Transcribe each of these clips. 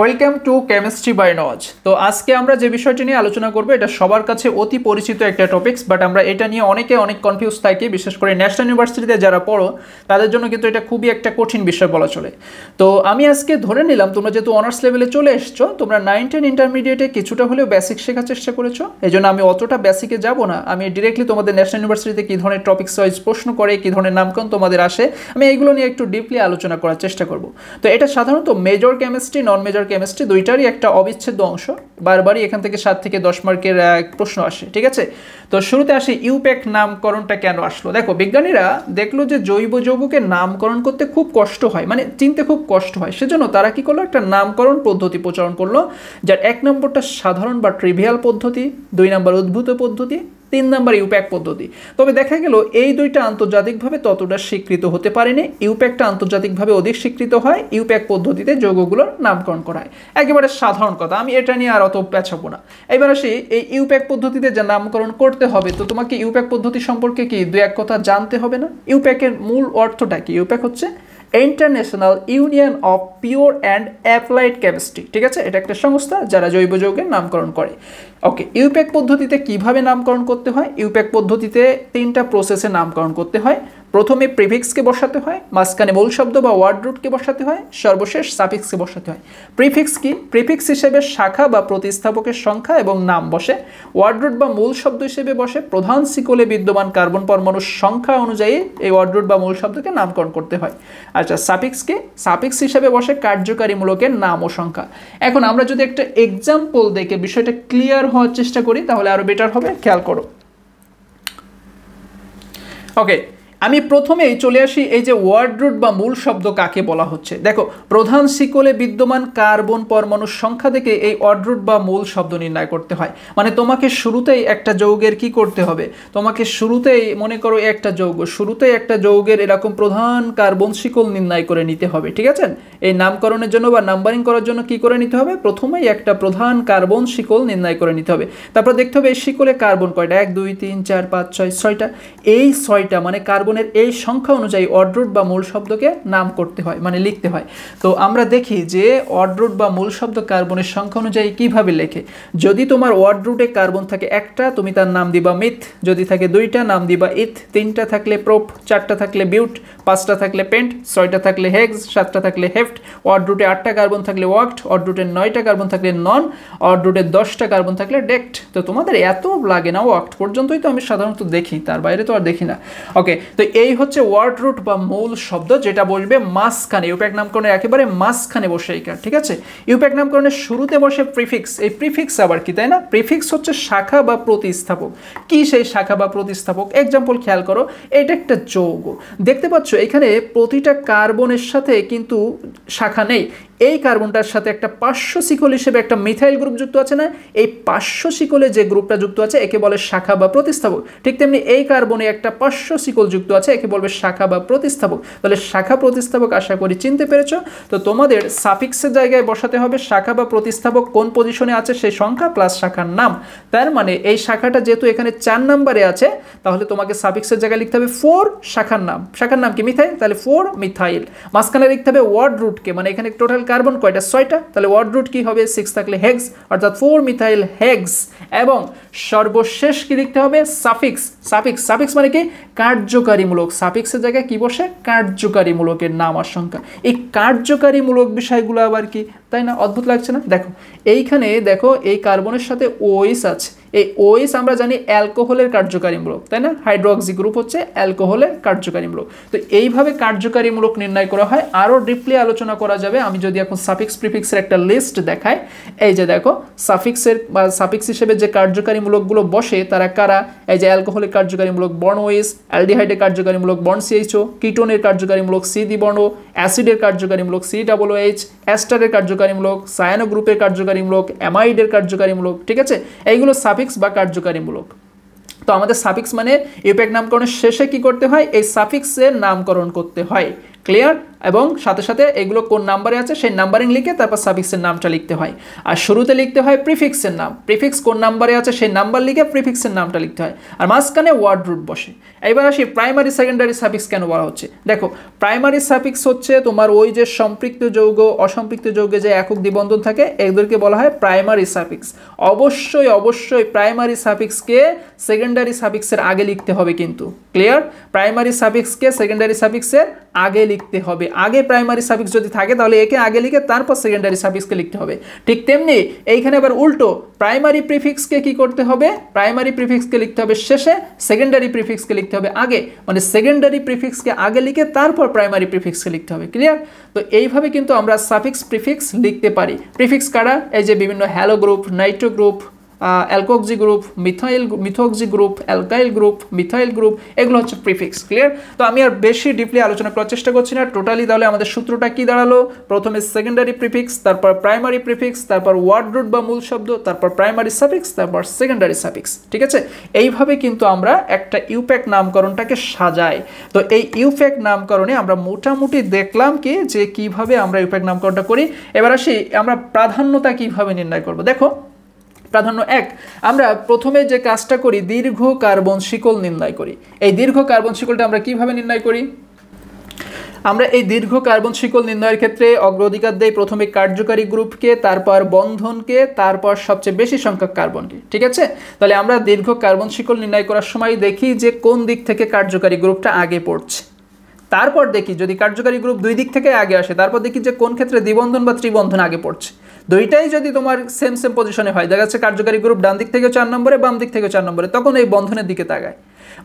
Welcome to chemistry by নজ। তো আজকে আমরা যে বিষয়টি নিয়ে আলোচনা করব এটা সবার কাছে অতি পরিচিত একটা টপিকস, বাট আমরা এটা নিয়ে অনেক কনফিউজ থাকি, বিশেষ করে ন্যাশনাল ইউনিভার্সিটিতে যারা পড়ো তাদের জন্য কিন্তু এটা খুবই একটা কঠিন বিষয় বলা চলে। তো আমি আজকে ধরে নিলাম তোমরা যেহেতু অনার্স লেভেলে চলে এসছো, তোমরা 9-10 ইন্টারমিডিয়েটে কিছুটা হলেও বেসিক শেখার চেষ্টা করেছো, এই জন্য আমি অতটা বেসিকে যাব না। আমি ডিরেক্টলি তোমাদের ন্যাশনাল ইউনিভার্সিটিতে কী ধরনের টপিক্স ওয়াইজ প্রশ্ন করে, কী ধরনের নামকরণ তোমাদের আসে, আমি এইগুলো নিয়ে একটু ডিপলি আলোচনা করার চেষ্টা করব। তো এটা সাধারণত major chemistry, non major chemistry দুইটারই একটা অবিচ্ছেদ্য অংশ। বারবারই এখান থেকে 7 থেকে 10 মার্কের প্রশ্ন আসে, ঠিক আছে। তো শুরুতে আসি, ইউপ্যাক নামকরণটা কেন আসলো। দেখো, বিজ্ঞানীরা দেখলো যে জৈব যৌগকে নামকরণ করতে খুব কষ্ট হয়, মানে চিনতে খুব কষ্ট হয়, সেজন্য তারা কি করলো, একটা নামকরণ পদ্ধতি প্রচলন করলো, যার 1 নম্বরটা সাধারণ বা ট্রিভিয়াল পদ্ধতি, 2 নম্বর উদ্ভূত পদ্ধতি, 3 নম্বর ইউপ্যাক পদ্ধতি। তবে দেখা গেল এই দুইটা আন্তর্জাতিকভাবে ততটা স্বীকৃত হতে পারেনি। ইউপ্যাকটা আন্তর্জাতিকভাবে অধিক স্বীকৃত হয়, ইউপ্যাক পদ্ধতিতে যৌগগুলোর নামকরণ করা হয়। একেবারে সাধারণ কথা, আমি এটা নিয়ে আর অত পেছাবো না। এবার আসি, এই ইউপ্যাক পদ্ধতিতে যে নামকরণ করতে হবে, তো তোমাকে ইউপ্যাক পদ্ধতি সম্পর্কে কি 2-1 কথা জানতে হবে না? ইউপ্যাকের মূল অর্থটা কি? ইউপ্যাক হচ্ছে international union of pure and applied chemistry, ঠিক আছে। এটা একটা সংস্থা যারা জৈব যৌগের নামকরণ করে। ওকে, ইউপ্যাক পদ্ধতিতে কিভাবে নামকরণ করতে হয়? ইউপ্যাক পদ্ধতিতে 3টা প্রসেসে নামকরণ করতে হয়। প্রথমে প্রিফিক্সকে বসাতে হয়, মাঝখানে মূল শব্দ বা ওয়ার্ড রুটকে বসাতে হয়, সর্বশেষ সাফিক্সকে বসাতে হয়। প্রিফিক্স কি? প্রিফিক্স হিসেবে শাখা বা প্রতিস্থাপকের সংখ্যা এবং নাম বসে। ওয়ার্ড রুট বা মূল শব্দ হিসেবে বসে প্রধান শিকলে বিদ্যমান কার্বন পরমাণুর সংখ্যা অনুযায়ী এই ওয়ার্ড রুট বা মূল শব্দকে নামকরণ করতে হয়। আচ্ছা, সাফিক্স কি? সাফিক্স হিসেবে বসে কার্যকারীমূলকের নাম ও সংখ্যা। এখন আমরা যদি একটা এক্সাম্পল দেখে বিষয়টা ক্লিয়ার হওয়ার চেষ্টা করি তাহলে আরো বেটার হবে, খেয়াল করো। ওকে, আমি প্রথমেই চলে আসি এই যে ওয়ার্ড রুট বা মূল শব্দ কাকে বলা হচ্ছে। দেখো, প্রধান শিকলে বিদ্যমান কার্বন পরমাণুর সংখ্যা থেকে এই ওয়ার্ড রুট বা মূল শব্দ নির্ণয় করতে হয়। মানে তোমাকে শুরুতেই একটা যৌগের কি করতে হবে, তোমাকে শুরুতেই মনে করো একটা যৌগ, শুরুতেই একটা যৌগের এরকম প্রধান কার্বন শিকল নির্ণয় করে নিতে হবে, ঠিক আছে। এই নামকরণের জন্য বা নাম্বারিং করার জন্য কি করে নিতে হবে, প্রথমেই একটা প্রধান কার্বন শিকল নির্ণয় করে নিতে হবে। তারপর দেখতে হবে এই শিকলে কার্বন কয়টা, 1 2 3 4 5 6 6টা। এই 6টা মানে কার্বনের এই সংখ্যা অনুযায়ী ওয়ার্ড রুট বা মূল শব্দকে নাম করতে হয়, মানে লিখতে হয়। তো আমরা দেখি যে ওয়ার্ড রুট বা মূল শব্দ কার্বনের সংখ্যা অনুযায়ী কিভাবে লেখে। যদি তোমার ওয়ার্ড রুটে কার্বন থাকে 1টা, তুমি তার নাম দিবা মিথ। যদি থাকে 2টা, নাম দিবা ইথ। 3টা থাকলে প্রোপ, 4টা থাকলে বিউট, 5টা থাকলে পেন্ট, 6টা থাকলে হেক্স, 7টা থাকলে হেফট। ওয়ার্ড রুটে 8টা কার্বন থাকলে ওয়াক্ট, ওয়ার্ড রুটে 9টা কার্বন থাকলে নন, ওয়ার্ড রুটে 10টা কার্বন থাকলে ডেক্ট। তো তোমাদের এত লাগে না, ওয়াক্ট পর্যন্তই তো আমি সাধারণত দেখি, তার বাইরে তো আর দেখি না। ওকে, তো এই হচ্ছে ওয়ার্ড রুট বা মূল শব্দ, যেটা বসবে মাঝখানে, ইউপ্যাক নামকরণের একেবারে মাঝখানে বসে এইকার, ঠিক আছে। ইউপ্যাক নামকরণের শুরুতে বসে প্রিফিক্স। এই প্রিফিক্স আবার কি, তাই না? প্রিফিক্স হচ্ছে শাখা বা প্রতিস্থাপক। কি সেই শাখা বা প্রতিস্থাপক? এক্সাম্পল খেয়াল করো, এটা একটা যৌগ, দেখতে পাচ্ছ এখানে প্রতিটা কার্বনের সাথে কিন্তু শাখা নেই। এই কার্বনটার সাথে একটা পার্শ্ব শিকল হিসেবে একটা মিথাইল গ্রুপ যুক্ত আছে না? এই পার্শ্ব শিকলে যে গ্রুপটা যুক্ত আছে একে বলে শাখা বা প্রতিস্থাপক। ঠিক তেমনি এই কার্বনে একটা পার্শ্ব শিকল যুক্ত আছে, একে বলবে শাখা বা প্রতিস্থাপক। তাহলে শাখা প্রতিস্থাপক আশা করি চিনতে পেরেছো। তো তোমাদের সাফিক্সের জায়গায় বসাতে হবে শাখা বা প্রতিস্থাপক কোন পজিশনে আছে সেই সংখ্যা প্লাস শাখার নাম। তার মানে এই শাখাটা যেহেতু এখানে 4 নম্বরে আছে, তাহলে তোমাকে সাফিক্সের জায়গায় লিখতে হবে 4 শাখার নাম। শাখার নাম কি? মিথাইল, তাহলে 4 মিথাইল। মাঝখানে লিখতে হবে ওয়ার্ড রুটকে, মানে এখানে টোটাল কার্বন কয়টা? 6টা, তাহলে ওয়ার্ড রুট কি হবে? 6 থাকলে হেক্স, অর্থাৎ 4 মিথাইল হেক্স। এবং সর্বশেষ কি লিখতে হবে? সাফিক্স। সাফিক্স, সাফিক্স মানে কি? কার্যকারীমূলক। সাফিক্সের জায়গায় কি বসে? কার্যকারীমূলকের নাম আর সংখ্যা। এই কার্যকারীমূলক বিষয়গুলো আবার কি, তাই না? অদ্ভুত লাগছে না? দেখো এইখানে, দেখো এই কার্বনের সাথে ওএইচ আছে। এই ওএইচ আমরা জানি অ্যালকোহলের কার্যকারীমূলক, তাই না? হাইড্রোক্সি গ্রুপ হচ্ছে অ্যালকোহলের কার্যকারীমূলক। তো এইভাবে কার্যকারীমূলক নির্ণয় করা হয়। আরও ডিপলি আলোচনা করা যাবে। আমি যদি এখন সাফিক্স প্রিফিক্সের একটা লিস্ট দেখাই, এই যে দেখো সাফিক্সের বা সাফিক্স হিসেবে যে কার্যকারীমূলকগুলো বসে তারা কারা? এই যে অ্যালকোহলের কার্যকারীমূলক বর্ণ ওএইচ, অ্যালডিহাইডের কার্যকারীমূলক বর্ণ সিএইচও, কিটোনের কার্যকারীমূলক সি দ্বিবর্ণ, অ্যাসিডের কার্যকারীমূলক সি ডাবল এইচ, অ্যাস্টারের কার্যকারীমূলক, সায়ানো গ্রুপের কার্যকারীমূলক, অ্যামাইডের কার্যকারীমূলক, ঠিক আছে। এইগুলো সাফিক্স বা কার্যকারীমূলক। তো আমাদের সাফিক্স মানে ইউপ্যাক নামকরণের শেষে কি করতে হয়? এই সাফিক্সের নামকরণ করতে হয়। ক্লিয়ার? এবং সাথে সাথে এগুলো কোন নাম্বারে আছে সেই নাম্বারিং লিখে তারপর সাফিক্সের নামটা লিখতে হয়। আর শুরুতে লিখতে হয় প্রিফিক্সের নাম, প্রিফিক্স কোন নাম্বারে আছে সেই নাম্বার লিখে প্রিফিক্সের নামটা লিখতে হয়, আর মাঝখানে ওয়ার্ড রুট বসে। এবার আসি প্রাইমারি সেকেন্ডারি সাফিক্স কেন বলা হচ্ছে। দেখো প্রাইমারি সাফিক্স হচ্ছে তোমার ওই যে সম্পৃক্ত যৌগ অসম্পৃক্ত যৌগে যে একক দ্বিবন্ধন থাকে এদেরকে বলা হয় প্রাইমারি সাফিক্স। অবশ্যই অবশ্যই প্রাইমারি সাফিক্সকে সেকেন্ডারি সাফিক্সের আগে লিখতে হবে কিন্তু, ক্লিয়ার? প্রাইমারি সাফিক্সকে সেকেন্ডারি সাফিক্সের আগে লিখতে হবে। আগে প্রাইমারি সাফিক্স যদি থাকে তাহলে একে আগে লিখে তারপর সেকেন্ডারি সাফিক্সকে লিখতে হবে। ঠিক তেমনি এইখানে আবার উল্টো, প্রাইমারি প্রিফিক্সকে কি করতে হবে, প্রাইমারি প্রিফিক্সকে লিখতে হবে শেষে, সেকেন্ডারি প্রিফিক্সকে লিখতে হবে আগে, মানে সেকেন্ডারি প্রিফিক্সকে আগে লিখে তারপর প্রাইমারি প্রিফিক্সকে লিখতে হবে, ক্লিয়ার? তো এইভাবে কিন্তু আমরা সাফিক্স প্রিফিক্স লিখতে পারি। প্রিফিক্স কারা? এই যে বিভিন্ন halo group, nitro group, alkoxy group, methoxy group, alkyl group, methyl group, এগুলো হচ্ছে প্রিফিক্স, ক্লিয়ার? তো আমি আর বেশি ডিপলি আলোচনা করার চেষ্টা করছি না। টোটালি তাহলে আমাদের সূত্রটা কি দাঁড়ালো, প্রথমে সেকেন্ডারি প্রিফিক্স, তারপর প্রাইমারি প্রিফিক্স, তারপর ওয়ার্ড রুট বা মূল শব্দ, তারপর প্রাইমারি সাফিক্স, তারপর সেকেন্ডারি সাফিক্স, ঠিক আছে? এইভাবে কিন্তু আমরা একটা ইউপ্যাক নামকরণটাকে সাজাই। তো এই ইউপ্যাক নামকরণে আমরা মোটামুটি দেখলাম কি যে কিভাবে আমরা ইউপ্যাক নামকরণটা করি। এবার আসি আমরা প্রাধান্যতা কিভাবে নির্ণয় করব। দেখো প্রাধান্য 1, আমরা প্রথমে যে কাজটা করি দীর্ঘ কার্বন শিকল নির্ণয় করি। এই দীর্ঘ কার্বন শিকলটা আমরা কিভাবে নির্ণয় করি? আমরা এই দীর্ঘ কার্বন শিকল নির্ণয়ের ক্ষেত্রে অগ্রাধিকার দেই প্রথমে কার্যকারী গ্রুপকে, তারপর বন্ধনকে, তারপর সবচেয়ে বেশি সংখ্যক কার্বনকে, ঠিক আছে? তাহলে আমরা দীর্ঘ কার্বন শিকল নির্ণয় করার সময় দেখি যে কোন দিক থেকে কার্যকারী গ্রুপটা আগে পড়ছে, তারপর দেখি যদি কার্যকারী গ্রুপ দুই দিক থেকে আগে আসে, তারপর দেখি যে কোন ক্ষেত্রে দ্বিবন্ধন বা ত্রিবন্ধন আগে পড়ছে। দুইটাই যদি তোমার সেম সেম পজিশনে হয়, দেখা যাচ্ছে কার্যকারী গ্রুপ ডান দিক থেকে 4 নম্বরে, বাম দিক থেকে 4 নম্বরে, তখন এই বন্ধনের দিকে তাকায়।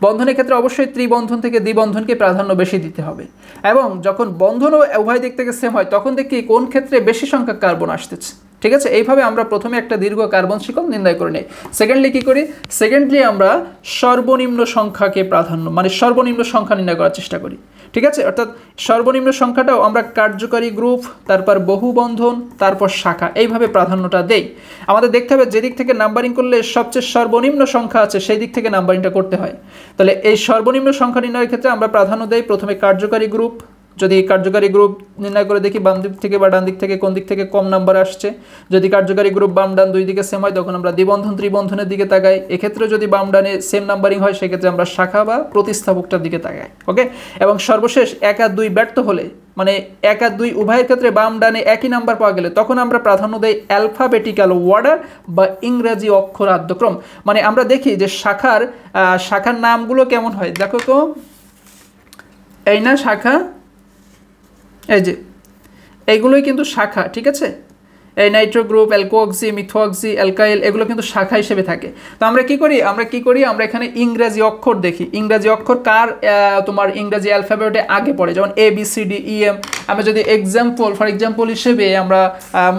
বন্ধনের ক্ষেত্রে অবশ্যই ত্রিবন্ধন থেকে দ্বিবন্ধনকে প্রাধান্য বেশি দিতে হবে। এবং যখন বন্ধনও উভয় দিক থেকে সেম হয় তখন দেখি কোন ক্ষেত্রে বেশি সংখ্যক কার্বন আসতেছে, ঠিক আছে? এইভাবে আমরা প্রথমে একটা দীর্ঘ কার্বন শিকল নির্ণয় করে নিই। সেকেন্ডলি কি করি? সেকেন্ডলি আমরা সর্বনিম্ন সংখ্যাকে প্রাধান্য, মানে সর্বনিম্ন সংখ্যা নির্ণয় করার চেষ্টা করি, ঠিক আছে? অর্থাৎ সর্বনিম্ন সংখ্যাটাও আমরা কার্যকারী গ্রুপ, তারপর বহুবন্ধন, তারপর শাখা, এইভাবে প্রাধান্যটা দেই। আমাদের দেখতে হবে যেদিক থেকে নাম্বারিং করলে সবচেয়ে সর্বনিম্ন সংখ্যা আছে সেই দিক থেকে নাম্বারিংটা করতে হয়। তাহলে এই সর্বনিম্ন সংখ্যা নির্ণয়ের ক্ষেত্রে আমরা প্রাধান্য দেই প্রথমে কার্যকারী গ্রুপ। যদি কার্যকারী গ্রুপ নির্ণয় করে দেখি বাম দিক থেকে বা ডান দিক থেকে কোন দিক থেকে কম নাম্বার আসছে, যদি কার্যকারী গ্রুপ বাম ডান দুই দিকে সেম হয় তখন আমরা দ্বিবন্ধন ত্রিবন্ধনের দিকে তাকাই। এক্ষেত্রে যদি বাম ডানে সেম নাম্বারিং হয় সেক্ষেত্রে আমরা শাখা বা প্রতিস্থাপকটার দিকে তাকাই, ওকে? এবং সর্বশেষ 1 আর 2 ব্যর্থ হলে, মানে 1 আর 2 উভয়ের ক্ষেত্রে বাম ডানে একই নাম্বার পাওয়া গেলে তখন আমরা প্রাধান্য দেই অ্যালফাবেটিক্যাল অর্ডার বা ইংরেজি অক্ষরাদ্যক্রম। মানে আমরা দেখি যে শাখার নামগুলো কেমন হয়। দেখো তো, এই না শাখা, এই যে এইগুলোই কিন্তু শাখা, ঠিক আছে? এই নাইট্রো গ্রুপ, অ্যালকোক্সি, মিথোক্সি, অ্যালকাইল, এগুলো কিন্তু শাখা হিসেবে থাকে। তো আমরা কি করি, আমরা এখানে ইংরেজি অক্ষর দেখি। ইংরেজি অক্ষর কার তোমার ইংরেজি অ্যালফাবেটে আগে পড়ে, যেমন ABCDEM। আমরা যদি ফর এক্সাম্পল হিসেবে আমরা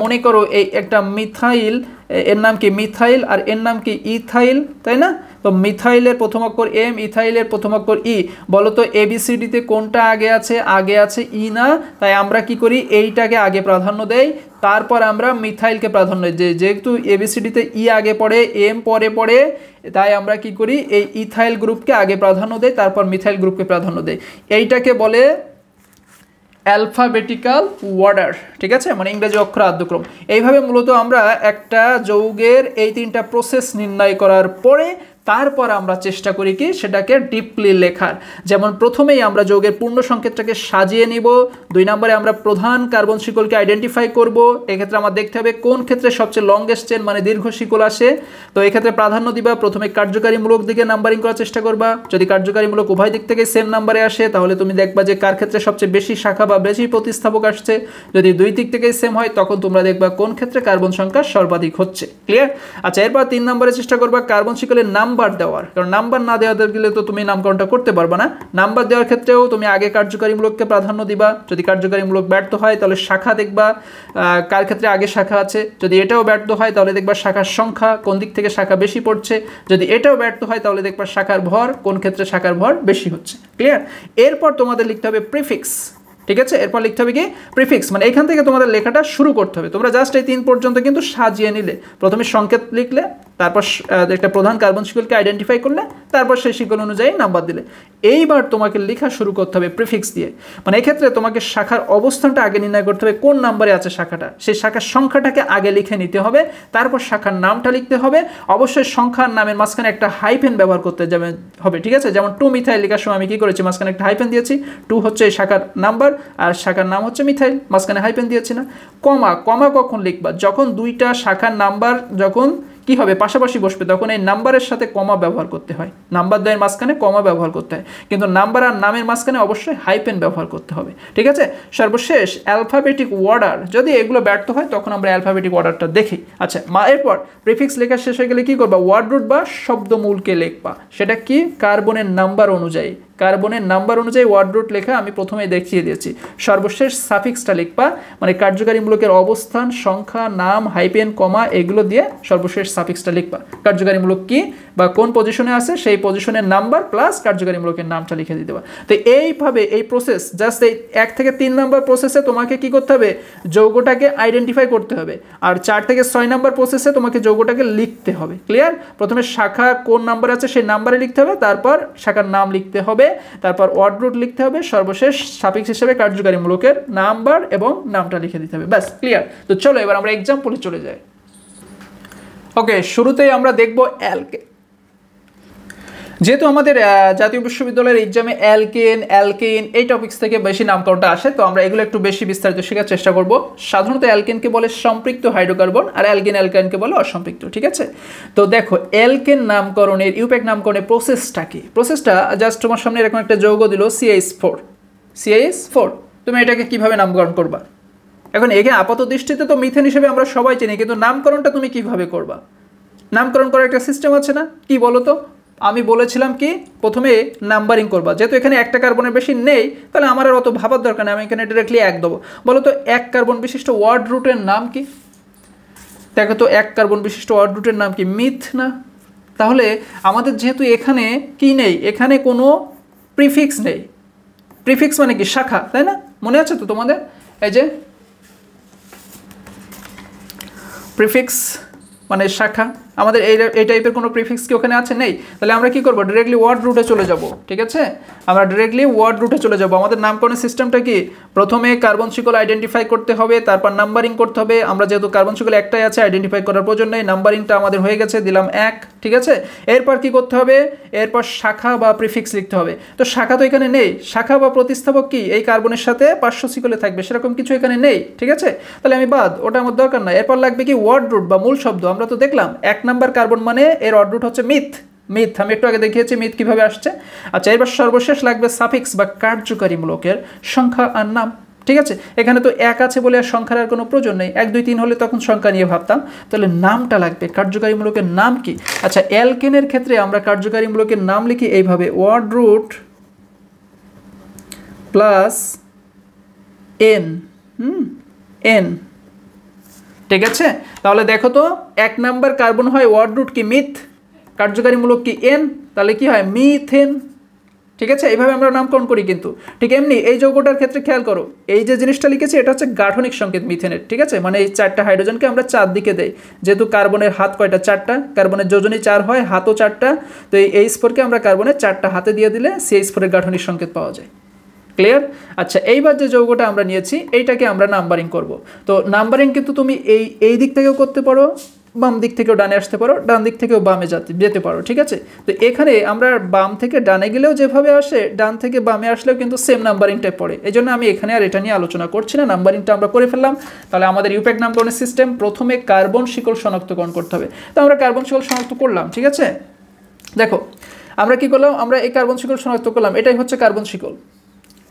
মনে করো এই একটা মিথাইল, এর নাম কি মিথাইল আর এর নাম কি ইথাইল, তাই না? তো মিথাইলের প্রথম অক্ষর M, ইথাইলের প্রথম অক্ষর E। বলো তো ABCDতে কোনটা আগে আছে? আগে আছে E না? তাই আমরা কি করি, এইটাকে আগে প্রাধান্য দেই, তারপর আমরা মিথাইলকে প্রাধান্য দিই। যেহেতু ABCDতে E আগে পড়ে, M পরে পড়ে, তাই আমরা কি করি, এই ইথাইল গ্রুপকে আগে প্রাধান্য দেই, তারপর মিথাইল গ্রুপকে প্রাধান্য দেই। এইটাকে বলে অ্যালফাবেটিক্যাল অর্ডার, ঠিক আছে? মানে ইংরেজি অক্ষর আদ্যক্রম। এইভাবে মূলত আমরা একটা যৌগের এই 3টা প্রসেস নির্ণয় করার পরে তারপর আমরা চেষ্টা করি কি সেটাকে ডিপলি লেখার। যেমন প্রথমেই আমরা যৌগের পূর্ণ সংকেতটাকে সাজিয়ে নিব, 2 নম্বরে আমরা প্রধান কার্বন শিকলকে আইডেন্টিফাই করব। এক্ষেত্রে আমার দেখতে হবে কোন ক্ষেত্রে সবচেয়ে লংগেস্ট চেন মানে দীর্ঘ শিকল আসে। তো এক্ষেত্রে প্রাধান্য দিবা প্রথমে কার্যকারীমূলক দিকে নাম্বারিং করার চেষ্টা করবা। যদি কার্যকারীমূলক উভয় দিক থেকে সেম নাম্বারে আসে তাহলে তুমি দেখবা যে কার ক্ষেত্রে সবচেয়ে বেশি শাখা বা বেশি প্রতিস্থাপক আসছে। যদি দুই দিক থেকে সেম হয় তখন তোমরা দেখবা কোন ক্ষেত্রে কার্বন সংখ্যা সর্বাধিক হচ্ছে। ক্লিয়ার? আচ্ছা, এরপর 3 নম্বরে চেষ্টা করবা কার্বন শিকলের নাম্বার দেওয়ার, কারণ নাম্বার না দেওয়া গেলে তো তুমি নামকরণটা করতে পারবা না। নাম্বার দেওয়ার ক্ষেত্রেও তুমি আগে কার্যকারীমূলককে প্রাধান্য দিবা। যদি কার্যকারীমূলক ব্যর্থ হয় তাহলে শাখা দেখবা কার ক্ষেত্রে আগে শাখা আছে। যদি এটাও ব্যর্থ হয় তাহলে দেখবা শাখার সংখ্যা কোন দিক থেকে শাখা বেশি পড়ছে। যদি এটাও ব্যর্থ হয় তাহলে দেখবা শাখার ভর কোন ক্ষেত্রে শাখার ভর বেশি হচ্ছে। ক্লিয়ার? এরপর তোমাদের লিখতে হবে প্রিফিক্স, ঠিক আছে? এরপর লিখতে হবে কি প্রিফিক্স, মানে এখান থেকে তোমাদের লেখাটা শুরু করতে হবে। তোমরা জাস্ট এই 3 পর্যন্ত কিন্তু সাজিয়ে নিলে, প্রথমে সংকেত লিখলে, তারপর একটা প্রধান কার্বন শিকলকে আইডেন্টিফাই করলে, তারপর সেই শিকল অনুযায়ী নাম্বার দিলে। এইবার তোমাকে লেখা শুরু করতে হবে প্রিফিক্স দিয়ে, মানে এক্ষেত্রে তোমাকে শাখার অবস্থানটা আগে নির্ণয় করতে হবে, কোন নাম্বারে আছে শাখাটা, সেই শাখার সংখ্যাটাকে আগে লিখে নিতে হবে, তারপর শাখার নামটা লিখতে হবে। অবশ্যই সংখ্যার নামের মাঝখানে একটা হাইফেন ব্যবহার করতে হবে, ঠিক আছে? যেমন 2 মিথাইল লেখার সময় আমি কি করেছি, মাঝখানে একটা হাইফেন দিয়েছি, 2 হচ্ছে এই শাখার নাম্বার আর শাখার নাম হচ্ছে মিথাইল, মাঝখানে হাইফেন দিয়েছি না। কমা, কমা কখন লিখবা, যখন দুইটা শাখার নাম্বার যখন কি হবে পাশাপাশি বসবে তখন এই নাম্বারের সাথে কমা ব্যবহার করতে হয়, নাম্বার দ্বয়ের মাঝখানে কমা ব্যবহার করতে হয়, কিন্তু নাম্বার আর নামের মাঝখানে অবশ্যই হাইপেন ব্যবহার করতে হবে, ঠিক আছে? সর্বশেষ অ্যালফাবেটিক অর্ডার, যদি এগুলো ব্যর্থ হয় তখন আমরা অ্যালফাবেটিক অর্ডারটা দেখি। আচ্ছা, এরপর প্রিফিক্স লেখা শেষ হয়ে গেলে কি করবা, ওয়ার্ড রুট বা শব্দমূলকে লিখবা, সেটা কি কার্বনের নাম্বার অনুযায়ী, কার্বনের নাম্বার অনুযায়ী ওয়ার্ড রুট লেখা আমি প্রথমেই দেখিয়ে দিয়েছি। সর্বশেষ সাফিক্সটা লিখবা, মানে কার্যকারী মূলকের অবস্থান, সংখ্যা, নাম, হাইপেন, কমা এগুলো দিয়ে সর্বশেষ সাফিক্সটা লিখবা। কার্যকারী মূলক কি বা কোন পজিশনে আছে সেই পজিশনের নাম্বার প্লাস কার্যকারী মূলকের নামটা লিখে দিতে হবে। তো এইভাবে এই প্রসেস, জাস্ট এই 1 থেকে 3 নাম্বার প্রসেসে তোমাকে কি করতে হবে, যৌগটাকে আইডেন্টিফাই করতে হবে, আর 4 থেকে 6 নাম্বার প্রসেসে তোমাকে যৌগটাকে লিখতে হবে। ক্লিয়ার? প্রথমে শাখা কোন নাম্বার আছে সেই নাম্বারে লিখতে হবে, তারপর শাখার নাম লিখতে হবে, তারপর ওয়ার্ড রুট লিখতে হবে, সর্বশেষ সাফিক্স হিসেবে কার্যকারী মূলকের নাম্বার এবং নামটা লিখে দিতে হবে। ব্যাস, ক্লিয়ার? তো চলো এবার আমরা এক্সাম্পলে চলে যাই। ওকে, শুরুতেই আমরা দেখব অ্যালকেন। যেহেতু আমাদের জাতীয় বিশ্ববিদ্যালয়ের এক্সামে অ্যালকেন এই টপিকস থেকে বেশি নামকরণটা আসে, তো আমরা এগুলো একটু বেশি বিস্তারিত শেখার চেষ্টা করব। সাধারণত অ্যালকেনকে বলে সম্পৃক্ত হাইড্রোকার্বন আর অ্যালকেনকে বলে অসম্পৃক্ত, ঠিক আছে? তো দেখো অ্যালকেন নামকরণের, ইউপ্যাক নামকরণের প্রসেসটা কি? প্রসেসটা জাস্ট তোমার সামনে এরকম একটা যৌগ দিল CH4, তুমি এটাকে কিভাবে নামকরণ করবা? এখন এখানে আপাত দৃষ্টিতে তো মিথেন হিসেবে আমরা সবাই চিনি, কিন্তু নামকরণটা তুমি কিভাবে করবা? নামকরণ করার একটা সিস্টেম আছে না, কি বলো তো? আমি বলেছিলাম কি প্রথমে নাম্বারিং করবা, যেহেতু এখানে একটা কার্বনের বেশি নেই তাহলে আমার আর অত ভাবার দরকার নেই, আমি এখানে ডিরেক্টলি 1 দেবো। বলো তো 1 কার্বন বিশিষ্ট ওয়ার্ড রুটের নাম কি? দেখো তো 1 কার্বন বিশিষ্ট ওয়ার্ড রুটের নাম কি? মিথ না? তাহলে আমাদের যেহেতু এখানে কি নেই, এখানে কোনো প্রিফিক্স নেই। প্রিফিক্স মানে কি? শাখা, তাই না? মনে আছে তো তোমাদের? এই যে প্রিফিক্স মানে শাখা, আমাদের এই টাইপের কোনো প্রিফিক্স কি ওখানে আছে? নেই। তাহলে আমরা কি করব, ডিরেক্টলি ওয়ার্ড রুটে চলে যাব, ঠিক আছে? আমরা ডিরেক্টলি ওয়ার্ড রুটে চলে যাব। আমাদের নামকরণের সিস্টেমটা কি, প্রথমে কার্বন শিকল আইডেন্টিফাই করতে হবে, তারপর নাম্বারিং করতে হবে। আমরা যেহেতু কার্বন শিকল একটাই আছে, আইডেন্টিফাই করার প্রয়োজন নেই, নাম্বারিংটা আমাদের হয়ে গেছে, দিলাম 1, ঠিক আছে? এরপর কি করতে হবে, এরপর শাখা বা প্রিফিক্স লিখতে হবে। তো শাখা তো এখানে নেই, শাখা বা প্রতিস্থাপক কি এই কার্বনের সাথে পার্শ্ব শিকলে থাকবে, সেরকম কিছু এখানে নেই, ঠিক আছে? তাহলে আমি বাদ, ওটা আমার দরকার নাই। এরপর লাগবে কি ওয়ার্ড রুট বা মূল শব্দ। আমরা তো দেখলাম 1 নাম্বার কার্বন মানে এর ওয়ার্ড রুট হচ্ছে মিথ, আমি একটু আগে দেখিয়েছি মিথ কিভাবে আসছে। আচ্ছা, এবার সর্বশেষ লাগবে সাফিক্স বা কার্যকারী মূলকের সংখ্যা আর নাম, ঠিক আছে? এখানে তো 1 আছে বলে আর সংখ্যার আর কোনো প্রয়োজন নেই, 1 2 3 হলে তখন সংখ্যা নিয়ে ভাবতাম, তাহলে নামটা লাগবে, কার্যকারী মূলকের নাম কি? আচ্ছা, অ্যালকেনের ক্ষেত্রে আমরা কার্যকারী মূলকের নাম লিখি এইভাবে, ওয়ার্ড রুট প্লাস এন, ঠিক আছে? তাহলে দেখো তো 1 নাম্বার কার্বন হয় ওয়ার্ড রুট কি? মিথ, কার্যকারী মূলক কি? এন, তাহলে কি হয়? মিথেন, ঠিক আছে? এইভাবে আমরা নামকরণ করি। কিন্তু ঠিক এমনি এই যৌগটার ক্ষেত্রে খেয়াল করো, এই যে জিনিসটা লিখেছি এটা হচ্ছে গাঠনিক সংকেত মিথেনের, ঠিক আছে? মানে এই 4টা হাইড্রোজেনকে আমরা 4 দিকে দেই, যেহেতু কার্বনের হাত কয়টা? 4টা, কার্বনের যোজনী 4 হয়, হাতও 4টা, তো এই H4কে আমরা কার্বনের 4টা হাতে দিয়ে দিলে CH4 এর গাঠনিক সংকেত পাওয়া যায়। ক্লিয়ার? আচ্ছা, এইবার যে যৌগটা আমরা নিয়েছি এইটাকে আমরা নাম্বারিং করব। তো নাম্বারিং কিন্তু তুমি এই দিক থেকেও করতে পারো, বাম দিক থেকেও ডানে আসতে পারো, ডান দিক থেকেও বামে যেতে পারো, ঠিক আছে? তো এখানে আমরা বাম থেকে ডানে গেলেও যেভাবে আসে, ডান থেকে বামে আসলেও কিন্তু সেম নাম্বারিংটাই পড়ে। এই জন্য আমি এখানে আর এটা নিয়ে আলোচনা করছি না, নাম্বারিংটা আমরা করে ফেললাম। তাহলে আমাদের ইউপ্যাক নামকরণের সিস্টেম, প্রথমে কার্বন শিকল শনাক্তকরণ করতে হবে। তো আমরা কার্বন শিকল শনাক্ত করলাম, ঠিক আছে? দেখো আমরা কি করলাম, আমরা এই কার্বন শিকল শনাক্ত করলাম, এটাই হচ্ছে কার্বন শিকল।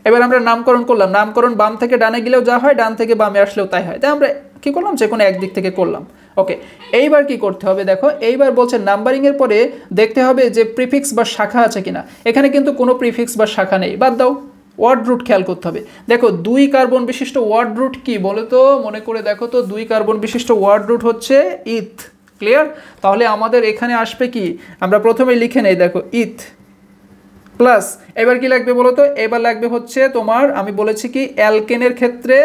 এবার আমরা নামকরণ করলাম, নামকরণ বাম থেকে ডানে গেলেও যা হয়, ডান থেকে বামে আসলেও তাই হয়। তাই আমরা কি করলাম, যে কোনো একদিক থেকে করলাম। ওকে, এইবার কি করতে হবে, দেখো এইবার বলছে নাম্বারিংয়ের পরে দেখতে হবে যে প্রিফিক্স বা শাখা আছে কিনা। এখানে কিন্তু কোনো প্রিফিক্স বা শাখা নেই, বাদ দাও। ওয়ার্ড রুট খেয়াল করতে হবে। দেখো 2 কার্বন বিশিষ্ট ওয়ার্ড রুট কি বলে তো, মনে করে দেখো তো, 2 কার্বন বিশিষ্ট ওয়ার্ড রুট হচ্ছে ইথ। ক্লিয়ার? তাহলে আমাদের এখানে আসবে কি, আমরা প্রথমে লিখে নেই, দেখো ইথ প্লাস, এবার কি লাগবে বলো তো, এবার লাগবে হচ্ছে তোমার, আমি বলেছি কি অ্যালকেনের ক্ষেত্রে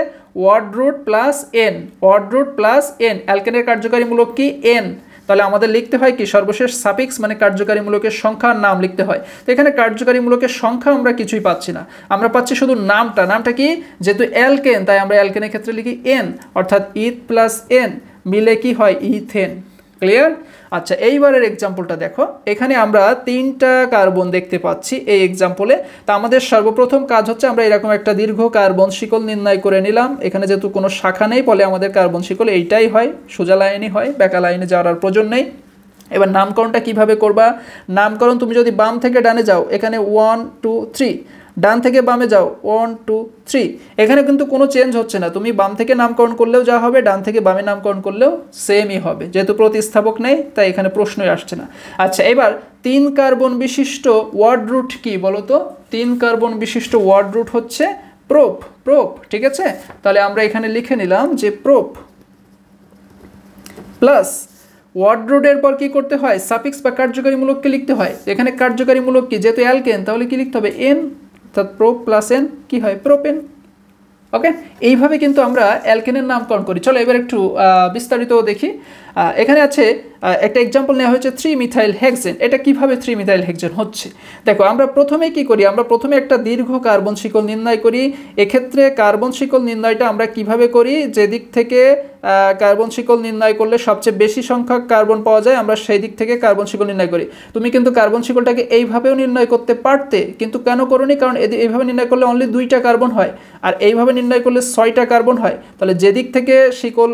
word root plus ene, word root plus ene, অ্যালকেনের কার্যকারী মূলক কি? এন। তাহলে আমাদের লিখতে হয় কি সর্বশেষ সাফিক্স মানে কার্যকারী মূলকের সংখ্যার নাম লিখতে হয়। তো এখানে কার্যকারী মূলকের সংখ্যা আমরা কিছুই পাচ্ছি না, আমরা পাচ্ছি শুধু নামটা কি, যেহেতু অ্যালকেন তাই আমরা অ্যালকেনের ক্ষেত্রে লিখি এন, অর্থাৎ ইথ প্লাস এন মিলে কি হয় ইথেন। ক্লিয়ার? আচ্ছা, এইবারের এক্সাম্পলটা দেখো, এখানে আমরা 3টা কার্বন দেখতে পাচ্ছি এই এক্সাম্পলে। তা আমাদের সর্বপ্রথম কাজ হচ্ছে আমরা এরকম একটা দীর্ঘ কার্বন শিকল নির্ণয় করে নিলাম। এখানে যেহেতু কোনো শাখা নেই ফলে আমাদের কার্বন শিকল এইটাই হয়, সোজা লাইনই হয়, বেঁকা লাইনে যাওয়ার প্রয়োজন নেই। এবার নামকরণটা কিভাবে করবা? নামকরণ তুমি যদি বাম থেকে ডানে যাও এখানে 1 2 3, ডান থেকে বামে যাও 1 2 3, এখানে কিন্তু কোনো চেঞ্জ হচ্ছে না। তুমি বাম থেকে নামকরণ করলেও যা হবে, ডান থেকে বামে নামকরণ করলেও সেমই হবে, যেহেতু প্রতিস্থাপক নেই তাই এখানে প্রশ্নই আসছে না। আচ্ছা, এবার 3 কার্বন বিশিষ্ট ওয়ার্ড রুট কি বলো তো? 3 কার্বন বিশিষ্ট ওয়ার্ড রুট হচ্ছে প্রোপ। ঠিক আছে, তাহলে আমরা এখানে লিখে নিলাম যে প্রোপ প্লাস ওয়ার্ড রুটের পর কি করতে হয়? সাফিক্স বা কার্যকারী মূলককে লিখতে হয়। এখানে কার্যকারী মূলক কি, যেহেতু অ্যালকেন তাহলে কি লিখতে হবে এন, অর্থাৎ প্রোপ প্লাস এন কি হয় প্রোপেন। ওকে, এইভাবে কিন্তু আমরা অ্যালকেনের নামকরণ করি। চলো এবার একটু বিস্তারিত দেখি। এখানে আছে একটা এক্সাম্পল নেওয়া হয়েছে 3 মিথাইল হেক্সেন। এটা কিভাবে 3 মিথাইল হেক্সেন হচ্ছে দেখো, আমরা প্রথমে কি করি, আমরা প্রথমে একটা দীর্ঘ কার্বন শিকল নির্ণয় করি। এক্ষেত্রে কার্বন শিকল নির্ণয়টা আমরা কিভাবে করি, যেদিক থেকে কার্বন শিকল নির্ণয় করলে সবচেয়ে বেশি সংখ্যক কার্বন পাওয়া যায় আমরা সেই দিক থেকে কার্বন শিকল নির্ণয় করি। তুমি কিন্তু কার্বন শিকলটাকে এইভাবেও নির্ণয় করতে পারতে, কিন্তু কেন করোনি? কারণ এইভাবে নির্ণয় করলে অনলি 2টা কার্বন হয়, আর এইভাবে নির্ণয় করলে 6টা কার্বন হয়। তাহলে যেদিক থেকে শিকল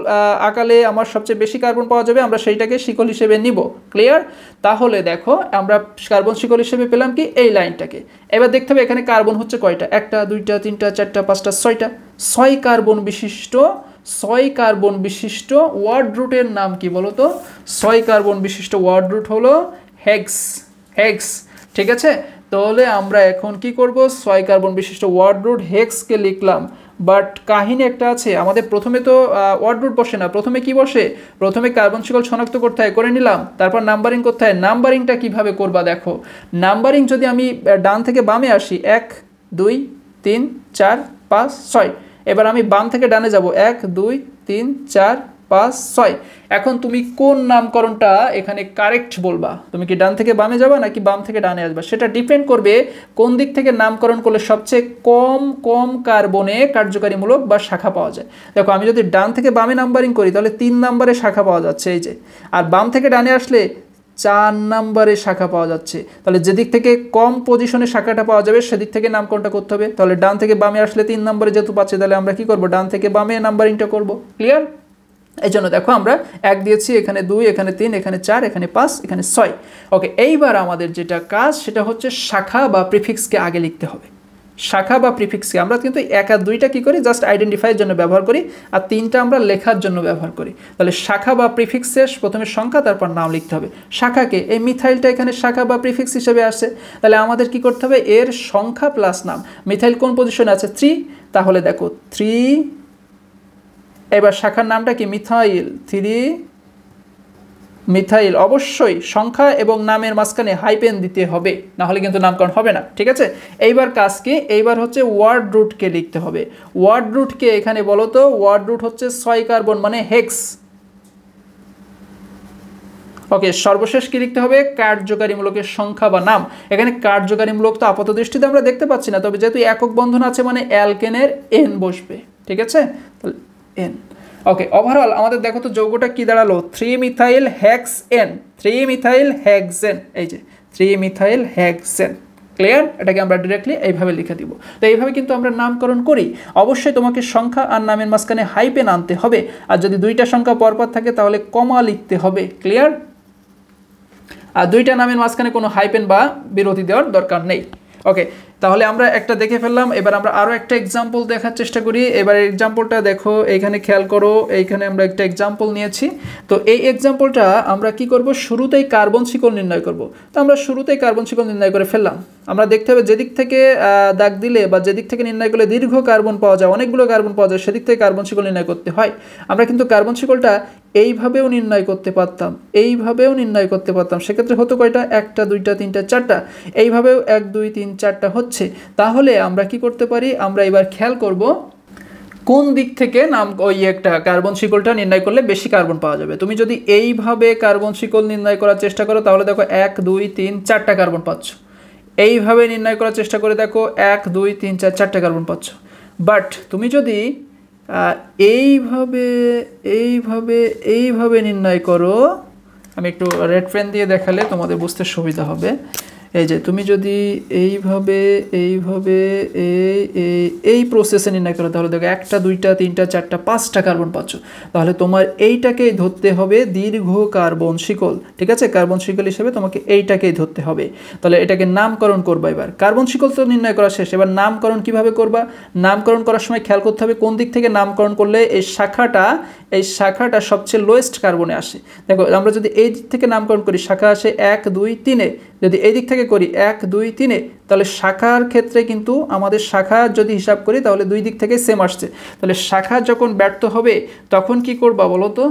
আকালে আমার সবচেয়ে বেশি কার্বন পাওয়া যাবে আমরা সেইটাকে শিকল হিসেবে নিব। ক্লিয়ার? তাহলে দেখো আমরা কার্বন শিকল হিসেবে পেলাম কি এই লাইনটাকে। এবার দেখতে হবে এখানে কার্বন হচ্ছে কয়টা, 1টা 2টা 3টা 4টা 5টা 6টা, 6 কার্বন বিশিষ্ট ওয়ার্ড রুটের নাম কি বলো তো? 6 কার্বন বিশিষ্ট ওয়ার্ড রুট হলো হেক্স। ঠিক আছে, তাহলে আমরা এখন কি করব, 6 কার্বন বিশিষ্ট ওয়ার্ড রুট হেক্সকে লিখলাম। বাট কাহিনী একটা আছে, আমাদের প্রথমে তো ওয়ার্ড রুট বসে না, প্রথমে কি বসে? প্রথমে কার্বন শিকল শনাক্ত করতে হয়, করে নিলাম, তারপর নাম্বারিং করতে হয়। নাম্বারিংটা কিভাবে করবা দেখো, নাম্বারিং যদি আমি ডান থেকে বামে আসি 1 2 3 4 5 6, এবার আমি বাম থেকে ডানে যাব 1 2 3 4 5 6। এখন তুমি কোন নামকরণটা এখানে কারেক্ট বলবা, তুমি কি ডান থেকে বামে যাবা নাকি বাম থেকে ডানে আসবা, সেটা ডিপেন্ড করবে কোন দিক থেকে নামকরণ করলে সবচেয়ে কম কার্বনে কার্যকারী মূলক বা শাখা পাওয়া যায়। দেখো আমি যদি ডান থেকে বামে নাম্বারিং করি তাহলে 3 নম্বরে শাখা পাওয়া যাচ্ছে এই যে, আর বাম থেকে ডানে আসলে 4 নম্বরে শাখা পাওয়া যাচ্ছে। তাহলে যেদিক থেকে কম পজিশনে শাখাটা পাওয়া যাবে সেদিক থেকে নামকরণটা করতে হবে। তাহলে ডান থেকে বামে আসলে 3 নম্বরে যেহেতু পাচ্ছে, তাহলে আমরা কি করব, ডান থেকে বামে নাম্বারিংটা করব। ক্লিয়ার? এই জন্য দেখো আমরা 1 দিয়েছি, এখানে 2, এখানে 3, এখানে 4, এখানে 5, এখানে 6। ওকে, এইবার আমাদের যেটা কাজ সেটা হচ্ছে শাখা বা প্রিফিক্সকে আগে লিখতে হবে। শাখা বা প্রিফিক্সকে আমরা কিন্তু 1 আর 2টা কি করি, জাস্ট আইডেন্টিফাইয়ের জন্য ব্যবহার করি, আর 3টা আমরা লেখার জন্য ব্যবহার করি। তাহলে শাখা বা প্রিফিক্সের প্রথমে সংখ্যা তারপর নাম লিখতে হবে। শাখাকে, এই মিথাইলটা এখানে শাখা বা প্রিফিক্স হিসেবে আসছে, তাহলে আমাদের কি করতে হবে, এর সংখ্যা প্লাস নাম। মিথাইল কোন পজিশনে আছে, 3, তাহলে দেখো 3, এবার শাখার নামটা কি, মিথাইল 3 মিথাইল। অবশ্যই সংখ্যা এবং নামের মাঝখানে হাইপেন দিতে হবে, না হলে কিন্তু নামকরণ হবে না। ঠিক আছে, এইবার কাজ কি, এইবার হচ্ছে ওয়ার্ড রুটকে লিখতে হবে। ওয়ার্ড রুটকে এখানে বলো তো, ওয়ার্ড রুট হচ্ছে 6 কার্বন মানে হেক্স। ওকে, সর্বশেষ কি লিখতে হবে, কার্যকারী মূলকের সংখ্যা বা নাম। এখানে কার্যকারী মূলক তো আপাত দৃষ্টিতে আমরা দেখতে পাচ্ছি না, তবে যেহেতু একক বন্ধন আছে মানে অ্যালকেনের এন বসবে। ঠিক আছে, তাহলে এন। ওকে, ওভারঅল আমাদের দেখো তো যৌগটা কি দাঁড়ালো, 3 মিথাইল হেক্সেন। 3 মিথাইল হেক্সেন, এই যে 3 মিথাইল হেক্সেন। ক্লিয়ার? এটাকে আমরা ডিরেক্টলি এইভাবে লিখে দিব। তো এইভাবে কিন্তু আমরা নামকরণ করি। অবশ্যই তোমাকে সংখ্যা আর নামের মাঝখানে হাইপেন আনতে হবে, আর যদি 2টা সংখ্যা পরপর থাকে তাহলে কমা লিখতে হবে। ক্লিয়ার? আর 2টা নামের মাঝখানে কোনো হাইপেন বা বিরতি দেওয়ার দরকার নেই। ওকে, তাহলে আমরা একটা দেখে ফেললাম, এবার আমরা আরও একটা এক্সাম্পল দেখার চেষ্টা করি। এবার এক্সাম্পলটা দেখো, এইখানে খেয়াল করো, এইখানে আমরা একটা এক্সাম্পল নিয়েছি। তো এই এক্সাম্পলটা আমরা কি করব, শুরুতেই কার্বন শিকল নির্ণয় করব। তো আমরা শুরুতেই কার্বন শিকল নির্ণয় করে ফেললাম। আমরা দেখতে হবে যেদিক থেকে দাগ দিলে বা যেদিক থেকে নির্ণয় করলে দীর্ঘ কার্বন পাওয়া যায়, অনেকগুলো কার্বন পাওয়া যায়, সেদিক থেকে কার্বন শিকল নির্ণয় করতে হয়। আমরা কিন্তু কার্বন শিকলটা এইভাবেও নির্ণয় করতে পারতাম, এইভাবেও নির্ণয় করতে পারতাম। সেক্ষেত্রে হতো কয়টা, 1টা 2টা 3টা 4টা, এইভাবেও 1 2 3 4টা হচ্ছে। তাহলে আমরা কি করতে পারি, আমরা এবার খেয়াল করব কোন দিক থেকে নাম ওই একটা কার্বন শিকলটা নির্ণয় করলে বেশি কার্বন পাওয়া যাবে। তুমি যদি এইভাবে কার্বন শিকল নির্ণয় করার চেষ্টা করো তাহলে দেখো 1 2 3 4টা কার্বন পাচ্ছ। এইভাবে নির্ণয় করার চেষ্টা করে দেখো 1 2 3 4 4টা কার্বন পাচ্ছ। বাট তুমি যদি এইভাবে এইভাবে এইভাবে নির্ণয় করো, আমি একটু রেড পেন দিয়ে দেখালে তোমাদের বুঝতে সুবিধা হবে। এই যে তুমি যদি এইভাবে এইভাবে এই প্রসেসে নির্ণয় করো তাহলে দেখো 1টা 2টা 3টা 4টা 5টা কার্বন পাচ্ছ। তাহলে তোমার এইটাকেই ধরতে হবে দীর্ঘ কার্বন শিকল, ঠিক আছে? কার্বন শিকল হিসেবে তোমাকে এইটাকেই ধরতে হবে। তাহলে এটাকে নামকরণ করবা। এবার কার্বন শিকল তো নির্ণয় করা শেষ, এবার নামকরণ কিভাবে করবা? নামকরণ করার সময় খেয়াল করতে হবে কোন দিক থেকে নামকরণ করলে এই শাখাটা সবচেয়ে লোয়েস্ট কার্বনে আসে। দেখো আমরা যদি এই দিক থেকে নামকরণ করি শাখা আসে 1 2 3-এ, যদি এই দিক থেকে করি 1 2 3-এ, তাহলে শাখার ক্ষেত্রে কিন্তু আমাদের শাখা যদি হিসাব করি তাহলে দুই দিক থেকে সেম আসছে। তাহলে শাখা যখন ব্যর্থ হবে তখন কি করবা বলো তো?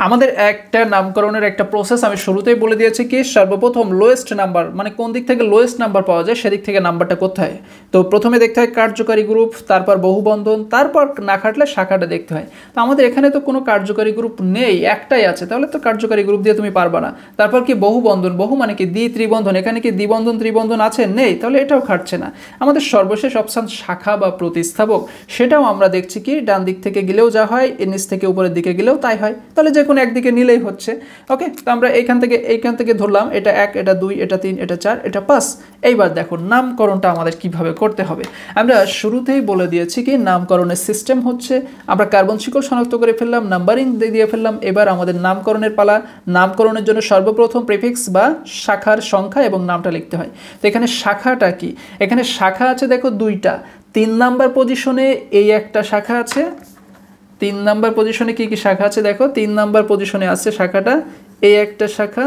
আমাদের একটা নামকরণের একটা প্রসেস আমি শুরুতেই বলে দিয়েছি কি, সর্বপ্রথম লোয়েস্ট নাম্বার মানে কোন দিক থেকে লোয়েস্ট নাম্বার পাওয়া যায় সেদিক থেকে নাম্বারটা কোথায়। তো প্রথমে দেখতে হয় কার্যকারী গ্রুপ, তারপর বহুবন্ধন, তারপর না খাটলে শাখাটা দেখতে হয়। তো আমাদের এখানে তো কোনো কার্যকারী গ্রুপ নেই, একটাই আছে, তাহলে তো কার্যকারী গ্রুপ দিয়ে তুমি পারবা না। তারপর কি বহুবন্ধন, বহু মানে কি দ্বি-ত্রিবন্ধন, এখানে কি দ্বিবন্ধন ত্রিবন্ধন আছে? নেই, তাহলে এটাও খাটছে না। আমাদের সর্বশেষ অপশান শাখা বা প্রতিস্থাপক, সেটাও আমরা দেখছি কি ডান দিক থেকে গেলেও যা হয়, নিচ থেকে উপরের দিকে গেলেও তাই হয়। তাহলে যে কোনো একদিকে নিলেই হচ্ছে। ওকে, তো আমরা এইখান থেকে ধরলাম এটা 1 এটা 2 এটা 3 এটা 4 এটা 5। এইবার দেখো নামকরণটা আমাদের কিভাবে করতে হবে। আমরা শুরুতেই বলে দিয়েছি কি নামকরণের সিস্টেম হচ্ছে আমরা কার্বন শিকল শনাক্ত করে ফেললাম, নাম্বারিং দিয়ে ফেললাম। এবার আমাদের নামকরণের পালা। নামকরণের জন্য সর্বপ্রথম প্রিফিক্স বা শাখার সংখ্যা এবং নামটা লিখতে হয়। তো এখানে শাখাটা কি? এখানে শাখা আছে দেখো 2টা। 3 নাম্বার পজিশনে এই একটা শাখা আছে। 3 নাম্বার পজিশনে কি কি শাখা আছে দেখো, 3 নাম্বার পজিশনে আছে শাখাটা, এই একটা শাখা,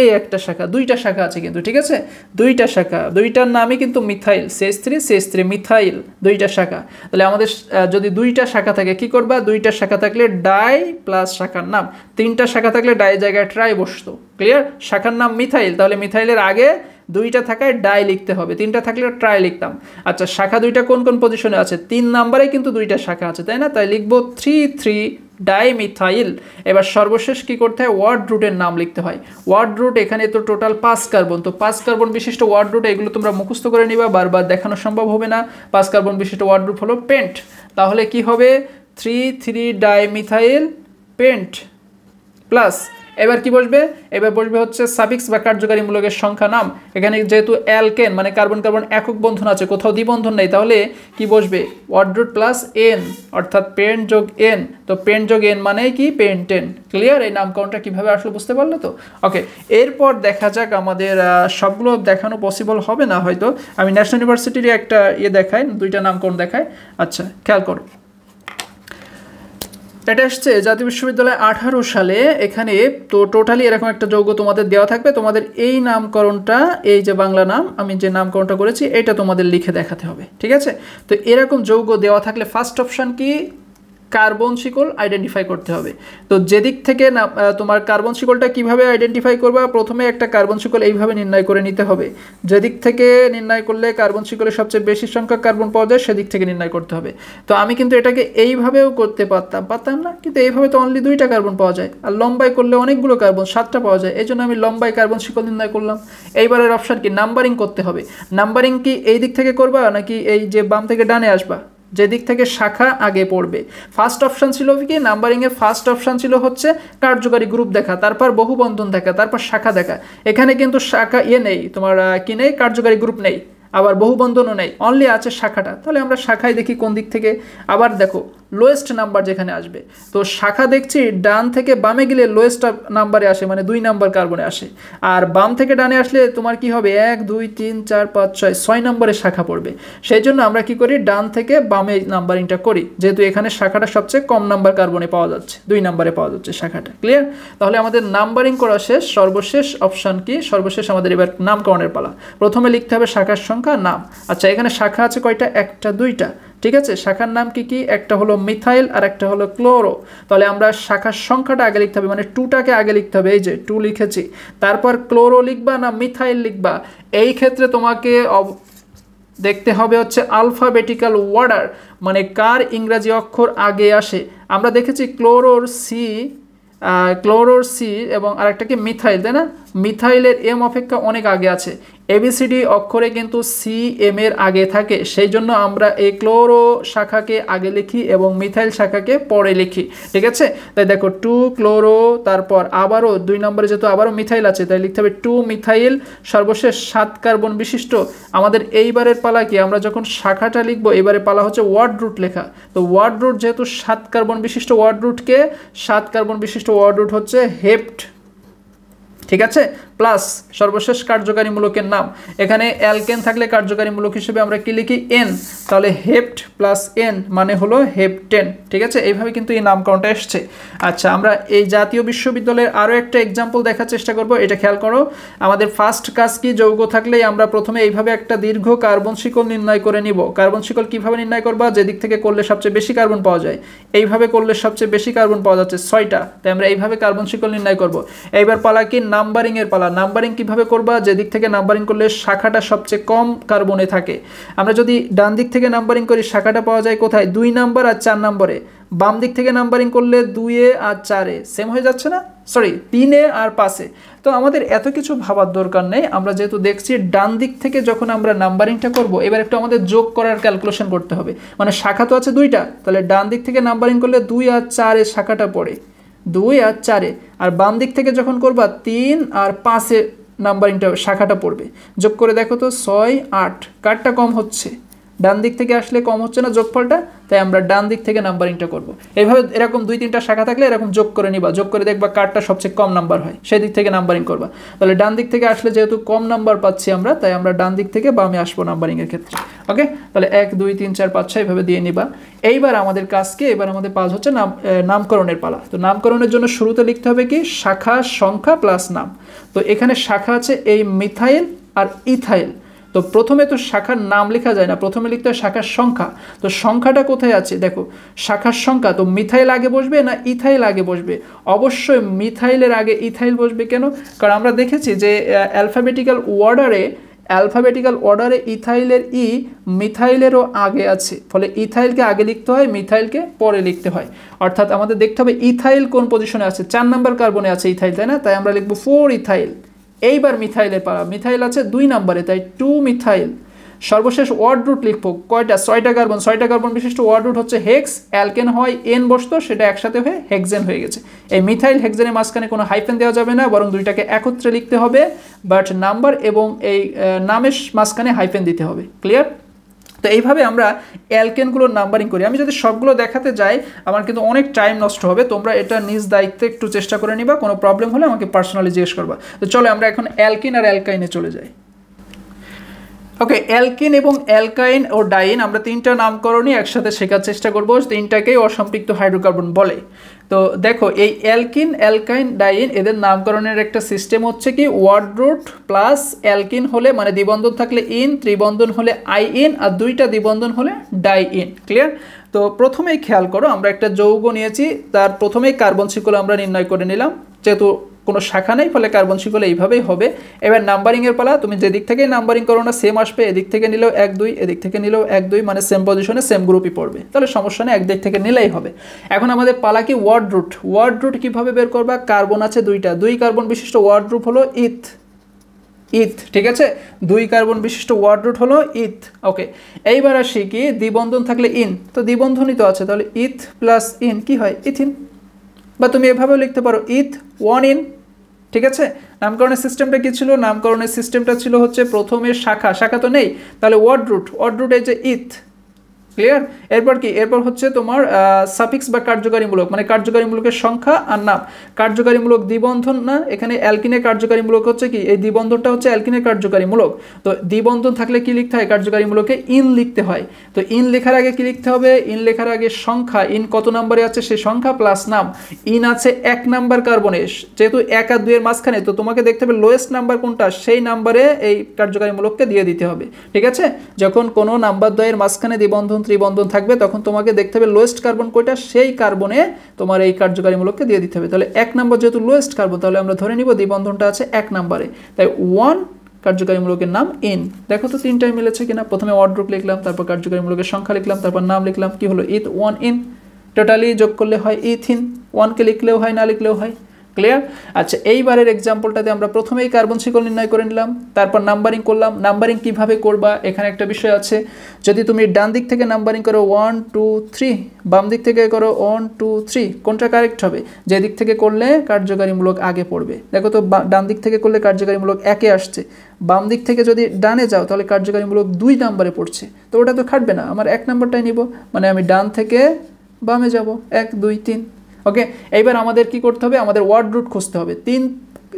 এই একটা শাখা, 2টা শাখা আছে কিন্তু, ঠিক আছে? 2টা শাখা, 2টার নামই কিন্তু মিথাইল, CH3 মিথাইল, 2টা শাখা। তাহলে আমাদের যদি 2টা শাখা থাকে কি করবা? 2টা শাখা থাকলে ডাই প্লাস শাখার নাম, 3টা শাখা থাকলে ডাই জায়গায় ট্রাই বসতো। ক্লিয়ার? শাখার নাম মিথাইল, তাহলে মিথাইলের আগে 2টা থাকায় ডাই লিখতে হবে, 3টা থাকলে ট্রাই লিখতাম। আচ্ছা, শাখা 2টা কোন কোন পজিশনে আছে? 3 নাম্বারে কিন্তু 2টা শাখা আছে, তাই না? তাই লিখবো 3 ডাইমিথাইল। এবার সর্বশেষ কি করতে হয়? ওয়ার্ড রুটের নাম লিখতে হয়। ওয়ার্ড রুট এখানে তো টোটাল 5 কার্বন, তো 5 কার্বন বিশিষ্ট ওয়ার্ড রুট, এগুলো তোমরা মুখস্থ করে নিবা, বারবার দেখানো সম্ভব হবে না। 5 কার্বন বিশিষ্ট ওয়ার্ড রুট হলো পেন্ট। তাহলে কি হবে? 3 ডাইমিথাইল পেন্ট প্লাস, এবার কি বসবে? এবার বসবে হচ্ছে সাফিক্স বা কার্যকারী মূলকের সংখ্যা নাম। এখানে যেহেতু অ্যালকেন মানে কার্বন কার্বন একক বন্ধন আছে, কোথাও দ্বিবন্ধন নেই, তাহলে কি বসবে? ওয়ার্ড রুট প্লাস এন, অর্থাৎ পেন্ট যোগ এন। তো পেন্ট যোগ এন মানে কি? পেন্টেন। ক্লিয়ার? এই নামকরণটা কিভাবে আসলে বুঝতে পারলে তো? ওকে, এরপর দেখা যাক, আমাদের সবগুলো দেখানো পসিবল হবে না হয়তো, আমি ন্যাশনাল ইউনিভার্সিটির একটা দেখাই, 2টা নামকরণ দেখাই। আচ্ছা, খেয়াল করো, এটা আসছে জাতীয় বিশ্ববিদ্যালয় 18 সালে। এখানে তো টোটালি এরকম একটা যৌগ তোমাদের দেওয়া থাকবে, তোমাদের এই নামকরণটা, এই যে বাংলা নাম আমি যে নামকরণটা করেছি এটা তোমাদের লিখে দেখাতে হবে, ঠিক আছে? তো এরকম যৌগ দেওয়া থাকলে ফার্স্ট অপশান কি? কার্বন শিকল আইডেন্টিফাই করতে হবে। তো যেদিক থেকে না তোমার কার্বন শিকলটা কিভাবে আইডেন্টিফাই করবা? প্রথমে একটা কার্বন শিকল এইভাবে নির্ণয় করে নিতে হবে। যেদিক থেকে নির্ণয় করলে কার্বন শিকলের সবচেয়ে বেশি সংখ্যক কার্বন পাওয়া যায় সেদিক থেকে নির্ণয় করতে হবে। তো আমি কিন্তু এটাকে এইভাবেও করতে পারতাম না, কিন্তু এইভাবে তো অনলি 2টা কার্বন পাওয়া যায়, আর লম্বাই করলে অনেকগুলো কার্বন 7টা পাওয়া যায়, এই জন্য আমি লম্বাই কার্বন শিকল নির্ণয় করলাম। এইবারের অপশান কি? নাম্বারিং করতে হবে। নাম্বারিং কি এই দিক থেকে করবা নাকি এই যে বাম থেকে ডানে আসবা? যেদিক থেকে শাখা আগে পড়বে। ফার্স্ট অপশান ছিল কি? নাম্বারিংয়ে ফার্স্ট অপশান ছিল হচ্ছে কার্যকারী গ্রুপ দেখা, তারপর বহুবন্ধন দেখা, তারপর শাখা দেখা। এখানে কিন্তু শাখা নেই, তোমার কি নেই? কার্যকারী গ্রুপ নেই, আবার বহুবন্ধনও নেই, অনলি আছে শাখাটা। তাহলে আমরা শাখায় দেখি কোন দিক থেকে। আবার দেখো লোয়েস্ট নাম্বার যেখানে আসবে, তো শাখা দেখছি ডান থেকে বামে গেলে লোয়েস্ট নাম্বারে আসে, মানে 2 নাম্বার কার্বনে আসে। আর বাম থেকে ডানে আসলে তোমার কি হবে? 1 2 3 4 5 6 নম্বরে শাখা পড়বে। সেই জন্য আমরা কি করি? ডান থেকে বামে নাম্বারিংটা করি, যেহেতু এখানে শাখাটা সবচেয়ে কম নাম্বার কার্বনে পাওয়া যাচ্ছে, 2 নাম্বারে পাওয়া যাচ্ছে শাখাটা। ক্লিয়ার? তাহলে আমাদের নাম্বারিং করা শেষ। সর্বশেষ অপশান কি? সর্বশেষ আমাদের এবার নামকরণের পালা। প্রথমে লিখতে হবে শাখার সংখ্যা, নাম। আচ্ছা, এখানে শাখা আছে কয়টা? 1টা 2টা, ঠিক আছে? শাখার নাম কি কি? একটা হলো মিথাইল আর একটা হলো ক্লোরো। তাহলে আমরা শাখার সংখ্যাটা আগে লিখতে হবে, মানে 2টাকে আগে লিখতে হবে, এই যে 2 লিখেছি। তারপর ক্লোরো লিখবা না মিথাইল লিখবা? এই ক্ষেত্রে তোমাকে দেখতে হবে হচ্ছে আলফাবেটিক্যাল অর্ডার, মানে কার ইংরাজি অক্ষর আগে আসে। আমরা দেখেছি ক্লোরোর সি এবং আরেকটা কি মিথাইল, তাই না? মিথাইলের এম অপেক্ষা অনেক আগে আছে। এবিসিডি অক্ষরে কিন্তু সি এম এর আগে থাকে, সেই জন্য আমরা এই ক্লোরো শাখাকে আগে লিখি এবং মিথাইল শাখাকে পরে লিখি, ঠিক আছে? তাই দেখো 2 ক্লোরো, তারপর আবারও 2 নম্বরে যেহেতু আবারও মিথাইল আছে তাই লিখতে হবে 2 মিথাইল, সর্বশেষ 7 কার্বন বিশিষ্ট। আমাদের এইবারের পালা কি, আমরা যখন শাখাটা লিখবো এবারে পালা হচ্ছে ওয়ার্ড রুট লেখা। তো ওয়ার্ড রুট যেহেতু 7 কার্বন বিশিষ্ট ওয়ার্ড রুটকে 7 কার্বন বিশিষ্ট ওয়ার্ড রুট হচ্ছে হেপ্ট, ঠিক আছে? প্লাস সর্বশেষ কার্যকারী মূলকের নাম, এখানে অ্যালকেন থাকলে কার্যকারী মূলক হিসেবে আমরা কি লিখি এন, তাহলে হেপ্ট প্লাস এন মানে হলো হেপটেন, ঠিক আছে? এইভাবে কিন্তু এই নামকরণটা এসছে। আচ্ছা, আমরা এই জাতীয় বিশ্ববিদ্যালয়ের আরও একটা এক্সাম্পল দেখার চেষ্টা করব। এটা খেয়াল করো, আমাদের ফার্স্ট কাজ কি, যৌগ থাকলেই আমরা প্রথমে এইভাবে একটা দীর্ঘ কার্বন শিকল নির্ণয় করে নিব। কার্বন শিকল কিভাবে নির্ণয় করবা, যেদিক থেকে করলে সবচেয়ে বেশি কার্বন পাওয়া যায়, এইভাবে করলে সবচেয়ে বেশি কার্বন পাওয়া যাচ্ছে 6টা, তাই আমরা এইভাবে কার্বন শিকল নির্ণয় করব। এইবার পালা কি নাম্বারিং এর পালা। নাম্বারিং কিভাবে করবা, যেদিক থেকে নাম্বারিং করলে শাখাটা সবচেয়ে কম কার্বনে থাকে। আমরা যদি ডান দিক থেকে নাম্বারিং করি শাখাটা পাওয়া যায় কোথায়, 2 নাম্বার আর 4 নম্বরে। বাম দিক থেকে নাম্বারিং করলে 2 আর 4 সেম হয়ে যাচ্ছে না, সরি 3 আর 5। তো আমাদের এত কিছু ভাবার দরকার নেই, আমরা যেহেতু দেখছি ডান দিক থেকে যখন আমরা নাম্বারিংটা করব, এবার একটু আমাদের যোগ করার ক্যালকুলেশন করতে হবে। মানে শাখা তো আছে 2টা, তাহলে ডান দিক থেকে নাম্বারিং করলে 2 আর 4 শাখাটা পড়ে 2 আর 4, আর বাম দিক থেকে যখন করবা 3 আর 5 নাম্বারিংটা শাখাটা পড়বে। যোগ করে দেখো তো 6 8, কারটা কম হচ্ছে, ডান দিক থেকে আসলে কম হচ্ছে না যোগফলটা, তাই আমরা ডান দিক থেকে নাম্বারিংটা করব। এইভাবে এরকম 2-3টা শাখা থাকলে এরকম যোগ করে নিবা, যোগ করে দেখবা কারটা সবচেয়ে কম নাম্বার হয়, সেই দিক থেকে নাম্বারিং করবা। তাহলে ডান দিক থেকে আসলে যেহেতু কম নাম্বার পাচ্ছি আমরা, তাই আমরা ডান দিক থেকে বামে আসবো নাম্বারিংয়ের ক্ষেত্রে। ওকে, তাহলে 1 2 3 4 5 6 এইভাবে দিয়ে নিবা। এইবার আমাদের কাজকে, এবার আমাদের পাজ হচ্ছে নামকরণের পালা। তো নামকরণের জন্য শুরুতে লিখতে হবে কি, শাখা সংখ্যা প্লাস নাম। তো এখানে শাখা আছে এই মিথাইল আর ইথাইল। তো প্রথমে তো শাখার নাম লেখা যায় না, প্রথমে লিখতে হয় শাখার সংখ্যা। তো সংখ্যাটা কোথায় আছে দেখো, শাখার সংখ্যা। তো মিথাইল আগে বসবে না ইথাইল আগে বসবে? অবশ্যই মিথাইলের আগে ইথাইল বসবে। কেন? কারণ আমরা দেখেছি যে অ্যালফাবেটিক্যাল অর্ডারে ইথাইলের মিথাইলেরও আগে আছে, ফলে ইথাইলকে আগে লিখতে হয়, মিথাইলকে পরে লিখতে হয়। অর্থাৎ আমাদের দেখতে হবে ইথাইল কোন পজিশনে আছে, 4 নম্বর কার্বনে আছে ইথাইল, তাই না? তাই আমরা লিখবো 4 ইথাইল। এইবার মিথাইলের পালা, মিথাইল আছে 2 নম্বরে, তাই 2 মিথাইল। সর্বশেষ ওয়ার্ড রুট লিখবো কয়টা, 6টা কার্বন। 6টা কার্বন বিশিষ্ট ওয়ার্ড রুট হচ্ছে হেক্স। অ্যালকেন হয় এন বসতো, সেটা একসাথে হয়ে হেক্সেন হয়ে গেছে। এই মিথাইল হেক্সেনের মাঝখানে কোনো হাইফেন দেওয়া যাবে না, বরং দুইটাকে একত্রে লিখতে হবে, বাট নাম্বার এবং এই নামের মাঝখানে হাইফেন দিতে হবে। ক্লিয়ার? তো এইভাবে আমরা অ্যালকেনগুলোর নাম্বারিং করি। আমি যদি সবগুলো দেখাতে যাই আমার কিন্তু অনেক টাইম নষ্ট হবে, তোমরা এটা নিজ দায়িত্বে একটু চেষ্টা করে নিবা, কোনো প্রবলেম হলে আমাকে পার্সোনালি জিজ্ঞেস করবা। তো চলো আমরা এখন অ্যালকিন আর অ্যালকাইনে চলে যাই। ওকে, অ্যালকিন এবং অ্যালকাইন ও ডাইন আমরা 3টা নামকরণই একসাথে শেখার চেষ্টা করবো। 3টাকেই অসম্পৃক্ত হাইড্রোকার্বন বলে। তো দেখো এই অ্যালকিন, অ্যালকাইন, ডাইন এদের নামকরণের একটা সিস্টেম হচ্ছে কি, ওয়ার্ড রুট প্লাস অ্যালকিন হলে মানে দ্বিবন্ধন থাকলে ইন, ত্রিবন্ধন হলে আই ইন, আর 2টা দ্বিবন্ধন হলে ডাই ইন। ক্লিয়ার? তো প্রথমেই খেয়াল করো, আমরা একটা যৌগ নিয়েছি, তার প্রথমেই কার্বন শিকল আমরা নির্ণয় করে নিলাম, যেহেতু কোনো শাখা নেই ফলে কার্বন শিকল এইভাবেই হবে। এবার নাম্বারিংয়ের পালা, তুমি যেদিক থেকে নাম্বারিং করো না সেম আসবে, এদিক থেকে নিলেও 1 2, এদিক থেকে নিলেও 1 2, মানে সেম পজিশনে সেম গ্রুপই পড়বে, তাহলে সমস্যা নেই, একদিক থেকে নিলেই হবে। এখন আমাদের পালা কি, ওয়ার্ড রুট। ওয়ার্ড রুট কীভাবে বের করবা, কার্বন আছে 2টা, 2 কার্বন বিশিষ্ট ওয়ার্ড রুট হলো ইথ, ঠিক আছে? 2 কার্বন বিশিষ্ট ওয়ার্ড রুট হলো ইথ। ওকে, এইবার আসি কি, দ্বিবন্ধন থাকলে ইন, তো দ্বিবন্ধনই তো আছে, তাহলে ইথ প্লাস ইন কি হয়, ইথিন। বা তুমি এভাবেও লিখতে পারো ইথ 1 ইন। ঠিক আছে? নামকরণের সিস্টেমটা কি ছিল, নামকরণের সিস্টেমটা ছিল হচ্ছে প্রথমে শাখা তো নেই, তাহলে ওয়ার্ড রুট এই যে ইথ। ক্লিয়ার? এরপর কি, এরপর হচ্ছে তোমার সাফিক্স বা কার্যকারীমূলক, মানে কার্যকারীমূলকের সংখ্যা আর নাম। কার্যকারীমূলক দ্বিবন্ধন না, এখানে অ্যালকিনের কার্যকারীমূলক হচ্ছে কি, এই দ্বিবন্ধনটা হচ্ছে অ্যালকিনের কার্যকারীমূলক। তো দ্বিবন্ধন থাকলে কি লিখতে হয়, কার্যকারীমূলকে ইন লিখতে হয়। তো ইন লেখার আগে কি লিখতে হবে, ইন লেখার আগে সংখ্যা, ইন কত নম্বরে আছে সেই সংখ্যা প্লাস নাম। ইন আছে 1 নাম্বার কার্বনে, যেহেতু 1 আর 2 এর মাঝখানে, তো তোমাকে দেখতে হবে লোয়েস্ট নাম্বার কোনটা, সেই নাম্বারে এই কার্যকারীমূলককে দিয়ে দিতে হবে। ঠিক আছে? যখন কোনো নাম্বার দ্বয়ের মাঝখানে দ্বিবন্ধন ত্রিবন্ধন থাকবে তখন তোমাকে দেখতে হবে লোয়েস্ট কার্বন কোনটা, সেই কার্বনে তোমার এই কার্যকারীমূলককে দিয়ে দিতে হবে। তাহলে 1 নম্বর যেহেতু লোয়েস্ট কার্বন, তাহলে আমরা ধরে নিব দ্বিবন্ধনটা আছে 1 নম্বরে, তাই 1 কার্যকারীমূলকের নাম ইন। দেখো তো তিনটাই মিলেছে কিনা। প্রথমে ওয়ার্ড রুট লিখলাম, তারপর কার্যকারীমূলকের সংখ্যা লিখলাম, তারপর নাম লিখলাম, কি হলো ইথ ওয়ান ইন। টোটালি যোগ করলে হয় ইথিন, ওয়ানকে লিখলেও হয় না লিখলেও হয়। ক্লিয়ার? আচ্ছা, এইবারের এক্সাম্পলটাতে আমরা প্রথমেই কার্বন শিকল নির্ণয় করে নিলাম, তারপর নাম্বারিং করলাম। নাম্বারিং কিভাবে করবা এখানে একটা বিষয় আছে। যদি তুমি ডান দিক থেকে নাম্বারিং করো 1 2 3, বাম দিক থেকে করো 1 2 3, কোনটা কারেক্ট হবে? যে দিক থেকে করলে কার্যকারীমূলক আগে পড়বে। দেখো তো ডান দিক থেকে করলে কার্যকারীমূলক 1-এ আসছে, বাম দিক থেকে যদি ডানে যাও তাহলে কার্যকারীমূলক 2 নম্বরে পড়ছে। তো ওটা তো খাটবে না, আমার 1 নম্বরটাই নিব, মানে আমি ডান থেকে বামে যাব 1 2 3। ওকে, এইবার আমাদের কি করতে হবে? আমাদের ওয়ার্ড রুট খুঁজতে হবে।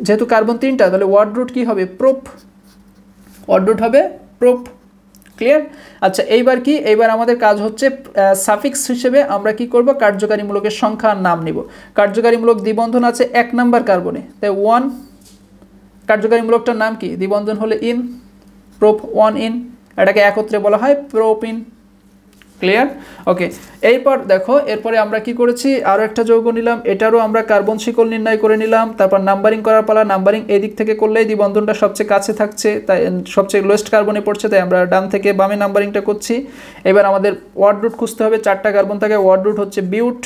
যেহেতু কার্বন 3টা, তাহলে ওয়ার্ড রুট কি হবে? প্রোপ। ওয়ার্ড রুট হবে প্রোপ। ক্লিয়ার? আচ্ছা, এইবার কি? এইবার আমাদের কাজ হচ্ছে সাফিক্স হিসেবে আমরা কি করব? কার্যকারীমূলকের সংখ্যা আর নাম নিব। কার্যকারীমূলক দ্বিবন্ধন আছে 1 নাম্বার কার্বনে, তাই 1। কার্যকারীমূলকটার নাম কি? দ্বিবন্ধন হলে ইন, প্রোপ 1 ইন। এটাকে একত্রে বলা হয় প্রোপিন। ক্লিয়ার? ওকে, এইবার দেখো, এরপরে আমরা কি করেছি? আরও একটা যৌগ নিলাম, এটারও আমরা কার্বন শিকল নির্ণয় করে নিলাম। তারপর নাম্বারিং করার পালা। নাম্বারিং এই দিক থেকে করলেই দ্বিবন্ধনটা সবচেয়ে কাছে থাকছে, তাই সবচেয়ে লোয়েস্ট কার্বনে পড়ছে, তাই আমরা ডান থেকে বামে নাম্বারিংটা করছি। এবার আমাদের ওয়ার্ড রুট খুঁজতে হবে। 4টা কার্বন থাকে, ওয়ার্ড রুট হচ্ছে বিউট।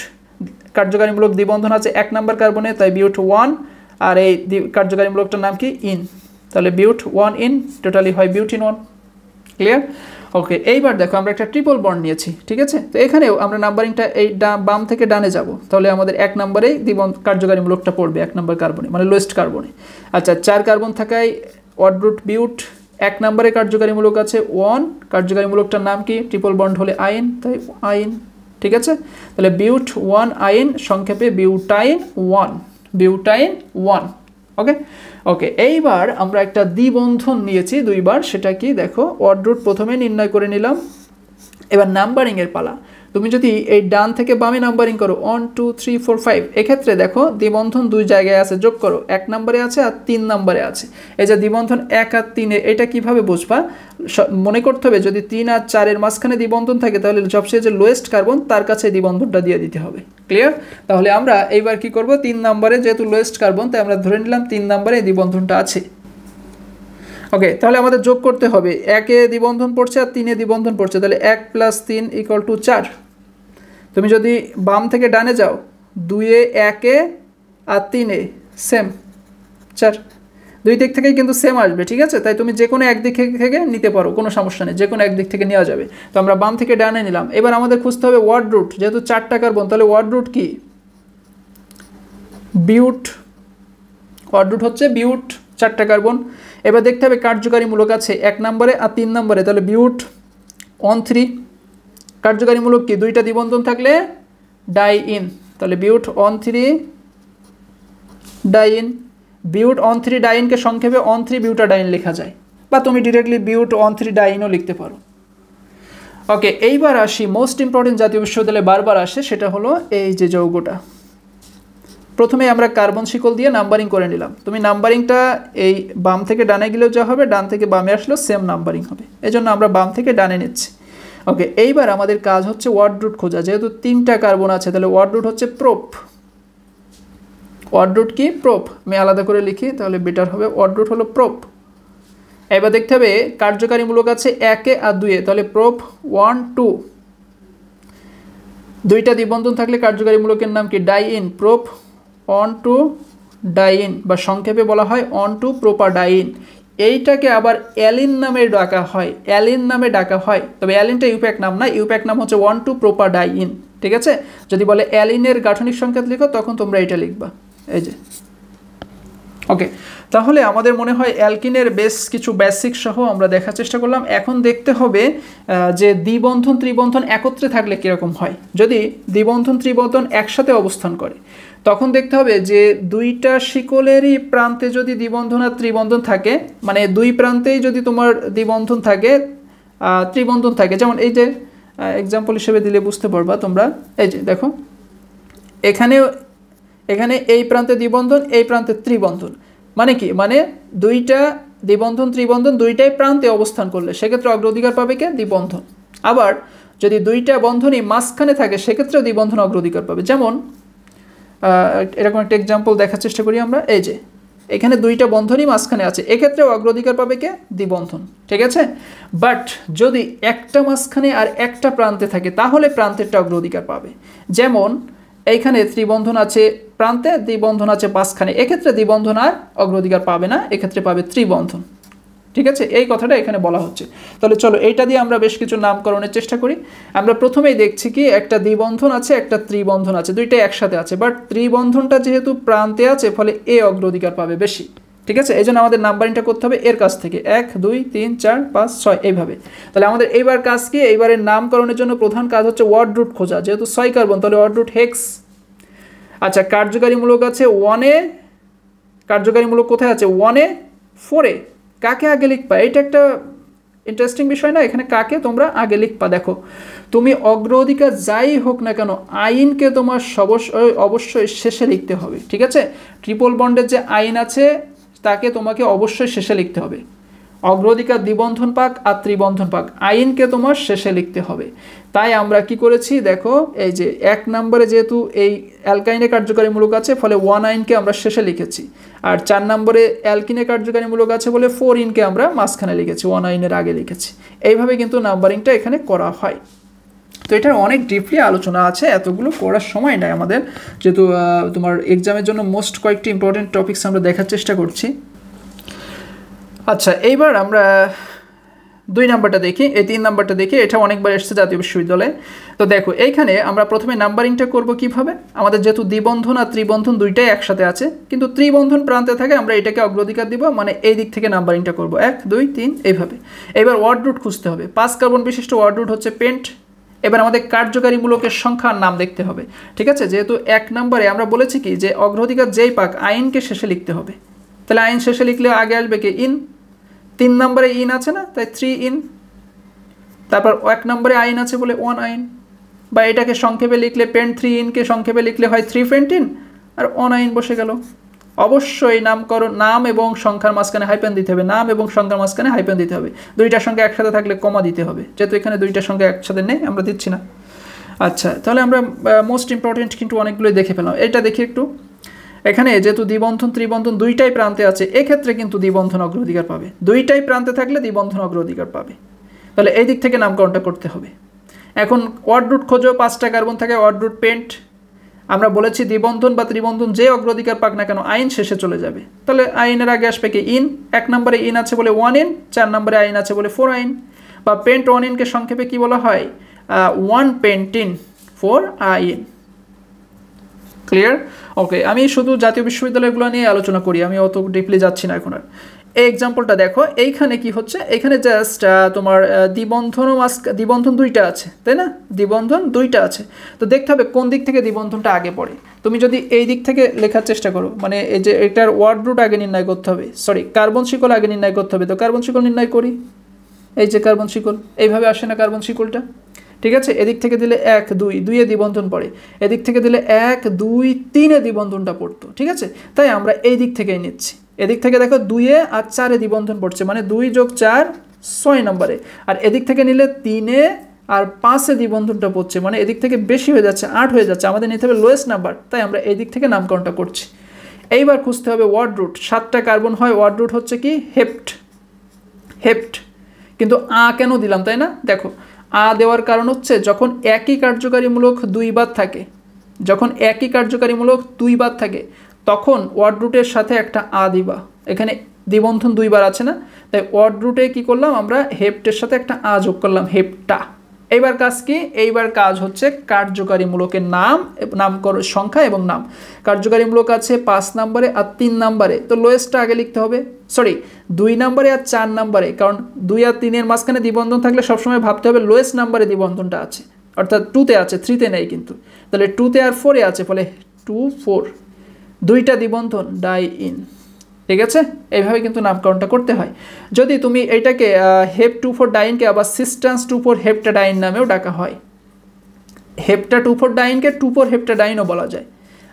কার্যকারীমূলক দ্বিবন্ধন আছে 1 নাম্বার কার্বনে, তাই বিউট 1। আর এই কার্যকারীমূলকটার নাম কি? ইন। তাহলে বিউট 1 ইন, টোটালি হয় বিউটিন 1। ক্লিয়ার? ওকে, এইবার দেখো আমরা একটা ট্রিপল বন্ড নিয়েছি, ঠিক আছে? তো এখানেও আমরা নাম্বারিংটা এই বাম থেকে ডানে যাব, তাহলে আমাদের 1 নম্বরেই কার্যকারীমূলকটা পড়বে 1 নম্বর কার্বনে, মানে লোয়েস্ট কার্বনে। আচ্ছা, 4 কার্বন থাকায় ওয়ার্ড রুট বিউট, 1 নম্বরে কার্যকারীমূলক আছে 1, কার্যকারীমূলকটার নাম কি? ট্রিপল বন্ড হলে আইন, তাই আইন। ঠিক আছে? তাহলে বিউট 1 আইন, সংক্ষেপে বিউটাইন 1, বিউটাইন 1। ওকে ওকে, এইবার আমরা একটা দ্বিবন্ধন নিয়েছি 2বার, সেটা কি? দেখো, ওয়ার্ড রুট প্রথমে নির্ণয় করে নিলাম। এবার নাম্বারিংয়ের পালা। তুমি যদি এই ডান থেকে বামে নাম্বারিং করো 1 2 3 4 5, এক্ষেত্রে দেখো দ্বিবন্ধন 2 জায়গায় আছে, যোগ করো। 1 নম্বরে আছে আর 3 নম্বরে আছে। এই যে দ্বিবন্ধন 1 আর 3, এটা কিভাবে বুঝবা? মনে করতে হবে যদি 3 আর 4-এর মাঝখানে দ্বিবন্ধন থাকে, তাহলে সবচেয়ে যে লোয়েস্ট কার্বন তার কাছে দ্বিবন্ধনটা দিয়ে দিতে হবে। ক্লিয়ার? তাহলে আমরা এইবার কি করব? 3 নম্বরে যেহেতু লোয়েস্ট কার্বন, তাই আমরা ধরে নিলাম 3 নম্বরে এই দ্বিবন্ধনটা আছে। ওকে, তাহলে আমাদের যোগ করতে হবে। 1-এ দ্বিবন্ধন পড়ছে আর 3-এ দ্বিবন্ধন পড়ছে, তাহলে 1 + 3 = 4। তুমি যদি বাম থেকে ডানে যাও, 2-এ 1-এ আর 3-এ সেম 4, 2 দিক থেকেই কিন্তু সেম আসবে। ঠিক আছে? তাই তুমি যে কোনো এক দিক থেকে নিতে পারো, কোনো সমস্যা নেই, যে কোনো এক দিক থেকে নেওয়া যাবে। তো আমরা বাম থেকে ডানে নিলাম। এবার আমাদের খুঁজতে হবে ওয়ার্ড রুট। যেহেতু 4টা কার্বন, তাহলে ওয়ার্ড রুট কি? বিউট। ওয়ার্ড রুট হচ্ছে বিউট, 4টা কার্বন। এবার দেখতে হবে কার্যকারীমূলক আছে 1 নম্বরে আর 3 নম্বরে, তাহলে বিউট 1 3। কার্যকারীমূলক কি? 2টা দ্বিবন্ধন থাকলে ডাই ইন, তাহলে বিউট 1 3 ডাই ইন। বিউট 1 3 ডাইনকে সংক্ষেপে 1 3 বিউটাডাইন লেখা যায়, বা তুমি ডিরেক্টলি বিউট 1 3 ডাইনও লিখতে পারো। ওকে, এইবার আসি মোস্ট ইম্পর্টেন্ট, জাতীয় বিশ্ববিদ্যালয়ে বারবার আসে, সেটা হলো এই যে যৌগটা। প্রথমে আমরা কার্বন শিকল দিয়ে নাম্বারিং করে নিলাম। তুমি নাম্বারিংটা এই বাম থেকে ডানে গেলেও যা হবে, ডান থেকে বামে আসলেও সেম নাম্বারিং হবে, এজন্য আমরা বাম থেকে ডানে নিচ্ছি। ওকে, এইবার আমাদের কাজ হচ্ছে ওয়ার্ড রুট খোঁজা। যেহেতু 3টা কার্বন আছে, তাহলে ওয়ার্ড রুট হচ্ছে প্রোপ। ওয়ার্ড রুট কি? প্রোপ। আমি আলাদা করে লিখি, তাহলে বেটার হবে। ওয়ার্ড রুট হলো প্রোপ। এবার দেখতে হবে কার্যকারীমূলক আছে 1-এ আর 2-এ, তাহলে প্রোপ 1 2। 2টা দ্বিবন্ধন থাকলে কার্যকারীমূলকের নাম কি? ডাইইন, প্রোপ 1 2 ডাইইন, বা সংক্ষেপে বলা হয় 1 2 প্রোপাডাইন। এইটাকে আবার অ্যালিন নামে ডাকা হয়, অ্যালিন নামে ডাকা হয়। তবে অ্যালিনটা ইউপ্যাক নাম না, ইউপ্যাক নাম হচ্ছে 1 2 প্রোপাডাইন। ঠিক আছে? যদি বলে অ্যালিনের গাঠনিক সংকেত লিখো, তখন তোমরা এটা লিখবা, এই যে। ওকে, তাহলে আমাদের মনে হয় অ্যালকিনের বেশ কিছু বেসিক সহ আমরা দেখার চেষ্টা করলাম। এখন দেখতে হবে যে দ্বিবন্ধন ত্রিবন্ধন একত্রে থাকলে কীরকম হয়। যদি দ্বিবন্ধন ত্রিবন্ধন একসাথে অবস্থান করে, তখন দেখতে হবে যে 2টা শিকলেরই প্রান্তে যদি দ্বিবন্ধন আর ত্রিবন্ধন থাকে, মানে 2 প্রান্তেই যদি তোমার দ্বিবন্ধন থাকে, ত্রিবন্ধন থাকে, যেমন এই যে এক্সাম্পল হিসেবে দিলে বুঝতে পারবা তোমরা। এই যে দেখো, এখানে এই প্রান্তে দ্বিবন্ধন, এই প্রান্তে ত্রিবন্ধন। মানে কি? মানে 2টা দ্বিবন্ধন ত্রিবন্ধন 2টাই প্রান্তে অবস্থান করলে সেক্ষেত্রে অগ্রাধিকার পাবে কে? দ্বিবন্ধন। আবার যদি 2টা বন্ধনই মাঝখানে থাকে, সেক্ষেত্রেও দ্বিবন্ধন অগ্রাধিকার পাবে। যেমন এরকম একটা এক্সাম্পল দেখার চেষ্টা করি আমরা। এই যে এখানে দুইটা বন্ধনই মাঝখানে আছে, এক্ষেত্রেও অগ্রাধিকার পাবে কে? দ্বিবন্ধন। ঠিক আছে, বাট যদি একটা মাঝখানে আর একটা প্রান্তে থাকে তাহলে প্রান্তেরটা অগ্রাধিকার পাবে। যেমন এইখানে ত্রিবন্ধন আছে প্রান্তে, দ্বিবন্ধন আছে মাঝখানে, এক্ষেত্রে দ্বিবন্ধন আর অগ্রাধিকার পাবে না, এক্ষেত্রে পাবে ত্রিবন্ধন। ঠিক আছে, এই কথাটা এখানে বলা হচ্ছে। তাহলে চলো এইটা দিয়ে আমরা বেশ কিছু নামকরণের চেষ্টা করি। আমরা প্রথমেই দেখছি কি একটা দ্বিবন্ধন আছে একটা ত্রিবন্ধন আছে, দুইটাই একসাথে আছে, বাট ত্রিবন্ধনটা যেহেতু প্রান্তে আছে ফলে এ অগ্রাধিকার পাবে বেশি। ঠিক আছে, এই জন্য আমাদের নাম্বারিংটা করতে হবে এর কাছ থেকে 1 2 3 4 5 6 এইভাবে। তাহলে আমাদের এইবার কাজ কি? এইবারের নামকরণের জন্য প্রধান কাজ হচ্ছে ওয়ার্ড রুট খোঁজা, যেহেতু 6 কার্বন তাহলে ওয়ার্ড রুট হেক্স। আচ্ছা, কার্যকারীমূলক আছে 1-এ, কার্যকারীমূলক কোথায় আছে? 1-এ 4-এ। কাকে আগে লিখবা? এটা একটা ইন্টারেস্টিং বিষয় না? এখানে কাকে তোমরা আগে লিখবা। দেখো তুমি অগ্রাধিকার যাই হোক না কেন আইনকে তোমার অবশ্যই শেষে লিখতে হবে। ঠিক আছে, ট্রিপল বন্ডের যে আইন আছে তাকে তোমাকে অবশ্যই শেষে লিখতে হবে। অগ্রাধিকার দ্বিবন্ধন পাক আর ত্রিবন্ধন পাক আইনকে তোমার শেষে লিখতে হবে। তাই আমরা কি করেছি দেখো, এই যে 1 নম্বরে যেহেতু এই অ্যালকাইনে কার্যকারীমূলক আছে ফলে 1 আইনকে আমরা শেষে লিখেছি, আর 4 নম্বরে অ্যালকিনে কার্যকারীমূলক আছে বলে 4 ইনকে আমরা মাঝখানে লিখেছি, 1 আইনের আগে লিখেছি। এইভাবে কিন্তু নাম্বারিংটা এখানে করা হয়। তো এটার অনেক ডিপলি আলোচনা আছে, এতগুলো করার সময় নাই আমাদের, যেহেতু তোমার এক্সামের জন্য মোস্ট কয়েকটি ইম্পর্টেন্ট টপিকস আমরা দেখার চেষ্টা করছি। আচ্ছা, এইবার আমরা 2 নাম্বারটা দেখি, এই 3 নাম্বারটা দেখি, এটা অনেকবার এসেছে জাতীয় বিশ্ববিদ্যালয়ে। তো দেখো এইখানে আমরা প্রথমে নাম্বারিংটা করব কিভাবে? আমাদের যেহেতু দ্বিবন্ধন আর ত্রিবন্ধন দুইটাই একসাথে আছে, কিন্তু ত্রিবন্ধন প্রান্তে থাকে আমরা এটাকে অগ্রাধিকার দিব, মানে এই দিক থেকে নাম্বারিংটা করব 1 2 3 এইভাবে। এবার ওয়ার্ড রুট খুঁজতে হবে, 5 কার্বন বিশিষ্ট ওয়ার্ড রুট হচ্ছে পেন্ট। এবার আমাদের কার্যকারীমূলকের সংখ্যার নাম দেখতে হবে। ঠিক আছে, যেহেতু 1 নম্বরে আমরা বলেছি কি যে অগ্রাধিকার যেই পাক আইনকে শেষে লিখতে হবে, তাহলে আইন শেষে লিখলে আগে আসবে কি? ইন। 3 নম্বরে ইন আছে না, তাই 3 ইন। তারপর 1 নম্বরে আইন আছে বলে 1 আইন, বা এটাকে সংক্ষেপে লিখলে পেন্ট 3 ইনকে সংক্ষেপে লিখলে হয় 3 পেন্ট ইন, আর 1 আইন বসে গেল। অবশ্যই নামকরণ নাম এবং সংখ্যার মাঝখানে হাইপেন দিতে হবে, নাম এবং সংখ্যার মাঝখানে হাইপেন দিতে হবে। দুইটার সংখ্যা একসাথে থাকলে কমা দিতে হবে, যেহেতু এখানে দুইটার সংখ্যা একসাথে নেই আমরা দিচ্ছি না। আচ্ছা, তাহলে আমরা মোস্ট ইম্পর্টেন্ট কিন্তু অনেকগুলোই দেখে ফেলাম। এটা দেখি একটু, এখানে যেহেতু দ্বিবন্ধন ত্রিবন্ধন দুইটাই প্রান্তে আছে, এক্ষেত্রে কিন্তু দ্বিবন্ধন অগ্রাধিকার পাবে। দুইটাই প্রান্তে থাকলে দ্বিবন্ধন অগ্রাধিকার পাবে, তাহলে এই দিক থেকে নামকরণটা করতে হবে। এখন ওয়ার্ড রুট খোঁজো, 5টা কার্বন থাকে, ওয়ার্ড রুট পেন্ট। আমরা বলেছি দ্বিবন্ধন বা ত্রিবন্ধন যে অগ্রাধিকার পাক না কেন আইন শেষে চলে যাবে, তাহলে আইনের আগে আসবে কি? ইন। 1 নম্বরে ইন আছে বলে 1 ইন, 4 নম্বরে আইন আছে বলে 4 আইন, বা পেন্ট 1 ইনকে সংক্ষেপে কি বলা হয়? 1 পেন্ট ইন 4 আইন। ক্লিয়ার? ওকে, আমি শুধু জাতীয় বিশ্ববিদ্যালয়গুলো নিয়ে আলোচনা করি, আমি অত ডিপলি যাচ্ছি না এখন আর। এই এক্সাম্পলটা দেখো, এইখানে কি হচ্ছে? এখানে জাস্ট তোমার দ্বিবন্ধন দুইটা আছে, তাই না? দ্বিবন্ধন দুইটা আছে, তো দেখতে হবে কোন দিক থেকে দ্বিবন্ধনটা আগে পড়ে। তুমি যদি এই দিক থেকে লেখার চেষ্টা করো, মানে এই যে এটার ওয়ার্ড রুট আগে নির্ণয় করতে হবে, সরি কার্বন শিকল আগে নির্ণয় করতে হবে, তো কার্বন শিকল নির্ণয় করি। এই যে কার্বন শিকল এইভাবে আসে না কার্বন শিকলটা? ঠিক আছে, এদিক থেকে দিলে 1 2 2-এ দ্বিবন্ধন পড়ে, এদিক থেকে দিলে 1 2 3-এ দ্বিবন্ধনটা পড়তো। ঠিক আছে, তাই আমরা এই দিক থেকেই নিচ্ছি। এদিক থেকে দেখো 2-এ আর 4-এ দ্বিবন্ধন পড়ছে, মানে 2 + 4 6 নম্বরে, আর এদিক থেকে নিলে 3-এ আর 5-এ দ্বিবন্ধনটা পড়ছে, মানে এদিক থেকে বেশি হয়ে যাচ্ছে, 8 হয়ে যাচ্ছে, আমাদের নিতে হবে লোয়েস্ট নাম্বার, তাই আমরা এই দিক থেকে নামকরণটা করছি। এইবার খুঁজতে হবে ওয়ার্ড রুট। 7টা কার্বন হয়, ওয়ার্ড রুট হচ্ছে কি? হেপ্ট। হেপ্ট, কিন্তু কেন দিলাম তাই না? দেখো দেওয়ার কারণ হচ্ছে যখন একই কার্যকারীমূলক 2 বার থাকে, যখন একই কার্যকারীমূলক 2 বার থাকে তখন ওয়ার্ড রুটের সাথে একটা দিবা। এখানে দ্বিবন্ধন 2 বার আছে না, তাই ওয়ার্ড রুটে কি করলাম আমরা? হেপ্টের সাথে একটা যোগ করলাম, হেপ্টা। এইবার কাজ কি? এইবার কাজ হচ্ছে কার্যকারীমূলকের নাম, নামকরণ সংখ্যা এবং নাম। কার্যকারীমূলক আছে 5 নম্বরে আর 3 নম্বরে, তো লোয়েস্টটা আগে লিখতে হবে, সরি 2 নম্বরে আর 4 নম্বরে, কারণ 2 আর 3-এর মাঝখানে দ্বিবন্ধন থাকলে সবসময় ভাবতে হবে লোয়েস্ট নাম্বারে দ্বিবন্ধনটা আছে, অর্থাৎ 2-তে আছে, 3-তে নেই কিন্তু, তাহলে 2-তে আর 4-এ আছে, ফলে 2 4, দুইটা দ্বিবন্ধন ডাই ইন। ঠিক আছে, এইভাবে কিন্তু নামকরণটা করতে হয়। যদি তুমি এটাকে হেপ 2,4 ডাইনকে আবার সিস্টেন্স 2,4 হেপ্টাডাইন নামেও ডাকা হয়। হেপ্টা 2,4 ডাইনকে 2,4 হেপ্টাডাইনও বলা যায়,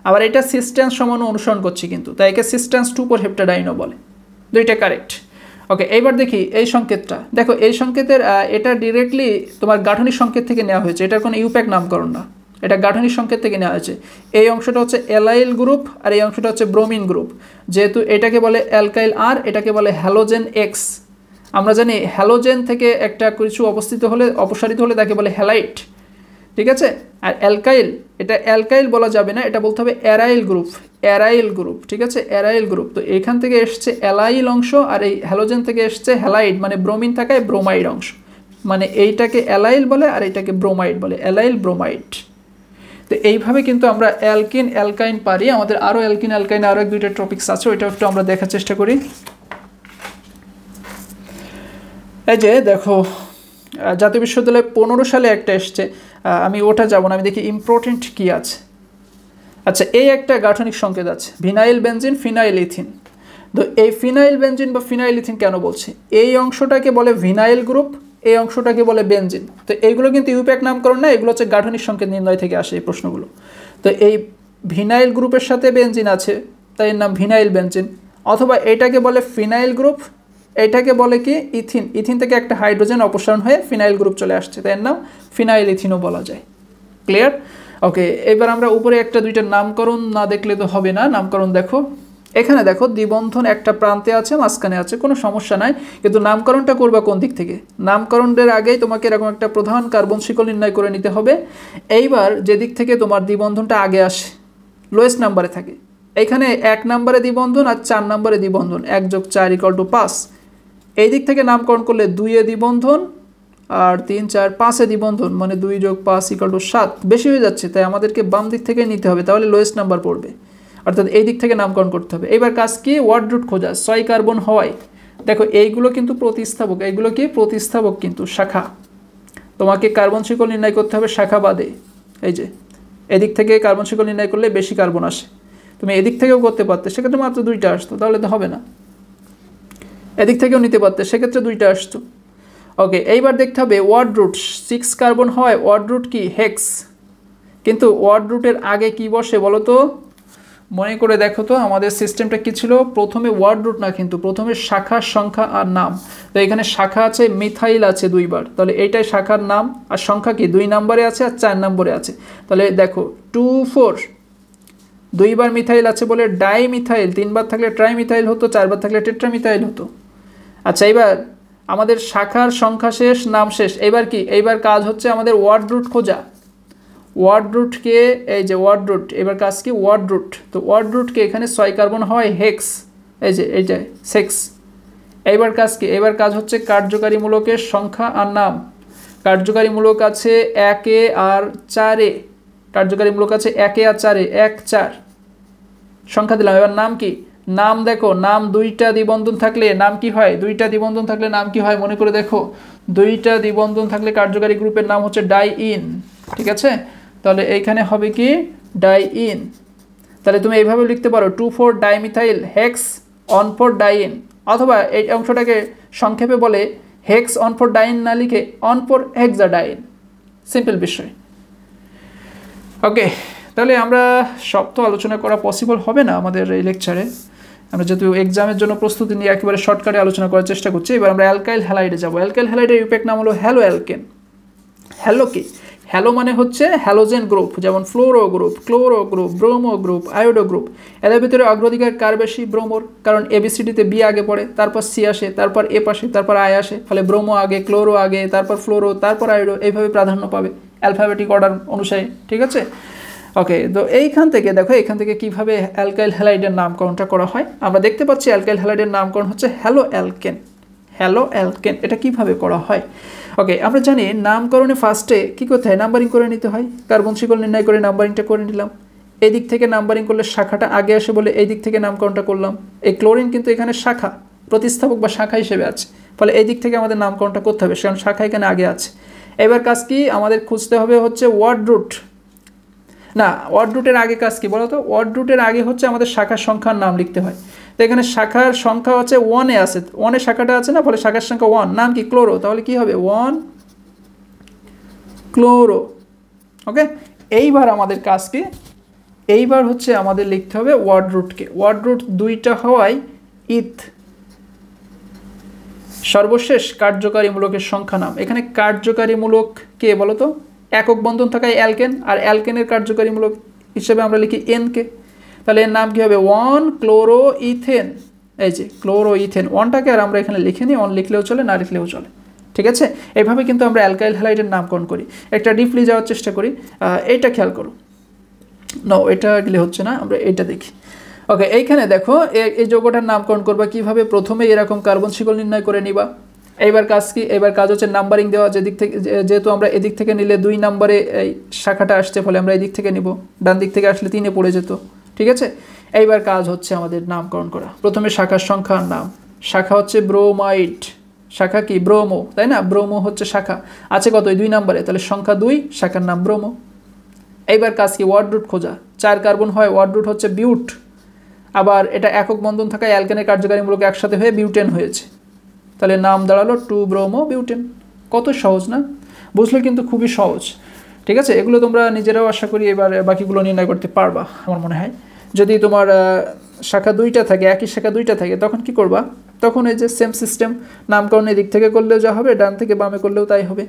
আবার এটা সিস্টেন্স সমান অনুসরণ করছি কিন্তু, তাই একে সিস্টেন্স 2,4 হেপ্টাডাইনও বলে। দুইটা কারেক্ট। ওকে, এইবার দেখি এই সংকেতটা। দেখো এই সংকেতের এটা ডিরেক্টলি তোমার গাঠনিক সংকেত থেকে নেওয়া হয়েছে, এটার কোনো ইউপ্যাক নামকরণ না। এটা গাঠনিক সংকেত থেকে নেওয়া হয়েছে। এই অংশটা হচ্ছে অ্যালাইল গ্রুপ আর এই অংশটা হচ্ছে ব্রোমিন গ্রুপ। যেহেতু এটাকে বলে অ্যালকাইল আর, এটাকে বলে হ্যালোজেন এক্স। আমরা জানি হ্যালোজেন থেকে একটা কিছু অপসারিত হলে তাকে বলে হ্যালাইট, ঠিক আছে। আর অ্যালকাইল, এটা অ্যালকাইল বলা যাবে না, এটা বলতে হবে অ্যারাইল গ্রুপ, অ্যারাইল গ্রুপ, ঠিক আছে, অ্যারাইল গ্রুপ। তো এখান থেকে এসছে অ্যালাইল অংশ আর এই হ্যালোজেন থেকে এসছে হ্যালাইড, মানে ব্রোমিন থাকায় ব্রোমাইড অংশ, মানে এইটাকে অ্যালাইল বলে আর এইটাকে ব্রোমাইড বলে, অ্যালাইল ব্রোমাইড। তো এইভাবে কিন্তু আমরা অ্যালকিন অ্যালকাইন পারি। আমাদের আরও অ্যালকিন অ্যালকাইন আরও এক দুইটা টপিকস আছে, ওইটা একটু আমরা দেখার চেষ্টা করি। এই যে দেখো জাতীয় বিশ্ববিদ্যালয়ে 15 সালে একটা এসছে, আমি ওটা যাব না, আমি দেখি ইম্পর্টেন্ট কি আছে। আচ্ছা, এই একটা গাঠনিক সংকেত আছে ভিনাইল বেনজিন ফিনাইল ইথিন। তো এই ফিনাইল বেনজিন বা ফিনাইল ইথিন কেন বলছি, এই অংশটাকে বলে ভিনাইল গ্রুপ, এই অংশটাকে বলে বেনজিন। তো এইগুলো কিন্তু ইউপ্যাক নামকরণ না, এগুলো হচ্ছে গাঠনিক সংকেত নির্ণয় থেকে আসে এই প্রশ্নগুলো। তো এই ভিনাইল গ্রুপের সাথে বেনজিন আছে, তাই এর নাম ভিনাইল বেনজিন। অথবা এটাকে বলে ফিনাইল গ্রুপ, এটাকে বলে কি ইথিন, ইথিন থেকে একটা হাইড্রোজেন অপসারণ হয়ে ফিনাইল গ্রুপ চলে আসছে, তাই এর নাম ফিনাইল ইথিনও বলা যায়। ক্লিয়ার? ওকে, এবার আমরা উপরে একটা দুইটা নামকরণ না দেখলে তো হবে না। নামকরণ দেখো, এখানে দেখো দ্বিবন্ধন একটা প্রান্তে আছে, মাঝখানে আছে, কোনো সমস্যা নাই, কিন্তু নামকরণটা করবা কোন দিক থেকে? নামকরণের আগেই তোমাকে এরকম একটা প্রধান কার্বন শিকল নির্ণয় করে নিতে হবে। এইবার যে দিক থেকে তোমার দ্বিবন্ধনটা আগে আসে, লোয়েস্ট নাম্বারে থাকে, এখানে 1 নম্বরে দ্বিবন্ধন আর 4 নম্বরে দ্বিবন্ধন, 1 + 4 = 5। এই দিক থেকে নামকরণ করলে 2-এ দ্বিবন্ধন আর 3, 4, 5-এ দ্বিবন্ধন, মানে 2 + 5 = 7। বেশি হয়ে যাচ্ছে, তাই আমাদেরকে বাম দিক থেকে নিতে হবে, তাহলে লোয়েস্ট নাম্বার পড়বে, অর্থাৎ এই দিক থেকে নামকরণ করতে হবে। এবার কাজ কি? ওয়ার্ড রুট খোঁজা। 6 কার্বন হওয়ায় দেখো এইগুলো কিন্তু প্রতিস্থাপক, এইগুলো কি প্রতিস্থাপক, কিন্তু শাখা। তোমাকে কার্বন শিকল নির্ণয় করতে হবে শাখা বাদে। এই যে এদিক থেকে কার্বন শিকল নির্ণয় করলে বেশি কার্বন আসে, তুমি এদিক থেকেও করতে পারতে, সেক্ষেত্রে মাত্র 2টা আসতো, তাহলে তো হবে না। এদিক থেকেও নিতে পারতে, সেক্ষেত্রে 2টা আসতো। ওকে, এইবার দেখতে হবে ওয়ার্ড রুট 6 কার্বন হয়, ওয়ার্ড রুট কি হেক্স, কিন্তু ওয়ার্ড রুটের আগে কি বসে বলো তো? মনে করে দেখো তো আমাদের সিস্টেমটা কি ছিল? প্রথমে ওয়ার্ড রুট না, কিন্তু প্রথমে শাখার সংখ্যা আর নাম। তো এখানে শাখা আছে, মিথাইল আছে 2বার, তাহলে এইটাই শাখার নাম, আর সংখ্যা কি 2 নম্বরে আছে আর 4 নম্বরে আছে। তাহলে দেখো 2, 4, 2বার মিথাইল আছে বলে ডাই মিথাইল, 3বার থাকলে ট্রাই মিথাইল হতো, 4বার থাকলে টেট্রামিথাইল হতো। আচ্ছা, এবার আমাদের শাখার সংখ্যা শেষ, নাম শেষ, এবার কি? এইবার কাজ হচ্ছে আমাদের ওয়ার্ড রুট খোঁজা। ওয়ার্ড রুটকে, এই যে ওয়ার্ড রুট, এবার কাজ কি? Word root. তো ওয়ার্ড রুটকে এখানে 6 কার্বন হয় হেক্স, এই যে এইটা 6। এইবার কাজ কি? এবার কাজ হচ্ছে কার্যকারী মূলকের সংখ্যা আর নাম। কার্যকারী মূলক আছে 1-এ আর 4-এ, কার্যকারী মূলক আছে 1-এ আর 4-এ, 1, 4 সংখ্যা দিলাম। এবার নাম কি? নাম দেখো, নাম 2টা দ্বিবন্ধন থাকলে নাম কি হয়? 2টা দ্বিবন্ধন থাকলে নাম কি হয় মনে করে দেখো। 2টা দ্বিবন্ধন থাকলে কার্যকারী গ্রুপের নাম হচ্ছে ডাইইন, ঠিক আছে। তাহলে এইখানে হবে কি? ডাইইন। তাহলে তুমি এইভাবে লিখতে পারো 2,4 ডাইমিথাইল হেক্স অন 4 ডাইইন, অথবা এই অংশটাকে সংক্ষেপে বলে হেক্স অন 4 ডাইইন না লিখে অন 4 হেক্সাডাইন। সিম্পল বিষয়। ওকে, তাহলে আমরা সব তো আলোচনা করা পসিবল হবে না আমাদের এই লেকচারে, আমরা যেহেতু এক্সামের জন্য প্রস্তুতি নিয়ে একেবারে শর্টকাটে আলোচনা করার চেষ্টা করছি। এবার আমরা অ্যালকাইল হ্যালাইডে যাব। অ্যালকাইল হ্যালাইডের ইউপ্যাক নাম হলো হ্যালো অ্যালকেন। হ্যালো কি? হ্যালো মানে হচ্ছে হ্যালোজেন গ্রুপ, যেমন fluoro group, chloro group, bromo group, iodo group. এদের ভিতরে অগ্রাধিকার কার বেশি? ব্রোমোর, কারণ এবিসিডিতে বি আগে পড়ে, তারপর সি আসে, তারপর এ পাশে, তারপর আই আসে, ফলে ব্রোমো আগে, ক্লোরো আগে, তারপর ফ্লোরো, তারপর আয়োডো, এইভাবে প্রাধান্য পাবে অ্যালফাবেটিক অর্ডার অনুসারে, ঠিক আছে। ওকে, তো এইখান থেকে দেখো, এখান থেকে কিভাবে অ্যালকাইল হ্যালাইডের নামকরণটা করা হয়। আমরা দেখতে পাচ্ছি অ্যালকাইল হ্যালাইডের নামকরণ হচ্ছে হ্যালো অ্যালকেন। হ্যালো অ্যালকেন, এটা কিভাবে করা হয়? ওকে, আমরা জানি নামকরণে ফার্স্টে কী করতে হয়? নাম্বারিং করে নিতে হয়। কার্বন শিকল নির্ণয় করে নাম্বারিংটা করে নিলাম। এই দিক থেকে নাম্বারিং করলে শাখাটা আগে আসে বলে এই দিক থেকে নামকরণটা করলাম। এই ক্লোরিন কিন্তু এখানে শাখা, প্রতিস্থাপক বা শাখা হিসেবে আছে, ফলে এই দিক থেকে আমাদের নামকরণটা করতে হবে, কারণ শাখা এখানে আগে আছে। এবার কাজ কি? আমাদের খুঁজতে হবে হচ্ছে ওয়ার্ড রুট। না, ওয়ার্ড রুটের আগে কাজ কি বলো তো? ওয়ার্ড রুটের আগে হচ্ছে আমাদের শাখার সংখ্যার নাম লিখতে হয়। তো এখানে শাখার সংখ্যা হচ্ছে 1-এ আছে, 1-এ শাখাটা আছে না, ফলে শাখার সংখ্যা 1, নাম কি? ক্লোরো, তাহলে কি হবে? 1 ক্লোরো। ওকে, এইবার আমাদের কাজ কি? এইবার হচ্ছে আমাদের লিখতে হবে ওয়ার্ড রুটকে। ওয়ার্ড রুট 2টা হওয়ায় ইথ। সর্বশেষ কার্যকারী মূলকের সংখ্যা নাম। এখানে কার্যকারী মূলক কে বলো তো? একক বন্ধন থাকায় অ্যালকেন, আর অ্যালকেনের কার্যকারীমূলক হিসেবে আমরা লিখি এনকে, তাহলে এর নাম কী হবে 1 ক্লোরো ইথেন। এই যে ক্লোরো ইথেন, 1টাকে আর আমরা এখানে লিখে নিই, 1 লিখলেও চলে না লিখলেও চলে, ঠিক আছে। এইভাবে কিন্তু আমরা অ্যালকাইল হ্যালাইডের নামকরণ করি। একটা ডিপলি যাওয়ার চেষ্টা করি, এইটা খেয়াল করো, নো এটা গেলে হচ্ছে না, আমরা এইটা দেখি। ওকে, এইখানে দেখো এই যৌগটার নামকরণ করবা কিভাবে, প্রথমে এরকম কার্বন শিকল নির্ণয় করে নিবা। এইবার কাজ কি, এবার কাজ হচ্ছে নাম্বারিং দেওয়া, যেদিক থেকে যেহেতু আমরা এদিক থেকে নিলে 2 নম্বরে এই শাখাটা আসছে, ফলে আমরা এদিক থেকে নিব, ডান দিক থেকে আসলে 3-এ পড়ে যেত, ঠিক আছে। এইবার কাজ হচ্ছে আমাদের নামকরণ করা, প্রথমে শাখার সংখ্যা আর নাম। শাখা হচ্ছে ব্রোমাইড, শাখা কি ব্রোমো, তাই না, ব্রোমো হচ্ছে শাখা, আছে কত 2 নম্বরে, তাহলে সংখ্যা 2, শাখার নাম ব্রোমো। এইবার কাজ কি, ওয়ার্ড রুট খোঁজা, 4 কার্বন হয়, ওয়ার্ড রুট হচ্ছে বিউট, আবার এটা একক বন্ধন থাকায় অ্যালকেনের কার্যকারীমূলক একসাথে হয়ে বিউটেন হয়েছে, তাহলে নাম দাঁড়ালো 2 ব্রোমো বিউটেন। কত সহজ না, বুঝলে কিন্তু খুবই সহজ, ঠিক আছে। এগুলো তোমরা নিজেরাও আশা করি এবার বাকিগুলো নির্ণয় করতে পারবা আমার মনে হয়। যদি তোমার শাখা 2টা থাকে, একই শাখা 2টা থাকে, তখন কি করবা, তখন এই যে সেম সিস্টেম, নামকরণের দিক থেকে করলেও যা হবে, ডান থেকে বামে করলেও তাই হবে।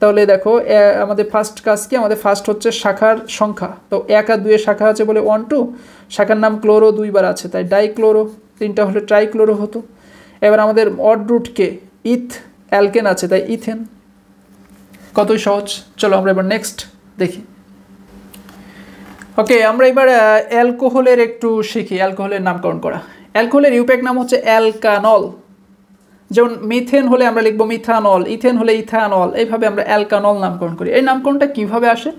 তাহলে দেখো আমাদের ফার্স্ট কাজ কি, আমাদের ফার্স্ট হচ্ছে শাখার সংখ্যা, তো 1 আর 2 এর শাখা আছে বলে 1 2, শাখার নাম ক্লোরো 2 বার আছে তাই ডাইক্লোরো, 3টা হলে ট্রাইক্লোরো হতো। এবার আমাদের অড রুটকে ইথ, অ্যালকেন আছে তাই ইথেন, কতই সহজ। চলো আমরা এবার নেক্সট দেখি। ওকে, আমরা এবার অ্যালকোহলের একটু শিখি, অ্যালকোহলের নামকরণ করা। অ্যালকোহলের ইউপ্যাক নাম হচ্ছে অ্যালকানল, যেমন মিথেন হলে আমরা লিখবো মিথানল, ইথেন হলে ইথানল, এইভাবে আমরা অ্যালকানল নামকরণ করি। এই নামকরণটা কিভাবে আসে,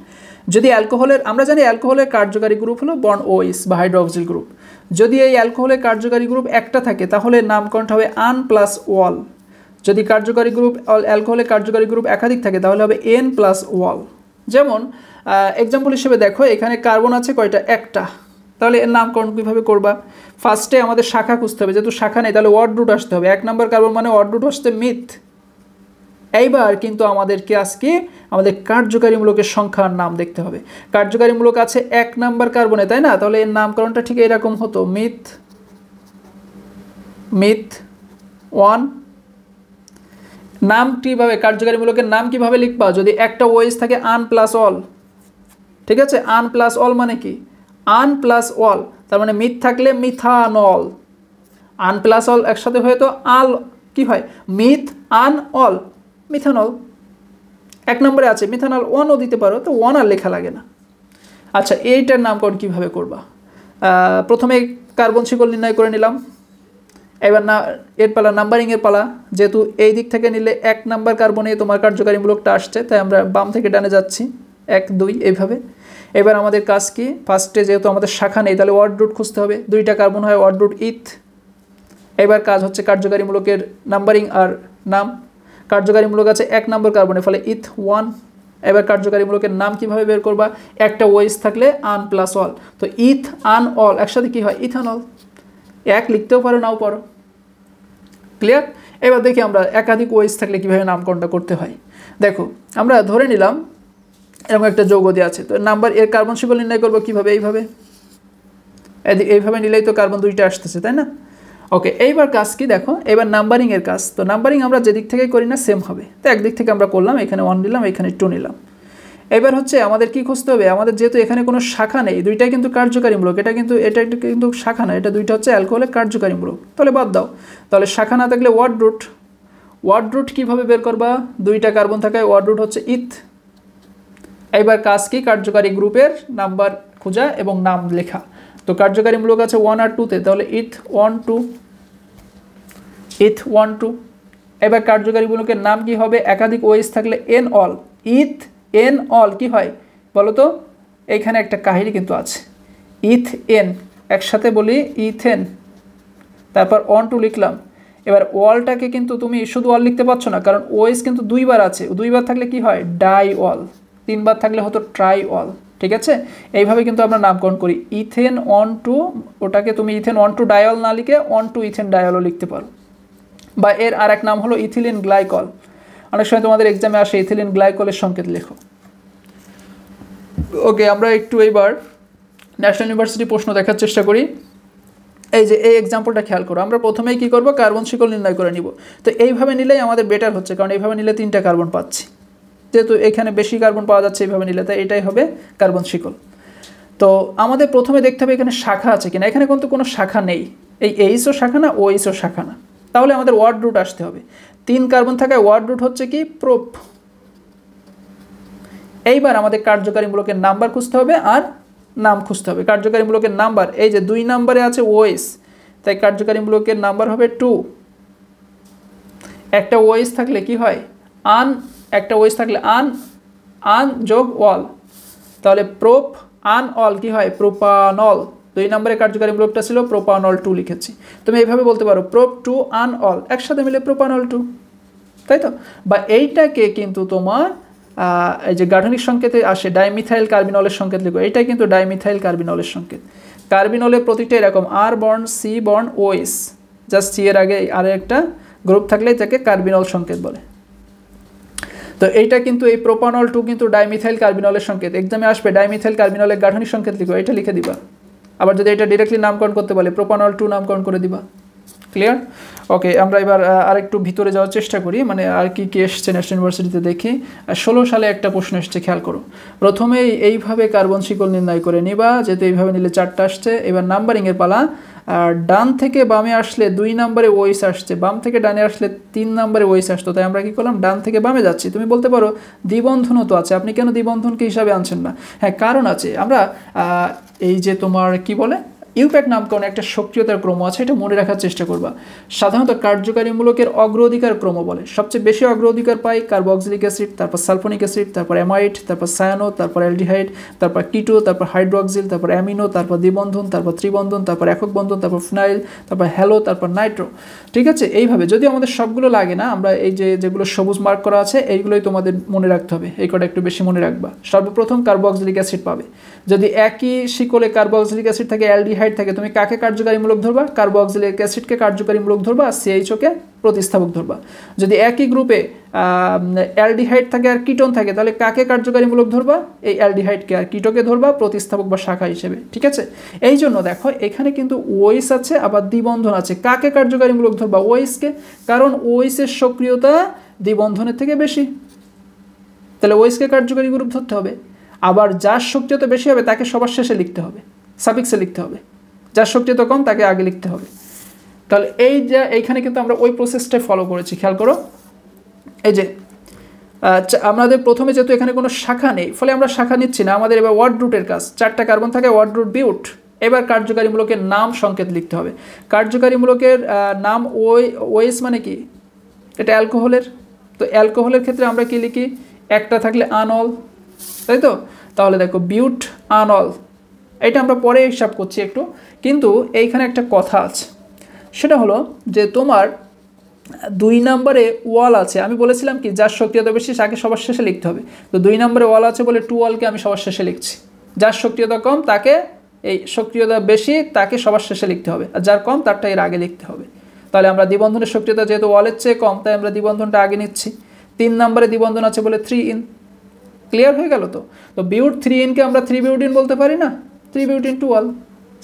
যদি অ্যালকোহলের, আমরা জানি অ্যালকোহলের কার্যকারী গ্রুপ হলো বন্ড OH বা হাইড্রোক্সিল গ্রুপ, যদি এই অ্যালকোহলের কার্যকারী গ্রুপ একটা থাকে তাহলে নামকরণটা হবে আন প্লাস ওয়াল, যদি কার্যকারী গ্রুপ অ্যালকোহলের কার্যকারী গ্রুপ একাধিক থাকে তাহলে হবে এন প্লাস ওয়াল। যেমন এক্সাম্পল হিসেবে দেখো এখানে কার্বন আছে কয়টা, একটা, তাহলে এর নামকরণ কীভাবে করবা, ফার্স্টে আমাদের শাখা খুঁজতে হবে, যেহেতু শাখা নেই তাহলে ওয়ার্ড রুট আসতে হবে, 1 নম্বর কার্বন মানে ওয়ার্ড রুট আসতে মিথ। এইবার কিন্তু আমাদেরকে আজকে আমাদের কার্যকারীমূলকের সংখ্যার নাম দেখতে হবে। কার্যকারীমূলক আছে 1 নম্বর কার্বনে, তাই না, তাহলে এর নামকরণটা ঠিক এরকম হতো, মিথ মিথ 1। নাম কীভাবে, কার্যকারীমূলকের নাম কিভাবে লিখবা, যদি একটা OH থাকে আন প্লাস অল, ঠিক আছে, আন প্লাস অল মানে কি, আন প্লাস অল, তার মানে মিথ থাকলে মিথানল, আন প্লাস অল একসাথে হয়ে তো আল কি হয়, মিথ আন অল, মিথানল। 1 নম্বরে আছে মিথানল, 1ও দিতে পারো, তো 1 আর লেখা লাগে না। আচ্ছা, এইটার নামকরণ কীভাবে করবা, প্রথমে কার্বন শিকল নির্ণয় করে নিলাম, এবার না এর পালা নাম্বারিংয়ের পালা, যেহেতু এই দিক থেকে নিলে 1 নম্বর কার্বনে তোমার কার্যকারীমূলকটা আসছে তাই আমরা বাম থেকে ডানে যাচ্ছি, 1 2 এইভাবে। এবার আমাদের কাজ কি, ফার্স্টে যেহেতু আমাদের শাখা নেই তাহলে ওয়ার্ড রুট খুঁজতে হবে, 2টা কার্বন হয় ওয়ার্ড রুট ইথ। এবার কাজ হচ্ছে কার্যকারীমূলকের নাম্বারিং আর নাম, কার্যকারীমূলক আছে 1 নম্বর কার্বনে, ফলে ইথ 1। এবার কার্যকারীমূলকের নাম কিভাবে বের করবা, একটা OH থাকলে আন প্লাস অল, তো ইথ আন অল একসাথে কি হয়, ইথানল। 1 লিখতেও পারো নাও পারো, ক্লিয়ার। এবার দেখি আমরা একাধিক OH থাকলে কীভাবে নামকরণটা করতে হয়। দেখো আমরা ধরে নিলাম এরকম একটা যৌগ দিয়ে আছে, তো নাম্বার এর কার্বন শিকল নির্ণয় করবো কীভাবে, এইভাবে নিলেই তো কার্বন 2টা আসতেছে, তাই না। ওকে, এইবার কাজ কি দেখো, এবার নাম্বারিংয়ের কাজ, তো নাম্বারিং আমরা যেদিক থেকেই করি না সেম হবে, তো একদিক থেকে আমরা করলাম, এখানে 1 নিলাম, এখানে 2 নিলাম। এবার হচ্ছে আমাদের কি খুঁজতে হবে, আমাদের যেহেতু এখানে কোনো শাখা নেই, 2টাই কিন্তু কার্যকারীমূলক, এটা কিন্তু শাখা না, এটা 2টা হচ্ছে অ্যালকোহলের কার্যকারীমূলক, তাহলে বাদ দাও, তাহলে শাখা না থাকলে ওয়ার্ড রুট। ওয়ার্ড রুট কীভাবে বের করবা, 2টা কার্বন থাকায় ওয়ার্ড রুট হচ্ছে ইথ। এইবার কাজ কি, কার্যকারী গ্রুপের নাম্বার খোঁজা এবং নাম লেখা, তো কার্যকারীমূলক আছে 1 আর 2তে, তাহলে ইথ 1 2, ইথ 1 2। এবার কার্যকারীমূলকের নাম কি হবে, একাধিক OH থাকলে এন অল, ইথ এন অল কি হয় বলো তো, এইখানে একটা কাহিনী কিন্তু আছে, ইথ এন একসাথে বলি ইথেন, তারপর 1 2 লিখলাম। এবার ওয়ালটাকে কিন্তু তুমি শুধু অল লিখতে পারছো না, কারণ OH কিন্তু 2 বার আছে, 2 বার থাকলে কি হয় ডাই অল, 3 বার থাকলে হতো ট্রাই অল, ঠিক আছে। এইভাবে কিন্তু আমরা নামকরণ করি, ইথেন 1 2, ওটাকে তুমি ইথেন 1 2 ডায়ল না লিখে 1 2 ইথেন ডায়লও লিখতে পারো, বা এর আর এক নাম হলো ইথিলিন গ্লাইকল, অনেক সময় তোমাদের এক্সামে আসে ইথিলিন গ্লাইকলের সংকেত লেখো। ওকে, আমরা একটু এইবার ন্যাশনাল ইউনিভার্সিটি প্রশ্ন দেখার চেষ্টা করি। এই যে এই এক্সাম্পলটা খেয়াল করো, আমরা প্রথমেই কি করব, কার্বন শিকল নির্ণয় করে নিব, তো এইভাবে নিলেই আমাদের বেটার হচ্ছে, কারণ এইভাবে নিলে 3টা কার্বন পাচ্ছি, যেহেতু এখানে বেশি কার্বন পাওয়া যাচ্ছে এইভাবে নিলে, তাই এটাই হবে কার্বন শিকল। তো আমাদের প্রথমে দেখতে হবে এখানে শাখা আছে কিনা। এখানে কিন্তু কোনো শাখা নেই, এই এইচও শাখা না, ওএইচও শাখা না, তাহলে আমাদের ওয়ার্ড রুট আসতে হবে। 3 কার্বন থাকায় ওয়ার্ড রুট হচ্ছে কি প্রোপ। এইবার আমাদের কার্যকারী মূলকের নাম্বার খুঁজতে হবে আর নাম খুঁজতে হবে। কার্যকারী মূলকের নাম্বার, এই যে 2 নম্বরে আছে ওএইচ, তাই কার্যকারী মূলকের নাম্বার হবে 2। একটা ওএইচ থাকলে কি হয়, আন, একটা ওএইচ থাকলে আন, আন যোগ অল, তাহলে প্রোপ আন অল কি হয়, প্রোপানল। 2 নম্বরে কার্যকারী মূলকটা ছিল প্রোপানল 2 লিখেছি। তুমি এইভাবে বলতে পারো প্রোপ 2 আন অল, একসাথে মিলে প্রোপানল 2, তাই তো। বা এইটাকে কিন্তু তোমার এই যে গাঠনিক সংকেতে আসে ডাইমিথাইল কার্বিনলের সংকেত লিখো, এইটাই কিন্তু ডাইমিথাইল কার্বিনলের সংকেত। কার্বিনলের প্রতিটা এরকম আর বর্ণ, সি বর্ণ, ওএস, জাস্ট সি এর আগে আর একটা গ্রুপ থাকলে যাকে কার্বিনল সংকেত বলে। তো এইটা কিন্তু এই প্রোপানল 2 কিন্তু ডাইমিথাইল কার্বিনলের সংকেত। এক্সামে আসবে ডাইমিথাইল কার্বিনলের গাঠনিক সংকেত লিখো, এটা লিখে দিবা। আবার যদি এটা ডিরেক্টলি নামকরণ করতে বলে প্রোপানল 2 নামকরণ করে দিবা। ক্লিয়ার? ওকে, আমরা এবার আরেকটু ভিতরে যাওয়ার চেষ্টা করি, মানে আর কি কি এসছে ন্যাশনাল ইউনিভার্সিটিতে দেখি। 16 সালে একটা প্রশ্ন এসছে, খেয়াল করো। প্রথমেই এইভাবে কার্বন শিকল নির্ণয় করে নিবা, যেহেতু এইভাবে নিলে 4টা আসছে। এবার নাম্বারিংয়ের পালা। আর ডান থেকে বামে আসলে 2 নম্বরে ওএইচ আসছে, বাম থেকে ডানে আসলে 3 নম্বরে ওএইচ আসতো, তাই আমরা কি করলাম, ডান থেকে বামে যাচ্ছি। তুমি বলতে পারো দ্বিবন্ধনও তো আছে, আপনি কেন দ্বিবন্ধনকে হিসাবে আনছেন না? হ্যাঁ, কারণ আছে। আমরা এই যে তোমার কি বলে ইউপ্যাক নামকরণে একটা সক্রিয়তার ক্রম আছে, এটা মনে রাখার চেষ্টা করবা। সাধারণত কার্যকারী মূলকের অগ্রাধিকার ক্রম বলে। সবচেয়ে বেশি অগ্রাধিকার পাই কার্বক্সিলিক অ্যাসিড, তারপর সালফোনিক অ্যাসিড, তারপর অ্যামাইড, তারপর সায়ানো, তারপর অ্যালডিহাইড, তারপর কিটো, তারপর হাইড্রোক্সিল, তারপর অ্যামিনো, তারপর দ্বিবন্ধন, তারপর ত্রিবন্ধন, তারপর একক বন্ধন, তারপর ফিনাইল, তারপর হ্যালো, তারপর নাইট্রো। ঠিক আছে, এইভাবে। যদি আমাদের সবগুলো লাগে না, আমরা এই যে যেগুলো সবুজ মার্ক করা আছে এইগুলোই তোমাদের মনে রাখতে হবে, এই কটা একটু বেশি মনে রাখবা। সর্বপ্রথম কার্বক্সিলিক অ্যাসিড পাবে। যদি একই শিকলে কার্বক্সিলিক অ্যাসিড থাকে, অ্যালডিহাইড থাকে, তুমি কাকে কার্যকারী মূলক ধরবা? কার্বক্সিলিক অ্যাসিডকে কার্যকারী মূলক ধরবা, আর সিএইচওকে প্রতিস্থাপক ধরবা। যদি একই গ্রুপে অ্যালডিহাইড থাকে আর কিটোন থাকে, তাহলে কাকে কার্যকারী মূলক ধরবা? এই অ্যালডিহাইডকে আর কিটোকে ধরবা প্রতিস্থাপক বা শাখা হিসেবে। ঠিক আছে, এই জন্য দেখো এখানে কিন্তু ওএইচ আছে, আবার দ্বিবন্ধন আছে। কাকে কার্যকারী মূলক ধরবা? ওএইচকে, কারণ ওএইচের সক্রিয়তা দ্বিবন্ধনের থেকে বেশি, তাহলে ওএইচকে কার্যকারী গ্রুপ ধরতে হবে। আবার যার সক্রিয়তা বেশি হবে তাকে সবার শেষে লিখতে হবে, সাফিক্সে লিখতে হবে। যার সক্রিয়তা কম তাকে আগে লিখতে হবে। তাহলে এই যে এইখানে কিন্তু আমরা ওই প্রসেসটাই ফলো করেছি, খেয়াল করো। এই যে আমাদের প্রথমে যেহেতু এখানে কোনো শাখা নেই, ফলে আমরা শাখা নিচ্ছি না, আমাদের এবার ওয়ার্ড রুটের কাজ। 4টা কার্বন থাকে, ওয়ার্ড রুট বিউট। এবার কার্যকারী মূলকের নাম সংকেত লিখতে হবে। কার্যকারী মূলকের নাম ওএইচ মানে কি? এটা অ্যালকোহলের। তো অ্যালকোহলের ক্ষেত্রে আমরা কি লিখি? একটা থাকলে আনল, তাই তো। তাহলে দেখো বিউট আনল, এটা আমরা পরে হিসাব করছি একটু। কিন্তু এইখানে একটা কথা আছে, সেটা হলো যে তোমার 2 নম্বরে ওয়াল আছে। আমি বলেছিলাম কি, যার সক্রিয়তা বেশি তাকে সবার শেষে লিখতে হবে। তো 2 নম্বরে ওয়াল আছে বলে 2 ওয়ালকে আমি সবার শেষে লিখছি। যার সক্রিয়তা কম তাকে, এই সক্রিয়তা বেশি তাকে সবার শেষে লিখতে হবে, আর যার কম তারটা এর আগে লিখতে হবে। তাহলে আমরা দ্বিবন্ধনের সক্রিয়তা যেহেতু ওয়ালের চেয়ে কম, তাই আমরা দ্বিবন্ধনটা আগে নিচ্ছি। 3 নম্বরে দ্বিবন্ধন আছে বলে 3 ইন। ক্লিয়ার হয়ে গেল তো? তো বিউট 3 ইনকে আমরা 3 বিউটিন বলতে পারি না? 3 বিউটিন 2 ওয়াল,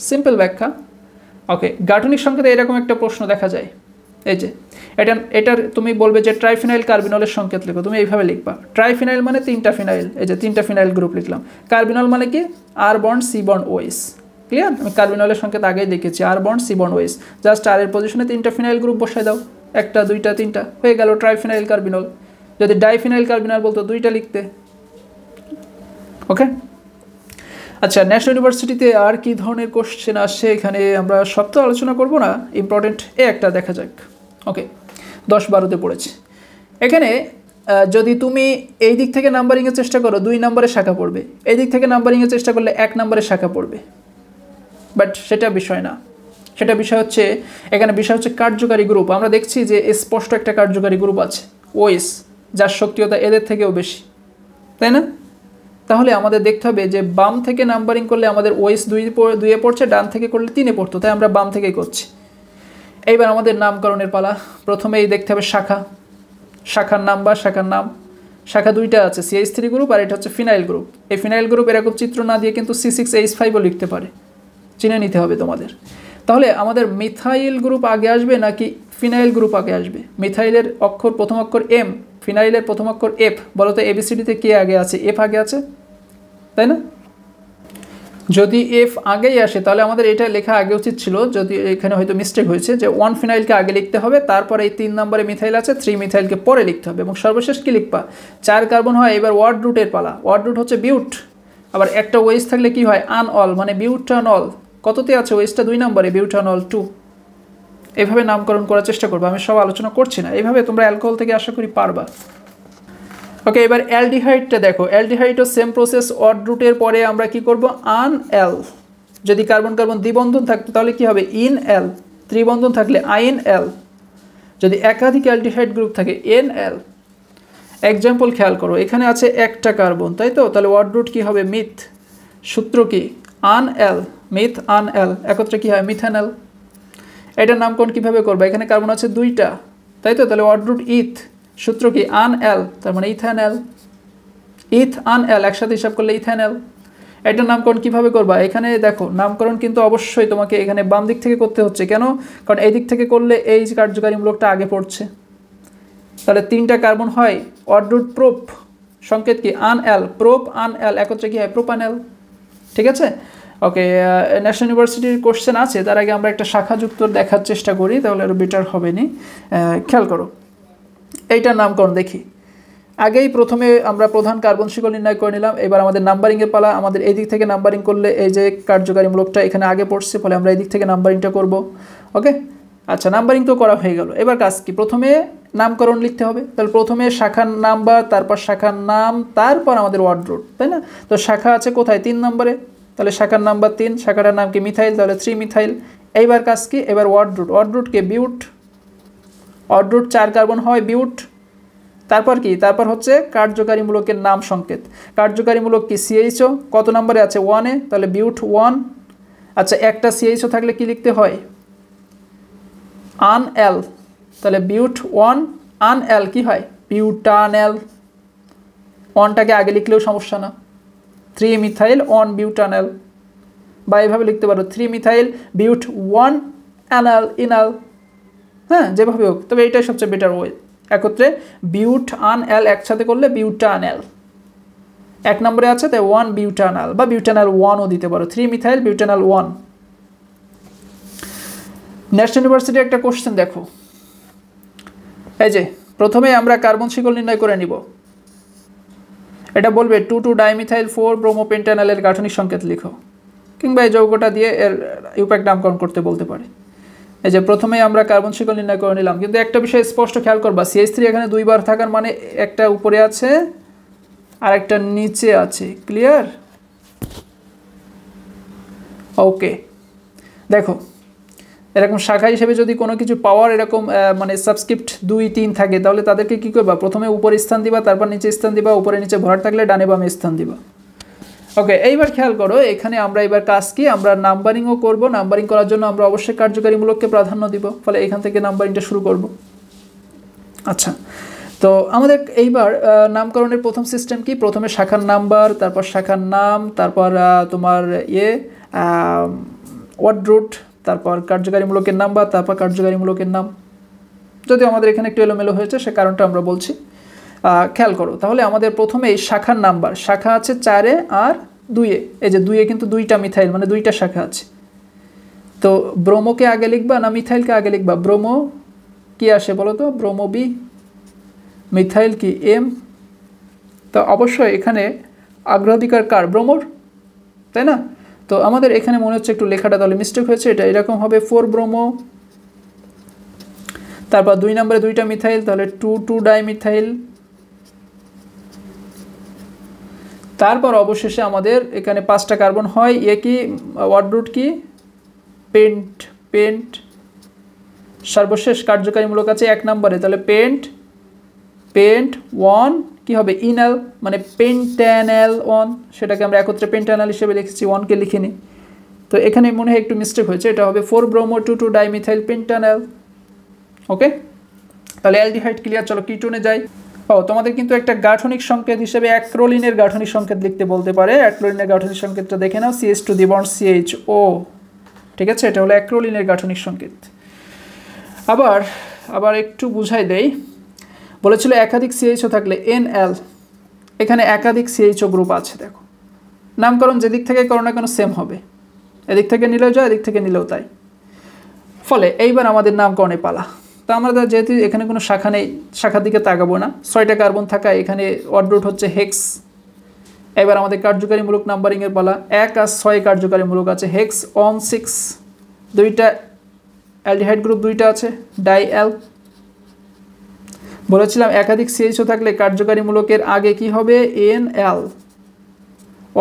সিম্পল ব্যাখ্যা। ওকে, গাঠনিক সংকেতে এরকম একটা প্রশ্ন দেখা যায়। এই যে এটার তুমি বলবে যে ট্রাইফিনাইল কার্বিনলের সংকেত লিখো, তুমি এইভাবে লিখবা। ট্রাইফিনাইল মানে 3টা ফিনাইল, এই যে 3টা ফিনাইল গ্রুপ লিখলাম। কার্বিনল মানে কি? R bond, C bond, OH. Clear? আমি কার্বিনলের সংকেত আগেই লিখেছি, R bond, C bond, OH. Just R এর পজিশনে 3টা ফিনাইল গ্রুপ বসাই দাও, 1টা 2টা 3টা, হয়ে গেল ট্রাইফিনাইল কার্বিনল। যদি ডাইফিনাইল কার্বিনল বলতো 2টা লিখতে। ওকে, আচ্ছা, ন্যাশনাল ইউনিভার্সিটিতে আর কি ধরনের কোশ্চেন আসে এখানে আমরা সব তো আলোচনা করব না, ইম্পর্টেন্ট একটা দেখা যাক। ওকে, 10-12তে পড়েছি। এখানে যদি তুমি এই দিক থেকে নাম্বারিংয়ের চেষ্টা করো 2 নম্বরে শাখা পড়বে, এই দিক থেকে নাম্বারিংয়ের চেষ্টা করলে 1 নম্বরে শাখা পড়বে, বাট সেটা বিষয় না। সেটা বিষয় হচ্ছে, এখানে বিষয় হচ্ছে কার্যকারী গ্রুপ। আমরা দেখছি যে স্পষ্ট একটা কার্যকারী গ্রুপ আছে ওএস, যার সক্রিয়তা এদের থেকেও বেশি, তাই না? তাহলে আমাদের দেখতে হবে যে বাম থেকে নাম্বারিং করলে আমাদের ওএস 2-এ পড়ছে, ডান থেকে করলে 3-এ পড়তো, তাই আমরা বাম থেকেই করছি। এইবার আমাদের নামকরণের পালা। প্রথমেই দেখতে হবে শাখা, শাখার নাম বা শাখার নাম। শাখা 2টা আছে, CH3 গ্রুপ আর এটা হচ্ছে ফিনাইল গ্রুপ। এই ফিনাইল গ্রুপ এরকম চিত্র না দিয়ে কিন্তু C6H5ও লিখতে পারে, চিনে নিতে হবে তোমাদের। তাহলে আমাদের মিথাইল গ্রুপ আগে আসবে নাকি ফিনাইল গ্রুপ আগে আসবে? মিথাইলের অক্ষর প্রথম অক্ষর M, ফিনাইলের প্রথম অক্ষর এফ, বলো তো এবিসিডিতে কে আগে আছে? এফ আগে আছে, তাই না? যদি এফ আগেই আসে তাহলে আমাদের এটা লেখা আগে উচিত ছিল, যদি এখানে হয়তো মিস্টেক হয়েছে, যে 1 ফিনাইলকে আগে লিখতে হবে, তারপরে এই 3 নম্বরে মিথাইল আছে, 3 মিথাইলকে পরে লিখতে হবে, এবং সর্বশেষ কি লিখবা? 4 কার্বন হয়, এবার ওয়ার্ড রুটের পালা। ওয়ার্ড রুট হচ্ছে বিউট, আবার একটা ওয়েজ থাকলে কি হয়? আনঅল, মানে বিউটানল। কততে আছে ওয়েজটা? 2 নম্বরে, বিউটানল 2। এভাবে নামকরণ করার চেষ্টা করবো, আমি সব আলোচনা করছি না, এইভাবে তোমরা অ্যালকোহল থেকে আশা করি পারবা। ওকে, এবার অ্যালডিহাইডটা দেখো। অ্যালডিহাইডও সেম প্রসেস, অড রুটের পরে আমরা কি করব? আন এল। যদি কার্বন কার্বন দ্বিবন্ধন থাকতো তাহলে কি হবে? ইন এল। ত্রিবন্ধন থাকলে আইন এল। যদি একাধিক অ্যালডিহাইড গ্রুপ থাকে এন এল। এক্সাম্পল খেয়াল করো, এখানে আছে একটা কার্বন, তাই তো? তাহলে ওয়ার্ড রুট কি হবে? মিথ। সূত্র কি? আন এল, মিথ আন এল, একত্রে কি হয়? মিথানল। এটার নামকরণ কিভাবে করবা? এখানে কার্বন আছে 2টা, তাই তো? তাহলে ওয়ার্ড রুট ইথ, সূত্র কি? আন এল, তার মানে ইথানল। ইথ আন এল একসাথে হিসাব করলে ইথানল। এটার নামকরণ কিভাবে করবা? এখানে দেখো, নামকরণ কিন্তু অবশ্যই তোমাকে এখানে বাম দিক থেকে করতে হচ্ছে। কেন? কারণ এই দিক থেকে করলে এই কার্যকারীমূলকটা আগে পড়ছে। তাহলে 3টা কার্বন হয়, ওয়ার্ড রুট প্রোপ, সংকেত কি? আন এল, প্রোপ আন এল, একত্রে কি হয়? প্রোপানেল। ঠিক আছে? ওকে, ন্যাশনাল ইউনিভার্সিটির কোশ্চেন আছে, তার আগে আমরা একটা শাখাযুক্ত দেখার চেষ্টা করি, তাহলে আরও বেটার হবে নি। খেয়াল করো, এইটার নামকরণ দেখি। আগেই প্রথমে আমরা প্রধান কার্বন শিকল নির্ণয় করে নিলাম, এবার আমাদের নাম্বারিংয়ের পালা। আমাদের এই দিক থেকে নাম্বারিং করলে এই যে কার্যকারীমূলকটা এখানে আগে পড়ছে, ফলে আমরা এই দিক থেকে নাম্বারিংটা করব। ওকে, আচ্ছা, নাম্বারিং তো করা হয়ে গেল। এবার কাজ কি? প্রথমে নামকরণ লিখতে হবে। তাহলে প্রথমে শাখার নাম্বার, তারপর শাখার নাম, তারপর আমাদের ওয়ার্ড রুট, তাই না? তো শাখা আছে কোথায়? 3 নম্বরে, তাহলে শাখার নাম্বার 3, শাখাটার নাম কি? মিথাইল, তাহলে 3 মিথাইল। এইবার কাজ কি? এবার word root. Word রুটকে বিউট, word root 4 carbon হয়, বিউট। তারপর কি? তারপর হচ্ছে কার্যকারীমূলকের নাম সংকেত। কার্যকারীমূলক কি? সিএইচও। কত নম্বরে আছে? 1-এ, তাহলে বিউট 1। আচ্ছা, একটা সিএইচও থাকলে কি লিখতে হয়? আন এল, তাহলে বিউট 1 আন এল কি হয়? বিউটানেল। 1টাকে আগে লিখলেও সমস্যা না। 3 মিথাইল 1 বিউটানেল, বা এভাবে লিখতে পারো 3 মিথাইল বিউট 1 অ্যানাল ইনাল। হ্যাঁ, যেভাবে হোক, তবে এটাই সবচেয়ে বেটার ওয়ে। একত্রে বিউট আন এল একসাথে করলে বিউটানেল। 1 নম্বরে আছে তাই 1 বিউটানাল, বা বিউটানাল 1ও দিতে পারো, 3 মিথাইল বিউটানাল 1। ন্যাশনাল ইউনিভার্সিটির একটা কোশ্চেন দেখো, এই যে প্রথমে আমরা কার্বন শিকল নির্ণয় করে নিব। এটা বলবে 2,2 ডাইমিথাইল 4 ব্রোমোপেন্টানলের গাঠনিক সংকেত লিখো, কিংবা এই যৌগটা দিয়ে এর ইউপ্যাক নামকরণ করতে বলতে পারে। এই যে প্রথমে আমরা কার্বন শিকল নির্ণয় করে নিলাম, কিন্তু একটা বিষয় স্পষ্ট খেয়াল করবা, CH3 এখানে 2 বার থাকার মানে একটা উপরে আছে আর একটা নিচে আছে। ক্লিয়ার? ওকে, দেখো এরকম শাখা হিসেবে যদি কোনো কিছু পাওয়ার এরকম মানে সাবস্ক্রিপ্ট 2, 3 থাকে, তাহলে তাদেরকে কী করবা? প্রথমে উপরে স্থান দিবা, তারপর নিচে স্থান দিবা, উপরে নিচে ভরাট থাকলে ডানে বামে স্থান দিবা। ওকে, এইবার খেয়াল করো, এখানে আমরা এবার কাজ কি? আমরা নাম্বারিংও করব। নাম্বারিং করার জন্য আমরা অবশ্যই কার্যকারীমূলককে প্রাধান্য দিব, ফলে এখান থেকে নাম্বারিংটা শুরু করব। আচ্ছা, তো আমাদের এইবার নামকরণের প্রথম সিস্টেম কি? প্রথমে শাখার নাম্বার, তারপর শাখার নাম, তারপর তোমার ওয়ার্ড রুট, তারপর কার্যকারীমূলকের নাম্বার, তারপর কার্যকারীমূলকের নাম। যদিও আমাদের এখানে একটু এলোমেলো হয়েছে, সে কারণটা আমরা বলছি। খেয়াল করো, তাহলে আমাদের প্রথমে এই শাখার নাম্বার, শাখা আছে 4-এ আর 2-এ। এই যে 2-এ কিন্তু 2টা মিথাইল, মানে 2টা শাখা আছে। তো ব্রোমোকে আগে লিখবা না মিথাইলকে আগে লিখবা? ব্রোমো কি আসে বলো তো? ব্রোমো বি, মিথাইল কি? এম। তো অবশ্যই এখানে অগ্রাধিকার কার? ব্রোমোর, তাই না? তো আমাদের এখানে মনে হচ্ছে একটু লেখাটা তাহলে মিস্টেক হয়েছে। এটা এরকম হবে 4 ব্রোমো, তারপর 2 নম্বরে 2টা মিথাইল, তাহলে 2,2 ডাইমিথাইল। তারপর অবশেষে আমাদের এখানে 5টা কার্বন হয়। এ কি? ওয়ার্ড রুট কি? Pent, pent. সর্বশেষ কার্যকারীমূলক আছে 1 নম্বরে, তাহলে পেন্ট, পেন্ট 1 কি হবে? ইনাল, মানে পেন্টানাল 1, সেটাকে আমরা একত্রে পেন্টানাল হিসেবে লিখেছি, 1কে লিখিনি। তো এখানে মনে হয় একটু মিস্টেক হয়েছে, এটা হবে 4 ব্রোমো 2,2 ডাইমিথাইল পেন্টানাল। ওকে, তাহলে অ্যালডিহাইড ক্লিয়ার। চলো কিটোনে যাই। তোমাদের কিন্তু একটা গাঠনিক সংকেত হিসেবে অ্যাক্রোলিনের গাঠনিক সংকেত লিখতে বলতে পারে। অ্যাক্রোলিনের গাঠনিক সংকেতটা দেখে নাও, CH2 দ্বিবর্ণ CHO। ঠিক আছে, এটা হলো অ্যাক্রোলিনের গাঠনিক সংকেত। আবার একটু বুঝাই দেই, বলেছিল একাধিক সিএইচও থাকলে NL, এখানে একাধিক সিএইচও গ্রুপ আছে। দেখো নামকরণ যেদিক থেকে করো না কেন সেম হবে, এদিক থেকে নিলেও যায় এদিক থেকে নিলেও তাই। ফলে এইবার আমাদের নামকরণে পালা। তো আমরা যেহেতু এখানে কোনো শাখা নেই, শাখার দিকে তাকাবো না, 6টা কার্বন থাকা, এখানে অড রুট হচ্ছে হেক্স। এবার আমাদের কার্যকারীমূলক নাম্বারিংয়ের পালা। 1 আর 6 কার্যকারীমূলক আছে, হেক্স অন 6, 2টা অ্যালডিহাইড গ্রুপ 2টা আছে, ডাইএল। বলেছিলাম একাধিক সিএইচও থাকলে কার্যকারীমূলকের আগে কি হবে, NL,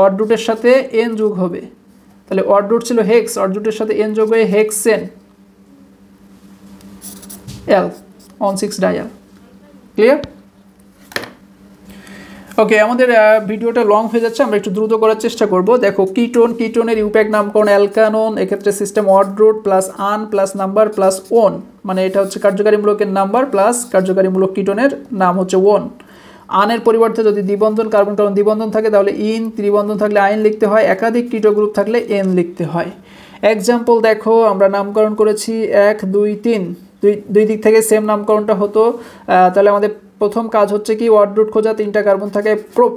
অড রুটের সাথে N যোগ হবে। তাহলে অড রুট ছিল হেক্স, অড রুটের সাথে N যোগ হয়ে হেক্সেন L on 6 ডাইএল। ক্লিয়ার? ওকে, আমাদের ভিডিওটা লং হয়ে যাচ্ছে, আমরা একটু দ্রুত করার চেষ্টা করব। দেখো কিটোন, কিটোনের ইউপ্যাক নামকরণ অ্যালকানোন, এক্ষেত্রে system word root plus an plus number plus one, মানে এটা হচ্ছে কার্যকারীমূলকের নাম্বার প্লাস কার্যকারীমূলক কিটোনের নাম হচ্ছে ওন। আনের পরিবর্তে যদি দ্বিবন্ধন কার্বন কার্বন দ্বিবন্ধন থাকে তাহলে ইন, ত্রিবন্ধন থাকলে আইন লিখতে হয়, একাধিক কিটো গ্রুপ থাকলে এন লিখতে হয়। এক্সাম্পল দেখো, আমরা নামকরণ করেছি 1 2 3, দুই দিক থেকে সেম নামকরণটা হতো। তাহলে আমাদের প্রথম কাজ হচ্ছে কি, ওয়ার্ড রুট খোঁজা, 3টা কার্বন থাকে প্রোপ।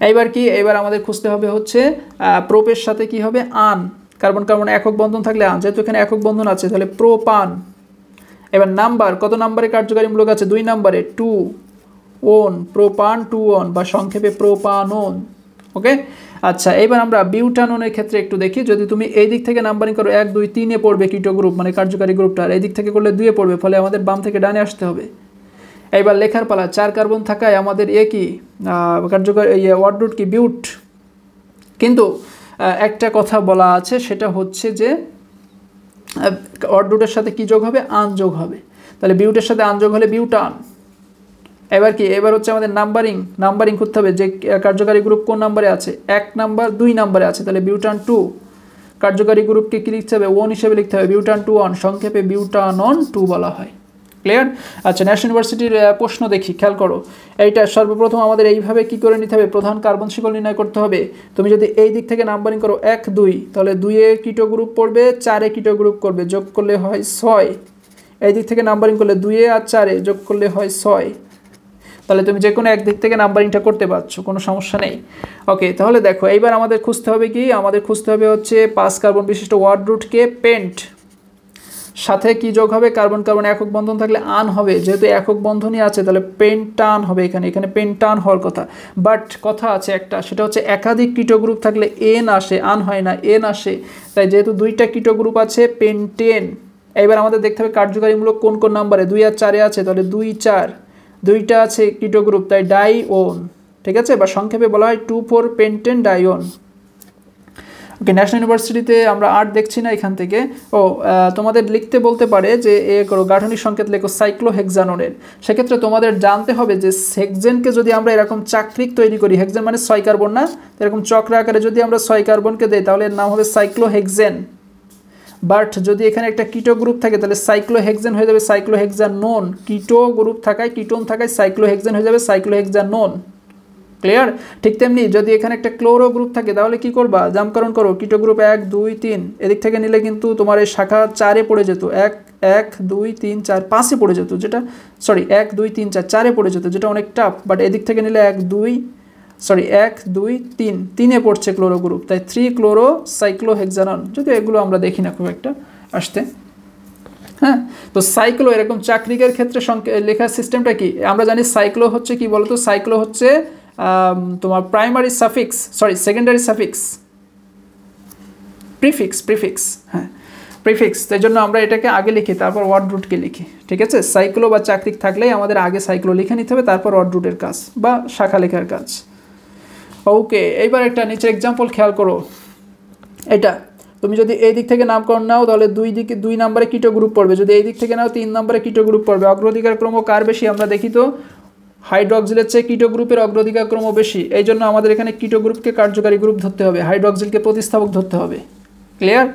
এইবার কি, এবার আমাদের খুঁজতে হবে হচ্ছে প্রোপের সাথে কি হবে, আন, কার্বন কার্বন একক বন্ধন থাকলে আন, যেহেতু এখানে একক বন্ধন আছে তাহলে প্রোপান। এবার নাম্বার, কত নাম্বারে কার্যকারীমূলক আছে, 2 নম্বরে, 2 ওন, প্রোপান 2 ওন বা সংক্ষেপে প্রোপানোন। ওকে, আচ্ছা এবার আমরা বিউটানোনের ক্ষেত্রে একটু দেখি। যদি তুমি এই দিক থেকে নাম্বারিং করো 1 2 3 এ পড়বে কিটো গ্রুপ, মানে কার্যকারী গ্রুপটা, আর এই দিক থেকে করলে 2 এ পড়বে, ফলে আমাদের বাম থেকে ডানে আসতে হবে। এইবার লেখার পালা। 4 কার্বন থাকায় আমাদের এ কি কার্যকারী ওয়ার্ড রুট কি, বিউট। কিন্তু একটা কথা বলা আছে, সেটা হচ্ছে যে ওয়ার্ড রুটের সাথে কি যোগ হবে, আন যোগ হবে। তাহলে বিউটের সাথে আন যোগ হলে বিউটান। এবার কি, এবার হচ্ছে আমাদের নাম্বারিং করতে হবে যে কার্যকারী গ্রুপ কোন নাম্বারে আছে, 1 নাম্বার 2 নাম্বারে আছে, তাহলে বিউটান 2। কার্যকারী গ্রুপকে কি লিখতে হবে, 1 হিসেবে লিখতে হবে, বিউটান 2 1, সংক্ষেপে বিউটানন 2 বলা হয়। ক্লিয়ার? আচ্ছা, ন্যাশনাল ইউনিভার্সিটির প্রশ্ন দেখি, খেয়াল করো। এইটা সর্বপ্রথম আমাদের এইভাবে কি করে নিতে হবে, প্রধান কার্বন শিকল নির্ণয় করতে হবে। তুমি যদি এই দিক থেকে নাম্বারিং করো 1 2, তাহলে 2 এ কিটো গ্রুপ পড়বে, 4 এ কিটো গ্রুপ করবে, যোগ করলে হয় 6। এই দিক থেকে নাম্বারিং করলে 2 এ আর 4 এ যোগ করলে হয় 6। তাহলে তুমি যে কোনো একদিক থেকে নাম্বারিংটা করতে পারছো, কোনো সমস্যা নেই। ওকে, তাহলে দেখো এইবার আমাদের খুঁজতে হবে কি, আমাদের খুঁজতে হবে হচ্ছে 5 কার্বন বিশিষ্ট ওয়ার্ড রুটকে পেন্ট, সাথে কি যোগ হবে, কার্বন কার্বন একক বন্ধন থাকলে আন হবে, যেহেতু একক বন্ধনই আছে তাহলে পেন্টান হবে। এখানে পেন্টান হওয়ার কথা, বাট কথা আছে একটা, সেটা হচ্ছে একাধিক কিটো গ্রুপ থাকলে এন আসে, আন হয় না, এন আসে। তাই যেহেতু 2টা কিটো গ্রুপ আছে, পেন্টেন। এইবার আমাদের দেখতে হবে কার্যকারীমূলক কোন কোন নাম্বারে, 2 আর 4 এ আছে, তাহলে 2 4, 2টা আছে কিটো গ্রুপ, তাই ডাইওন। ঠিক আছে, বা সংক্ষেপে বলা হয় 2 4 পেন্টেন ডাইওন। ওকে, ন্যাশনাল ইউনিভার্সিটিতে আমরা 8 দেখছি না এখান থেকে। তোমাদের লিখতে বলতে পারে যে এ করো গাঠনিক সংকেত লেখো সাইক্লোহেক্সানোনের। সেক্ষেত্রে তোমাদের জানতে হবে যে হেক্সেনকে যদি আমরা এরকম চাকরিক তৈরি করি, হেক্সেন মানে 6 কার্বন না, এরকম চক্র আকারে যদি আমরা 6 কার্বনকে দেই তাহলে এর নাম হবে সাইক্লোহেক্সেন। বাট যদি এখানে একটা কিটো গ্রুপ থাকে তাহলে সাইক্লোহেক্সেন হয়ে যাবে সাইক্লোহেক্সানোন। কিটো গ্রুপ থাকায়, কিটোন থাকায় সাইক্লোহেক্সেন হয়ে যাবে সাইক্লোহেক্সানোন। ক্লিয়ার? ঠিক তেমনি যদি এখানে একটা ক্লোরো গ্রুপ থাকে তাহলে কি করবা, নামকরণ করো কিটো গ্রুপ 1 2 3, এদিক থেকে নিলে কিন্তু তোমার এই শাখা 4 এ পড়ে যেত, 1 2 3 4 5 এ পড়ে যেত, যেটা 1 2 3 4 4 এ পড়ে যেত, যেটা অনেক টাফ। বাট এদিক থেকে নিলে 1 2 3 এ পড়ছে ক্লোরো গ্রুপ, তাই 3 ক্লোরো সাইক্লোহেক্সানন। যদিও এগুলো আমরা দেখি না খুব একটা আসতে। হ্যাঁ, তো সাইক্লো এরকম চাকরিকের ক্ষেত্রে লেখার সিস্টেমটা কি, আমরা জানি সাইক্লো হচ্ছে কি বলতো, সাইক্লো হচ্ছে তোমার primary suffix, secondary suffix, prefix. হ্যাঁ, প্রিফিক্স। তাই জন্য আমরা এটাকে আগে লিখি, তারপর ওয়ার্ড রুটকে লিখি। ঠিক আছে, সাইক্লো বা চাকরিক থাকলেই আমাদের আগে সাইক্লো লিখে নিতে হবে, তারপর ওয়ার্ড রুটের কাজ বা শাখা লেখার কাজ। ওকে, এইবার একটা নিচে এক্সাম্পল খেয়াল করো। এটা তুমি যদি এই দিক থেকে নামকরণ নাও তাহলে 2 নম্বরে কিটো গ্রুপ পড়বে, যদি এই দিক থেকে নাও 3 নম্বরে কিটো গ্রুপ পড়বে। অগ্রাধিকার ক্রম কার বেশি আমরা দেখি তো, হাইড্রোক্সিলের চেয়ে কিটো গ্রুপের অগ্রাধিকার ক্রম বেশি। এই জন্য আমাদের এখানে কিটো গ্রুপকে কার্যকারী গ্রুপ ধরতে হবে, হাইড্রোক্সিলকে প্রতিস্থাপক ধরতে হবে। ক্লিয়ার?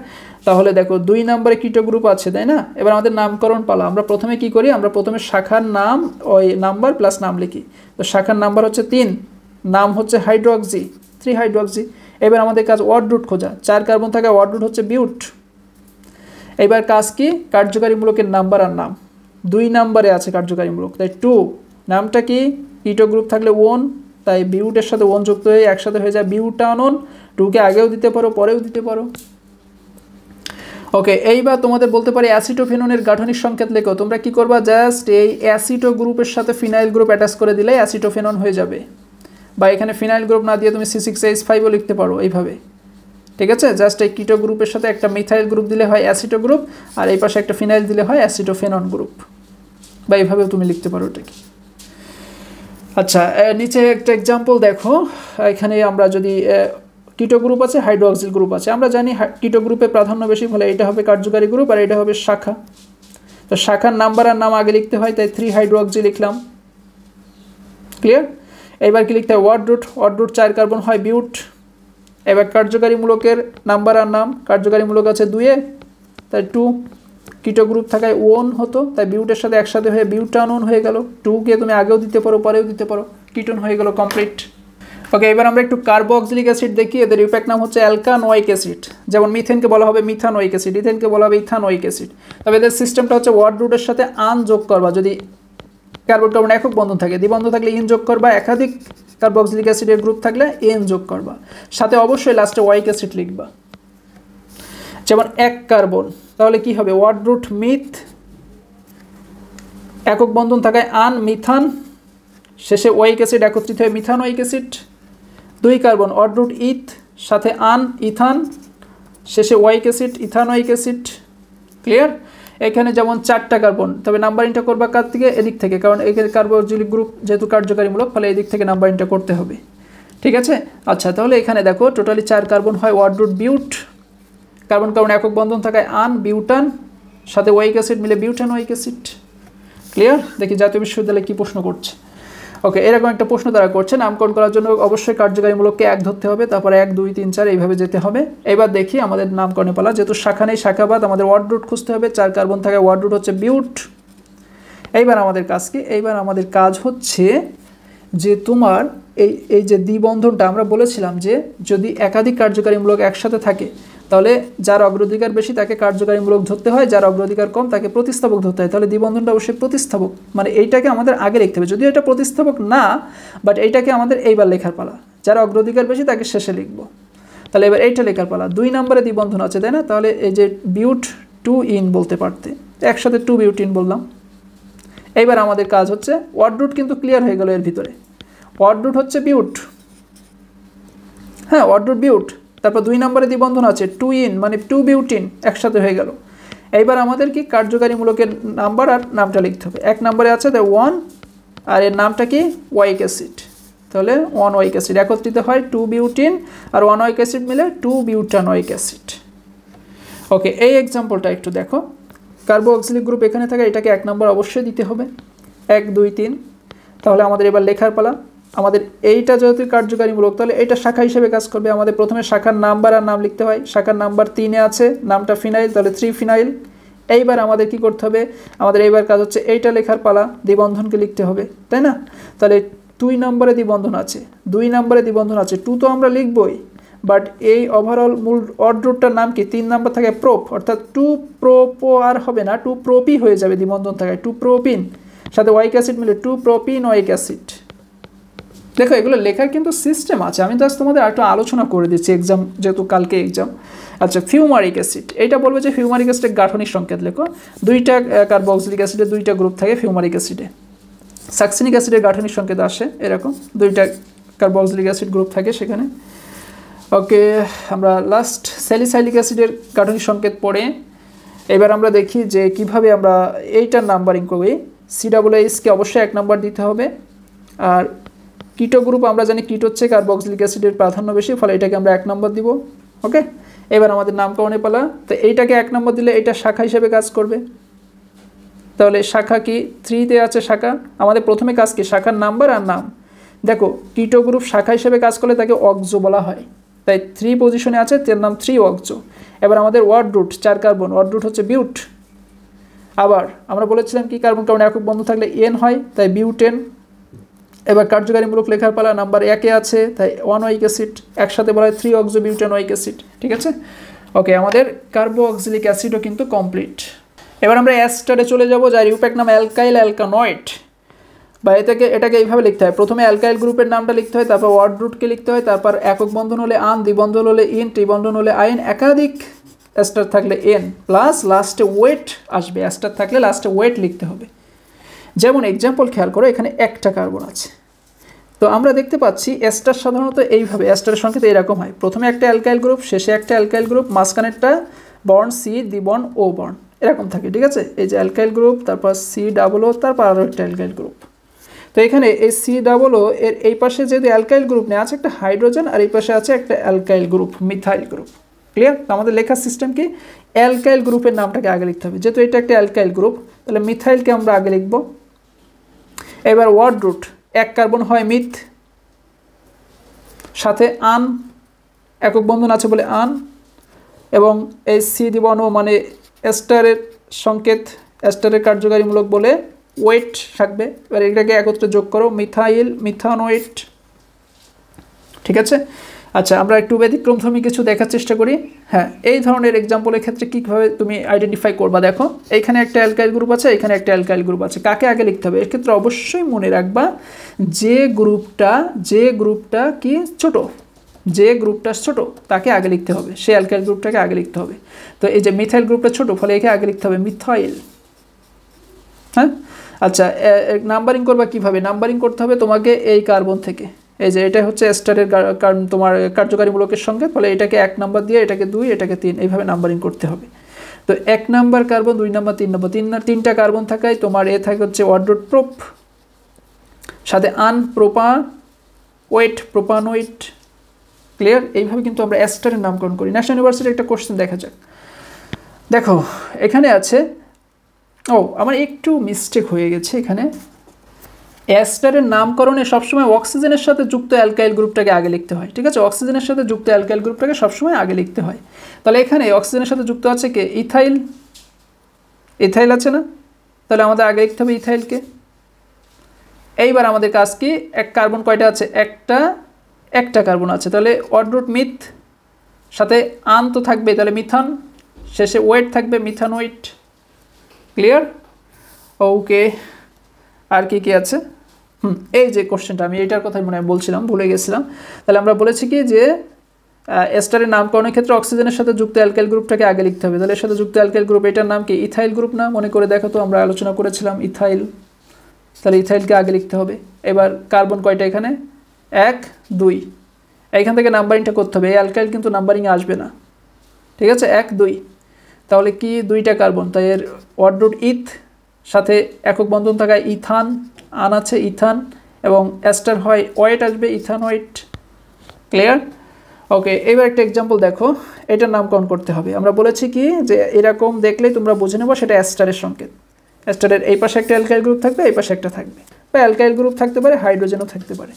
তাহলে দেখো 2 নম্বরে কিটো গ্রুপ আছে, তাই না? এবার আমাদের নামকরণ পালা। আমরা প্রথমে কি করি, আমরা প্রথমে শাখার নাম, ওই নাম্বার প্লাস নাম লিখি। তো শাখার নাম্বার হচ্ছে 3, নাম হচ্ছে হাইড্রোক্সি, 3 হাইড্রোক্সি। এবার আমাদের কাজ ওয়ার্ড রুট খোঁজা, 4 কার্বন থাকা ওয়ার্ড রুট হচ্ছে বিউট। এবার কাজ কি, কার্যকারীমূলকের নাম্বার আর নাম। 2 নম্বরে আছে কার্যকারীমূলক, তাই 2। নামটা কি? কিটো গ্রুপ থাকলে 1, তাই বিউটের সাথে 1 যুক্ত হয়ে একসাথে হয়ে যায় বিউটানন। 2 কে আগেও দিতে পারো, পরেও দিতে পারো। ওকে, এইবার তোমাদের বলতে পারি অ্যাসিটোফেননের গাঠনিক সংকেত লেখো। তোমরা কি করবা? জাস্ট এই অ্যাসিটো গ্রুপের সাথে ফিনাইল গ্রুপ অ্যাটাচ করে দিলে অ্যাসিটোফেনন হয়ে যাবে। বা এখানে ফিনাইল গ্রুপ না দিয়ে তুমি C6H5ও লিখতে পারো এইভাবে, ঠিক আছে? জাস্ট এই কিটো গ্রুপের সাথে একটা মিথাইল গ্রুপ দিলে হয় অ্যাসিটো গ্রুপ, আর এই পাশে একটা ফিনাইল দিলে হয় অ্যাসিটোফেনন গ্রুপ। বা এইভাবেও তুমি লিখতে পারো এটাকে। আচ্ছা, নিচে একটা এক্সাম্পল দেখো। এখানে আমরা যদি কিটো গ্রুপ আছে, হাইড্রোক্সিল গ্রুপ আছে। আমরা জানি কিটো গ্রুপে প্রাধান্য বেশি, ফলে এটা হবে কার্যকারী গ্রুপ আর এটা হবে শাখা। তো শাখার নাম্বার আর নাম আগে লিখতে হয়, তাই 3 হাইড্রোক্সি লিখলাম। ক্লিয়ার? এবার কি লিখতে হয়? Word root. Word root 4 carbon হয় বিউট। এবার কার্যকারীমূলকের নাম্বার আর নাম। কার্যকারীমূলক আছে 2-এ, তাই 2। কিটো গ্রুপ থাকায় 1 হতো, তাই বিউটের সাথে একসাথে হয়ে বিউটানন হয়ে গেল। 2 কে তুমি আগেও দিতে পারো, পরেও দিতে পারো, কিটোন হয়ে গেল কমপ্লিট। ওকে, এবার আমরা একটু কার্বক্সিলিক অ্যাসিড দেখি। এদের ইউপ্যাক নাম হচ্ছে অ্যালকানোয়িক অ্যাসিড। যেমন মিথেনকে বলা হবে মিথানোয়িক অ্যাসিড, ইথেনকে বলা হবে ইথানোয়িক অ্যাসিড। তবে এদের সিস্টেমটা হচ্ছে ওয়ার্ড রুটের সাথে আন যোগ করবা। যদি কার্বন কার্বন একক বন্ধন থাকে, দ্বিবন্ধ থাকলে ইন যোগ করবা। একাধিক কার্বক্সিলিক অ্যাসিডের গ্রুপ থাকলে এন যোগ করবা। সাথে অবশ্যই লাস্টে ওয়াইক অ্যাসিড লিখবা। যেমন 1 কার্বন, তাহলে কি হবে? ওয়ার্ড রুট মিথ, একক বন্ধন থাকায় আন মিথান, শেষে ওয়াইক অ্যাসিড একত্রিত হয়ে methanoic acid. 2 carbon, word root eth, সাথে আন ইথান, শেষে oic acid ethanoic acid. Clear? এখানে যেমন 4টা কার্বন, তবে নাম্বারিংটা করবা কার থেকে? এদিক থেকে, কারণ এখানে কার্বক্সিলিক গ্রুপ যেহেতু কার্যকারীমূলক, ফলে এদিক থেকে নাম্বারিংটা করতে হবে। ঠিক আছে? আচ্ছা, তাহলে এখানে দেখো টোটালি 4 কার্বন হয় ওয়ার্ড রুট বিউট। কার্বন কার্বন একক বন্ধন থাকায় আন বিউটান, সাথে ওয়াইক অ্যাসিড মিলে বিউটানোয়িক অ্যাসিড। ক্লিয়ার? দেখি জাতীয় বিশ্ববিদ্যালয়ে কি প্রশ্ন করছে। ওকে, এরকম একটা প্রশ্ন তারা করছে। নামকরণ করার জন্য অবশ্যই কার্যকারীমূলককে 1 ধরতে হবে, তারপরে 1 2 3 4 এইভাবে যেতে হবে। এবার দেখি আমাদের নামকরণে পালা। যেহেতু শাখা নেই, শাখাবাদ, আমাদের ওয়ার্ড রুট খুঁজতে হবে। 4 কার্বন থাকে, ওয়ার্ড রুট হচ্ছে বিউট। এইবার আমাদের কাজ কি? এইবার আমাদের কাজ হচ্ছে যে তোমার এই যে দ্বিবন্ধনটা আমরা বলেছিলাম যে যদি একাধিক কার্যকারীমূলক একসাথে থাকে, তাহলে যার অগ্রাধিকার বেশি তাকে কার্যকারীমূলক ধরতে হয়, যার অগ্রাধিকার কম তাকে প্রতিস্থাপক ধরতে হয়। তাহলে দ্বিবন্ধনটা অবশ্যই প্রতিস্থাপক, মানে এইটাকে আমাদের আগে লিখতে হবে। যদিও এটা প্রতিস্থাপক না, বাট এইটাকে আমাদের এইবার লেখার পালা। যার অগ্রাধিকার বেশি তাকে শেষে লিখব। তাহলে এবার এইটা লেখার পালা। 2 নম্বরে দ্বিবন্ধন আছে, তাই না? তাহলে এই যে বিউট 2 ইন বলতে পারতে, একসাথে 2 বিউটিন বললাম। এইবার আমাদের কাজ হচ্ছে ওয়ার্ড রুট কিন্তু ক্লিয়ার হয়ে গেল। এর ভিতরে ওয়ার্ড রুট হচ্ছে বিউট, হ্যাঁ ওয়ার্ড রুট বিউট। তারপর 2 নম্বরে দ্বিবন্ধন আছে 2 ইন, মানে 2 বিউটিন একসাথে হয়ে গেল। এইবার আমাদের কি কার্যকারীমূলকের নাম্বার আর নামটা লিখতে হবে। 1 নম্বরে আছে 1, আর এর নামটা কি? ওয়াইক অ্যাসিড। তাহলে 1 ওয়াইক অ্যাসিড একত্রিত হয় 2 বিউটিন, আর 1 ওয়াইক অ্যাসিড মিলে 2 বিউটানোয়িক অ্যাসিড। ওকে, এই এক্সাম্পলটা একটু দেখো। কার্বক্সিলিক গ্রুপ এখানে থাকে, এটাকে 1 নম্বর অবশ্যই দিতে হবে। 1 2 3। তাহলে আমাদের এবার লেখার পালা। আমাদের এইটা যেহেতু কার্যকারীমূলক, তাহলে এটা শাখা হিসেবে কাজ করবে। আমাদের প্রথমে শাখার নাম্বার আর নাম লিখতে হয়। শাখার নাম্বার 3-এ আছে, নামটা ফিনাইল, তাহলে 3 ফিনাইল। এইবার আমাদের কি করতে হবে? আমাদের এইবার কাজ হচ্ছে এইটা লেখার পালা, দ্বিবন্ধনকে লিখতে হবে, তাই না? তাহলে 2 নম্বরে দ্বিবন্ধন আছে, 2 নম্বরে দ্বিবন্ধন আছে, 2 তো আমরা লিখবই, বাট এই ওভারঅল মূল ওয়ার্ড রুটটার নাম কি? 3 নম্বর থাকে প্রোপ, অর্থাৎ 2 প্রোপো আর হবে না, 2 প্রোপি হয়ে যাবে। দ্বিবন্ধন থাকে 2 প্রোপিন, সাথে ওয়াইক অ্যাসিড মিলে 2 প্রোপিনোয়িক অ্যাসিড। দেখো এগুলো লেখার কিন্তু সিস্টেম আছে, আমি জাস্ট তোমাদের একটু আলোচনা করে দিচ্ছি, এক্সাম যেহেতু কালকে এক্সাম। আচ্ছা, ফিউমারিক অ্যাসিড, এটা বলবে যে ফিউমারিক অ্যাসিডের গাঠনিক সংকেত লেখো। 2টা কার্বক্সিলিক অ্যাসিডের 2টা গ্রুপ থাকে ফিউমারিক অ্যাসিডে। সাকসিনিক অ্যাসিডের গাঠনিক সংকেত আসে এরকম, 2টা কার্বক্সিলিক অ্যাসিড গ্রুপ থাকে সেখানে। ওকে, আমরা লাস্ট স্যালিসাইলিক অ্যাসিডের গাঠনিক সংকেত পড়ে এবার আমরা দেখি যে কিভাবে আমরা এইটার নাম্বারিং করি। COOHকে অবশ্যই 1 নম্বর দিতে হবে। আর কিটো গ্রুপ আমরা জানি কিটো হচ্ছে কার্বক্সিলিক অ্যাসিডের প্রাধান্য বেশি, ফলে এটাকে আমরা 1 নম্বর দিব। ওকে, এবার আমাদের নামকরণে পালা। তো এইটাকে 1 নম্বর দিলে এটা শাখা হিসেবে কাজ করবে। তাহলে শাখা কি? 3-তে আছে শাখা। আমাদের প্রথমে কাজ কি? শাখার নাম্বার আর নাম। দেখো কিটো গ্রুপ শাখা হিসেবে কাজ করলে তাকে অক্সো বলা হয়, তাই 3 পজিশনে আছে, তার নাম 3 অক্সো। এবার আমাদের word root 4 carbon, word root হচ্ছে বিউট। আবার আমরা বলেছিলাম কি কার্বন কার্বন একক বন্ধন থাকলে এন হয়, তাই বিউটেন। এবার কার্যকারীমূলক লেখার পালা। নাম্বার 1-এ আছে, তাই 1 ওয়াইক অ্যাসিড, একসাথে বলা হয় 3 অক্সো বিউটানোয়িক অ্যাসিড। ঠিক আছে? ওকে, আমাদের কার্বক্সিলিক অ্যাসিডও কিন্তু কমপ্লিট। এবার আমরা অ্যাস্টারে চলে যাব, যার ইউপ্যাক নাম অ্যালকাইল অ্যালকানয়েড, বা এটাকে এইভাবে লিখতে হয়। প্রথমে অ্যালকাইল গ্রুপের নামটা লিখতে হয়, তারপর ওয়ার্ড রুটকে লিখতে হয়, তারপর একক বন্ধন হলে আন, দ্বিবন্ধন হলে ইন, ত্রিবন্ধন হলে আইন, একাধিক অ্যাস্টার থাকলে এন, প্লাস লাস্টে ওয়েট আসবে। অ্যাস্টার থাকলে লাস্টে ওয়েট লিখতে হবে। যেমন এক্সাম্পল খেয়াল করো, এখানে একটা কার্বন আছে, তো আমরা দেখতে পাচ্ছি অ্যাস্টার সাধারণত এইভাবে, অ্যাস্টারের সংকেত এরকম হয়, প্রথমে একটা অ্যালকাইল গ্রুপ, শেষে একটা অ্যালকাইল গ্রুপ, মাঝখানেরটা বর্ণ সি, দ্বিবর্ণ ও বর্ণ, এরকম থাকে, ঠিক আছে। এই যে অ্যালকাইল গ্রুপ, তারপর সি ডাবল ও, তারপর আরও একটা অ্যালকাইল গ্রুপ। তো এখানে এই সি ডাবল ও এর এই পাশে যেহেতু অ্যালকাইল গ্রুপ নেই, আছে একটা হাইড্রোজেন, আর এই পাশে আছে একটা alkyl group, methyl group. Clear? তো আমাদের লেখার সিস্টেম কি, অ্যালকাইল গ্রুপের নামটাকে আগে লিখতে হবে, যেহেতু এটা একটা অ্যালকাইল গ্রুপ, তাহলে মিথাইলকে আমরা আগে লিখব। এবার ওয়ার্ড রুট, এক কার্বন হয় মিথ, সাথে আন, একক বন্ধন আছে বলে আন, এবং এই সি দ্বিবর্ণ মানে এস্টারের সংকেত, এস্টারের কার্যকারীমূলক বলে ওয়েট থাকবে। এবার এটাকে একত্রে যোগ করো, মিথাইল মিথানোয়েট, ঠিক আছে। আচ্ছা, আমরা একটু ব্যতিক্রমধর্মী কিছু দেখার চেষ্টা করি। হ্যাঁ, এই ধরনের এক্সাম্পলের ক্ষেত্রে কীভাবে তুমি আইডেন্টিফাই করবা, দেখো এইখানে একটা অ্যালকাইল গ্রুপ আছে, এখানে একটা অ্যালকাইল গ্রুপ আছে, কাকে আগে লিখতে হবে? এক্ষেত্রে অবশ্যই মনে রাখবা যে গ্রুপটা কি ছোট, যে গ্রুপটা ছোট তাকে আগে লিখতে হবে, সে অ্যালকাইল গ্রুপটাকে আগে লিখতে হবে। তো এই যে মিথাইল গ্রুপটা ছোট, ফলে একে আগে লিখতে হবে মিথাইল। হ্যাঁ, আচ্ছা, নাম্বারিং করবা কিভাবে? নাম্বারিং করতে হবে তোমাকে এই কার্বন থেকে, এই যে এটা হচ্ছে এস্টারের তোমার কার্যকারীমূলকের সঙ্গে, ফলে এটাকে 1 নাম্বার দিয়ে, এটাকে 2, এটাকে 3, এইভাবে নাম্বারিং করতে হবে। তো 1 নাম্বার কার্বন, 2 নাম্বার, 3 নাম্বার, তিনটা কার্বন থাকায় তোমার এ থাকে হচ্ছে ওয়ার্ড রুট প্রোপ, সাথে আন, প্রোপানোয়েট, প্রোপানোয়েট। ক্লিয়ার? এইভাবে কিন্তু আমরা এস্টারের নামকরণ করি। ন্যাশনাল ইউনিভার্সিটির একটা কোশ্চেন দেখা যাক। দেখো এখানে আছে, আমার একটু মিস্টেক হয়ে গেছে এখানে, অ্যাস্টারের নামকরণে সবসময় অক্সিজেনের সাথে যুক্ত অ্যালকাইল গ্রুপটাকে আগে লিখতে হয়, ঠিক আছে। অক্সিজেনের সাথে যুক্ত অ্যালকাইল গ্রুপটাকে সবসময় আগে লিখতে হয়। তাহলে এখানে অক্সিজেনের সাথে যুক্ত আছে কে? ইথাইল, ইথাইল আছে না? তাহলে আমাদের আগে লিখতে হবে ইথাইলকে। এইবার আমাদের কাজ কি, এক কার্বন কয়টা আছে? একটা কার্বন আছে, তাহলে ওয়ার্ড রুট মিথ, সাথে আন তো থাকবে, তাহলে মিথান, শেষে ওয়েট থাকবে মিথানোয়েট। ক্লিয়ার? ওকে, আর কি আছে? এই যে কোশ্চেনটা, আমি এইটার কথাই মনে হয় বলছিলাম, ভুলে গেছিলাম। তাহলে আমরা বলেছি কি যে এস্টারের নামকরণের ক্ষেত্রে অক্সিজেনের সাথে যুক্ত অ্যালকাইল গ্রুপটাকে আগে লিখতে হবে। তাহলে এর সাথে যুক্ত অ্যালকাইল গ্রুপ, এটার নাম কি? ইথাইল গ্রুপ না? মনে করে দেখো তো, আমরা আলোচনা করেছিলাম ইথাইল, তাহলে ইথাইলকে আগে লিখতে হবে। এবার কার্বন কয়টা এখানে? 1, 2, এইখান থেকে নাম্বারিংটা করতে হবে। এই অ্যালকাইল কিন্তু নাম্বারিংয়ে আসবে না, ঠিক আছে। 1, 2, তাহলে কি 2টা কার্বন, তাই এর ওয়ার্ড রুট ইথ, সাথে একক বন্ধন থাকায় ইথান, আন আছে ইথান, এবং অ্যাস্টার হয় ওয়েট আসবে, ইথানোয়েট। ক্লিয়ার? ওকে, এবার একটা এক্সাম্পল দেখো, এটার নামকরণ করতে হবে। আমরা বলেছি কি যে এরকম দেখলেই তোমরা বুঝে নেবো সেটা অ্যাস্টারের সংকেত। অ্যাস্টারের এই পাশে একটা অ্যালকাইল গ্রুপ থাকবে, এই পাশে একটা থাকবে, বা অ্যালকাইল গ্রুপ থাকতে পারে, হাইড্রোজেনও থাকতে পারে।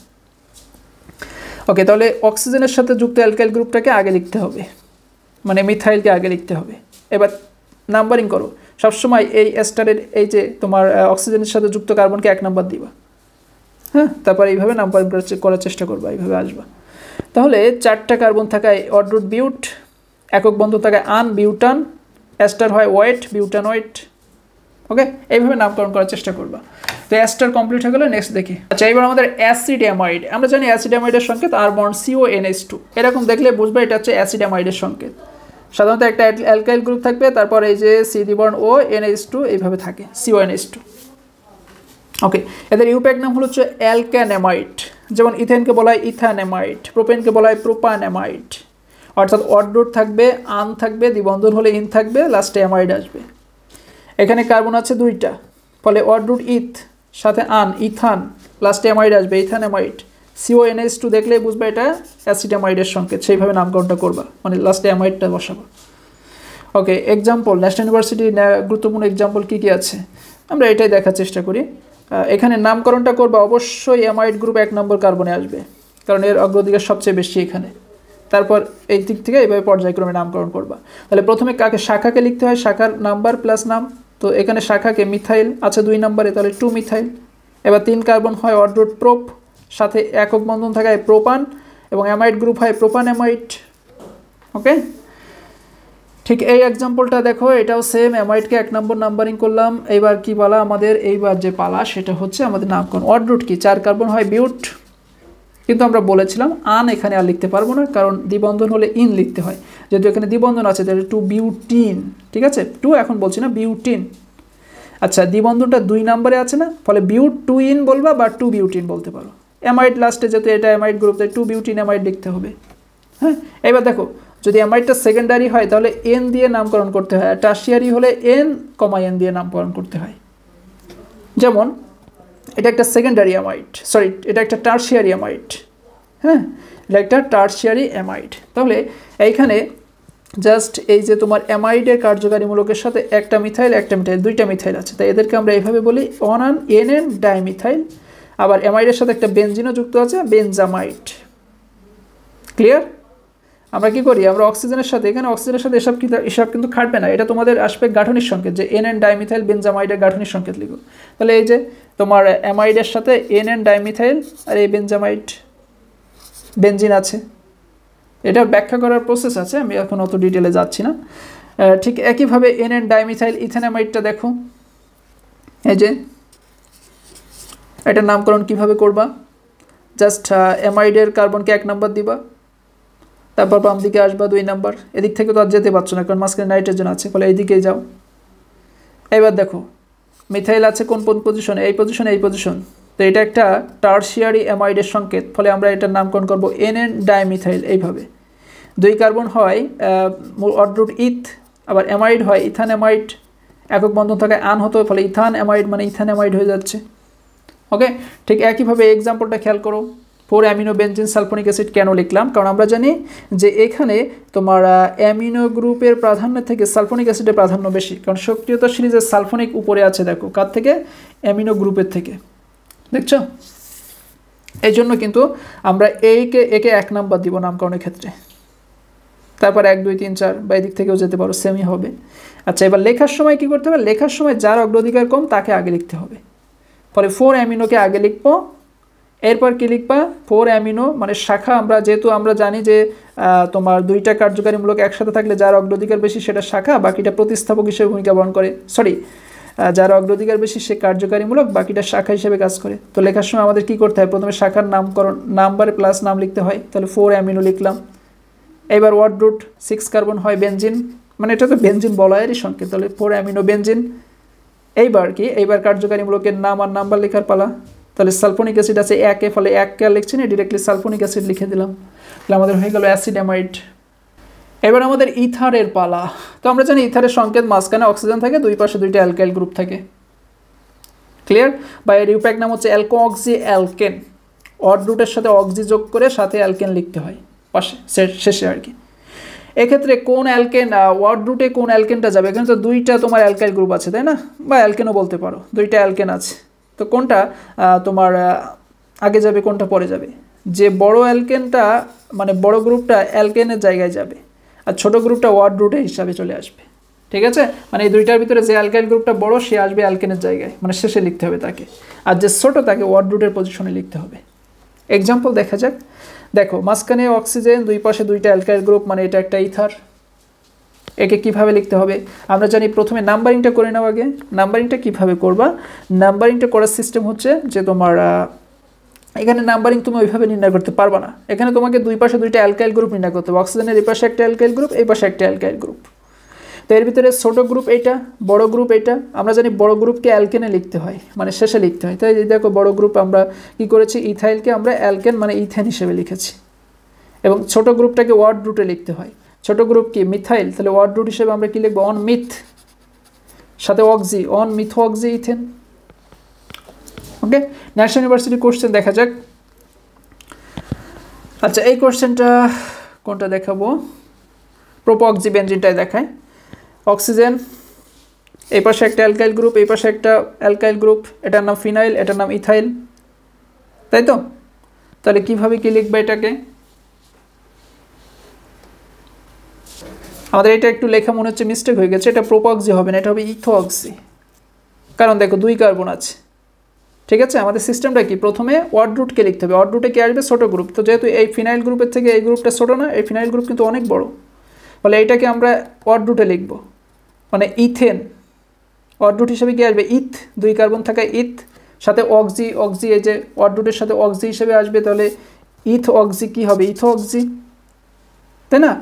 ওকে, তাহলে অক্সিজেনের সাথে যুক্ত অ্যালকাইল গ্রুপটাকে আগে লিখতে হবে, মানে মিথাইলকে আগে লিখতে হবে। এবার নাম্বারিং করো, সবসময় এই এস্টারের এই যে তোমার অক্সিজেনের সাথে যুক্ত কার্বনকে 1 নাম্বার দিবা, হ্যাঁ, তারপর এইভাবে নাম্বারিং করার চেষ্টা করবা, এইভাবে আসবা। তাহলে 4টা কার্বন থাকায় ওয়ার্ড রুট বিউট, একক বন্ধন থাকায় আন, বিউটান, এস্টার হয় ওয়েট, বিউটানোয়েট। ওকে, এইভাবে নামকরণ করার চেষ্টা করবা। তো অ্যাস্টার কমপ্লিট হয়ে গেল, নেক্সট দেখি। আচ্ছা, এবার আমাদের অ্যাসিড অ্যামাইড। আমরা জানি অ্যাসিড অ্যামাইডের সংকেত আর বন্ড CONH2, এরকম দেখলে বুঝবে এটা হচ্ছে অ্যাসিড অ্যামাইডের সংকেত। সাধারণত একটা অ্যালকাইল গ্রুপ থাকবে, তারপর এই যে সি দ্বিবর্ণ ও, NH2, এইভাবে থাকে, CONH2। ওকে, এদের ইউপ্যাক নাম হলো হচ্ছে অ্যালকানেমাইড। যেমন ইথেনকে বলা হয় ইথানেমাইড, প্রোপেনকে বলা হয় প্রোপানেমাইড। অর্থাৎ ওয়ার্ড রুট থাকবে, আন থাকবে, দ্বিবন্ধন হলে ইন থাকবে, লাস্টে অ্যামাইড আসবে। এখানে কার্বন আছে 2টা, ফলে ওয়ার্ড রুট ইথ, সাথে আন, ইথান, লাস্টে অ্যামাইড আসবে, ইথানেমাইড। CONH2 দেখলেই বুঝবে এটা অ্যাসিড অ্যামাইডের সংকেত, সেইভাবে নামকরণটা করবা, মানে লাস্টে অ্যামাইডটা বসাবা। ওকে, এক্সাম্পল, ন্যাশনাল ইউনিভার্সিটির গুরুত্বপূর্ণ এক্সাম্পল কী কী আছে আমরা এটাই দেখার চেষ্টা করি। এখানে নামকরণটা করবা, অবশ্যই অ্যামাইড গ্রুপ 1 নম্বর কার্বনে আসবে, কারণ এর অগ্রাধিকার সবচেয়ে বেশি এখানে। তারপর এই দিক থেকে এইভাবে পর্যায়ক্রমে নামকরণ করবা। তাহলে প্রথমে কাকে? শাখাকে লিখতে হয়, শাখার নাম্বার প্লাস নাম। তো এখানে শাখাকে মিথাইল আছে 2 নম্বরে, তাহলে 2 মিথাইল। এবার 3 কার্বন হয় ওয়ার্ড রুট প্রোপ, সাথে একক বন্ধন থাকায় প্রোপান, এবং অ্যামাইড গ্রুপ হয় প্রোপানেমাইড। ওকে, ঠিক এই এক্সাম্পলটা দেখো, এটাও সেম, অ্যামাইডকে 1 নম্বর নাম্বারিং করলাম। এইবার কি পালা আমাদের, এইবার যে পালা সেটা হচ্ছে আমাদের নামকরণ। অড রুট কি, 4 কার্বন হয় বিউট, কিন্তু আমরা বলেছিলাম আন এখানে আর লিখতে পারবো না, কারণ দ্বিবন্ধন হলে ইন লিখতে হয়, যেহেতু এখানে দ্বিবন্ধন আছে তাহলে 2 বিউটিন, ঠিক আছে, 2 এখন বলছি না, বিউটিন। আচ্ছা, দ্বিবন্ধনটা 2 নম্বরে আছে না, ফলে বিউট 2 ইন বলবা বা 2 বিউটিন বলতে পারো। অ্যামাইড লাস্টে যেহেতু এটা অ্যামাইড গ্রুপ, তাই 2 বিউটিন অ্যামাইড লিখতে হবে। হ্যাঁ, এবার দেখো, যদি অ্যামাইডটা সেকেন্ডারি হয় তাহলে এন দিয়ে নামকরণ করতে হয়, আর টার্সিয়ারি হলে এন, এন দিয়ে নামকরণ করতে হয়। যেমন এটা একটা সেকেন্ডারি অ্যামাইড, সরি এটা একটা টার্সিয়ারি অ্যামাইড। হ্যাঁ, এটা একটা টার্সিয়ারি অ্যামাইড। তাহলে এইখানে জাস্ট এই যে তোমার অ্যামাইডের কার্যকারী মূলকের সাথে একটা মিথাইল, দুইটা মিথাইল আছে, তাই এদেরকে আমরা এইভাবে বলি এন ডাইমিথাইল। আবার অ্যামাইডের সাথে একটা বেনজিনও যুক্ত আছে, বেনজামাইড। ক্লিয়ার? আমরা কি করি, আমরা অক্সিজেনের সাথে, এখানে অক্সিজেনের সাথে এসব কিন্তু খাটবে না, এটা তোমাদের আসবে গাঠনিক সংকেত, যে এন ডাইমিথাইল বেনজামাইডের গাঠনিক সংকেত লিখো। তাহলে এই যে তোমার অ্যামাইডের সাথে এন ডাইমিথাইল আর এই বেনজামাইড, বেনজিন আছে, এটা ব্যাখ্যা করার প্রসেস আছে, আমি এখন অত ডিটেলে যাচ্ছি না। ঠিক একইভাবে এন ডাইমিথাইল ইথানামাইডটা দেখো, এই যে এটার নামকরণ কিভাবে করবা, জাস্ট অ্যামাইডের কার্বনকে 1 নম্বর দিবা, তারপর বাম দিকে আসবা 2 নম্বর, এদিক থেকে তো আর যেতে পারছো না কারণ মাঝখানে নাইট্রোজেন আছে, ফলে এইদিকেই যাও। এবার দেখো মিথাইল আছে কোন পজিশনে, এই পজিশনে, এই পজিশন, তো এটা একটা টার্সিয়ারি অ্যামাইডের সংকেত, ফলে আমরা এটার নামকরণ করবো এন ডাইমিথাইল। এইভাবে 2 কার্বন হয় অড রুট ইথ, আবার অ্যামাইড হয় ইথান অ্যামাইড, একক বন্ধন থাকায় আন হতো, ফলে ইথান অ্যামাইড মানে ইথান অ্যামাইড হয়ে যাচ্ছে। ওকে, ঠিক একইভাবে এই এক্সাম্পলটা খেয়াল করো, 4 অ্যামিনো বেনজিন সালফোনিক অ্যাসিড কেন লিখলাম, কারণ আমরা জানি যে এখানে তোমার অ্যামিনো গ্রুপের প্রাধান্য থেকে সালফোনিক অ্যাসিডের প্রাধান্য বেশি, কারণ সক্রিয়তা সিরিজের সালফোনিক উপরে আছে, দেখো কার থেকে, অ্যামিনো গ্রুপের থেকে, দেখছো? এই জন্য কিন্তু আমরা একে 1 নাম্বার দিব নামকরণের ক্ষেত্রে, তারপর 1 2 3 4 বা এদিক থেকেও যেতে পারো, সেমই হবে। আচ্ছা, এবার লেখার সময় কি করতে হবে, লেখার সময় যার অগ্রাধিকার কম তাকে আগে লিখতে হবে, ফলে 4 অ্যামিনোকে আগে লিখবো, এরপর কি লিখবা, 4 অ্যামিনো মানে শাখা, আমরা যেহেতু আমরা জানি যে তোমার 2টা কার্যকারীমূলক একসাথে থাকলে যার অগ্রাধিকার বেশি সেটা শাখা, বাকিটা প্রতিস্থাপক হিসেবে ভূমিকা পালন করে, যার অগ্রাধিকার বেশি সে কার্যকারীমূলক, বাকিটা শাখা হিসেবে কাজ করে। তো লেখার সময় আমাদের কি করতে হয়, প্রথমে শাখার নামকরণ, নাম্বারে প্লাস নাম লিখতে হয়, তাহলে 4 অ্যামিনো লিখলাম। এবার ওয়ার্ড রুট 6 কার্বন হয় বেনজিন, মানে এটা তো বেনজিন বলয়েরই সংকেত, তাহলে 4 অ্যামিনো বেনজিন। এইবার কি, এইবার কার্যকারীমূলকের নাম আর নাম্বার লেখার পালা, তাহলে সালফোনিক অ্যাসিড আছে 1 ফলে 1 কে লিখছি না, ডিরেক্টলি সালফোনিক অ্যাসিড লিখে দিলাম, তাহলে আমাদের হয়ে গেল অ্যাসিড অ্যামাইড। এবার আমাদের ইথারের পালা। তো আমরা জানি ইথারের সংকেত মাঝখানে অক্সিজেন থাকে, 2 পাশে 2টা অ্যালকাইল গ্রুপ থাকে, ক্লিয়ার? বা এর ইউপ্যাক নাম হচ্ছে অ্যালকোঅক্সি অ্যালকেন, অড রুটের সাথে অক্সি যোগ করে সাথে অ্যালকেন লিখতে হয় পাশে, শেষে আর কি। এক্ষেত্রে কোন অ্যালকেন, ওয়ার্ড রুটে কোন অ্যালকেনটা যাবে, এখানে তো 2টা তোমার অ্যালকাইল গ্রুপ আছে, তাই না, বা অ্যালকেনও বলতে পারো, 2টা অ্যালকেন আছে, তো কোনটা তোমার আগে যাবে কোনটা পরে যাবে, যে বড় অ্যালকেনটা মানে বড় গ্রুপটা অ্যালকেনের জায়গায় যাবে, আর ছোট গ্রুপটা ওয়ার্ড রুটে হিসাবে চলে আসবে, ঠিক আছে? মানে এই 2টার ভিতরে যে অ্যালকাইল গ্রুপটা বড় সে আসবে অ্যালকেনের জায়গায়, মানে শেষে লিখতে হবে তাকে, আর যে ছোট তাকে ওয়ার্ড রুটের পজিশনে লিখতে হবে। এক্সাম্পল দেখা যাক, দেখো মাঝখানে অক্সিজেন, 2 পাশে 2টা অ্যালকাইল গ্রুপ, মানে এটা একটা ইথার। একে কিভাবে লিখতে হবে আমরা জানি, প্রথমে নাম্বারিংটা করে নাও আগে। নাম্বারিংটা কিভাবে করবা, নাম্বারিংটা করার সিস্টেম হচ্ছে যে তোমার এখানে নাম্বারিং তুমি ওইভাবে নির্ণয় করতে পারবা না, এখানে তোমাকে 2 পাশে 2টা অ্যালকাইল গ্রুপ নির্ণয় করতে হবে, অক্সিজেনের এই পাশে একটা অ্যালকাইল গ্রুপ, এই পাশে একটা অ্যালকাইল গ্রুপ। তো এর ভিতরে ছোট গ্রুপ এইটা, বড় গ্রুপ এইটা, আমরা জানি বড় গ্রুপকে অ্যালকেনে লিখতে হয়, মানে শেষে লিখতে হয়, তাই দেখো বড় গ্রুপ আমরা কি করেছি, ইথাইলকে আমরা অ্যালকেন মানে ইথেন হিসেবে লিখেছি, এবং ছোট গ্রুপটাকে ওয়ার্ড রুটে লিখতে হয়। ছোট গ্রুপ কি, মিথাইল, তাহলে ওয়ার্ড রুট হিসেবে আমরা কি লিখবো, অন মিথ, সাথে oxy, on metho oxy ethane. Okay, national university question দেখা যাক। আচ্ছা, এই কোশ্চেনটা কোনটা দেখাবো, প্রোপক্সি বেনজিনটাই দেখায়। অক্সিজেন, এই পাশে একটা অ্যালকাইল গ্রুপ, এই পাশে একটা অ্যালকাইল গ্রুপ, এটার নাম ফিনাইল, এটার নাম ইথাইল, তাই তো? তাহলে কিভাবে কি লিখবে এটাকে, আমাদের এটা একটু লেখা মনে হচ্ছে মিস্টেক হয়ে গেছে, এটা প্রোপক্সি হবে না, এটা হবে ইথোঅক্সি, কারণ দেখো 2 কার্বন আছে, ঠিক আছে? আমাদের সিস্টেমটা কি, প্রথমে ওয়ার্ড রুটকে লিখতে হবে, ওয়ার্ড রুটে কি আসবে, ছোট গ্রুপ, তো যেহেতু এই ফিনাইল গ্রুপের থেকে এই গ্রুপটা ছোট না, এই ফিনাইল গ্রুপ কিন্তু অনেক বড়, ফলে এটাকে আমরা অড রুটে লিখব, মানে ইথেন অড রুট হিসেবে কি আসবে ইথ, 2 কার্বন থাকা ইথ, সাথে অক্সি, অক্সি এই যে অড রুটের সাথে অক্সি হিসেবে আসবে, তাহলে ইথ অক্সি কি হবে ইথো অক্সি, তাই না?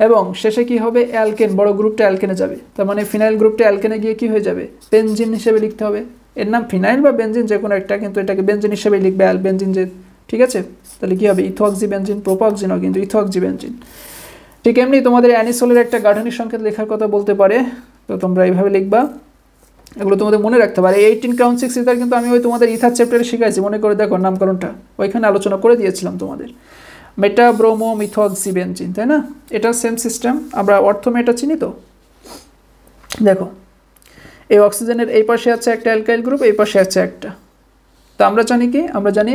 এবং শেষে কি হবে অ্যালকেন, বড় গ্রুপটা অ্যালকেনে যাবে, তার মানে ফিনাইল গ্রুপটা অ্যালকেনে গিয়ে কি হয়ে যাবে বেনজিন হিসেবে লিখতে হবে। এর নাম ফিনাইল বা বেনজিন যে কোনো একটা, কিন্তু এটাকে বেনজিন হিসেবে লিখবে বেনজিন যে, ঠিক আছে? তাহলে কি হবে ইথোঅক্সি বেনজিন, প্রোপাক্সি নয় কিন্তু ইথোঅক্সি বেনজিন। ঠিক এমনি তোমাদের অ্যানিসোলের একটা গাঠনিক সংকেত লেখার কথা বলতে পারে, তো তোমরা এইভাবে লিখবা, এগুলো তোমাদের মনে রাখতে পারে। 18 ক্রাউন 6 ইথার কিন্তু আমি ওই তোমাদের ইথার চ্যাপ্টারে শিখাইছি, মনে করে দেখো নামকরণটা ওইখানে আলোচনা করে দিয়েছিলাম তোমাদের, মেটা ব্রোমো মিথোক্সি বেনজিন, তাই না? এটা সেম সিস্টেম, আমরা অর্থমেটা চিনি তো। দেখো এই অক্সিজেনের এই পাশে আছে একটা অ্যালকাইল গ্রুপ, এই পাশে আছে একটা, তো আমরা জানি কি, আমরা জানি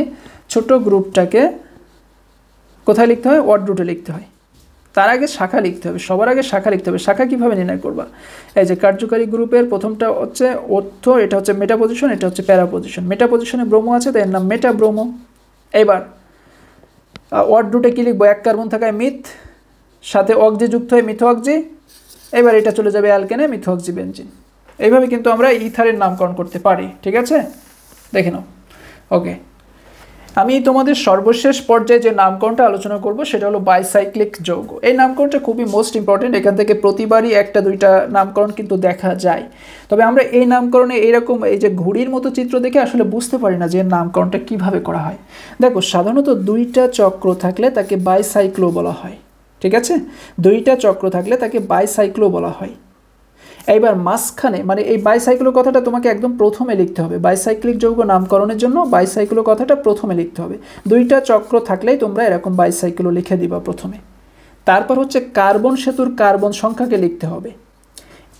ছোট গ্রুপটাকে কোথায় লিখতে হয় অড রুটে লিখতে হয়, তার আগে শাখা লিখতে হবে, সবার আগে শাখা লিখতে হবে। শাখা কিভাবে নির্ণয় করবা, এই যে কার্যকারী গ্রুপের প্রথমটা হচ্ছে অর্থ, এটা হচ্ছে মেটা পজিশন, এটা হচ্ছে প্যারা পজিশন। মেটা পজিশনে ব্রোমো আছে তাই এর নাম মেটা ব্রোমো। এবার অড রুটে কি লিখবো, 1 কার্বন থাকায় মিথ, সাথে অক্সি যুক্ত হয় মিথোঅক্সি, এবার এটা চলে যাবে অ্যালকেনে মিথোঅক্সি বেনজিন। এইভাবে কিন্তু আমরা ইথারের নামকরণ করতে পারি, ঠিক আছে? দেখে নাও। ওকে, আমি তোমাদের সর্বশেষ পর্যায়ে যে নামকরণটা আলোচনা করব সেটা হলো বাইসাইক্লিক যৌগ। এই নামকরণটা খুবই মোস্ট ইম্পর্টেন্ট, এখান থেকে প্রতিবারই একটা দুইটা নামকরণ কিন্তু দেখা যায়, তবে আমরা এই নামকরণে এইরকম এই যে ঘুড়ির মতো চিত্র দেখে আসলে বুঝতে পারি না যে নামকরণটা কিভাবে করা হয়। দেখো সাধারণত 2টা চক্র থাকলে তাকে বাইসাইক্লো বলা হয়, ঠিক আছে? 2টা চক্র থাকলে তাকে বাইসাইক্লো বলা হয়। এইবার মাঝখানে, মানে এই বাইসাইক্লো কথাটা তোমাকে একদম প্রথমে লিখতে হবে, বাইসাইক্লিক যৌগ নামকরণের জন্য বাইসাইক্লো কথাটা প্রথমে লিখতে হবে। 2টা চক্র থাকলেই তোমরা এরকম বাইসাইক্লো লিখে দিবা প্রথমে। তারপর হচ্ছে কার্বন সেতুর কার্বন সংখ্যাকে লিখতে হবে।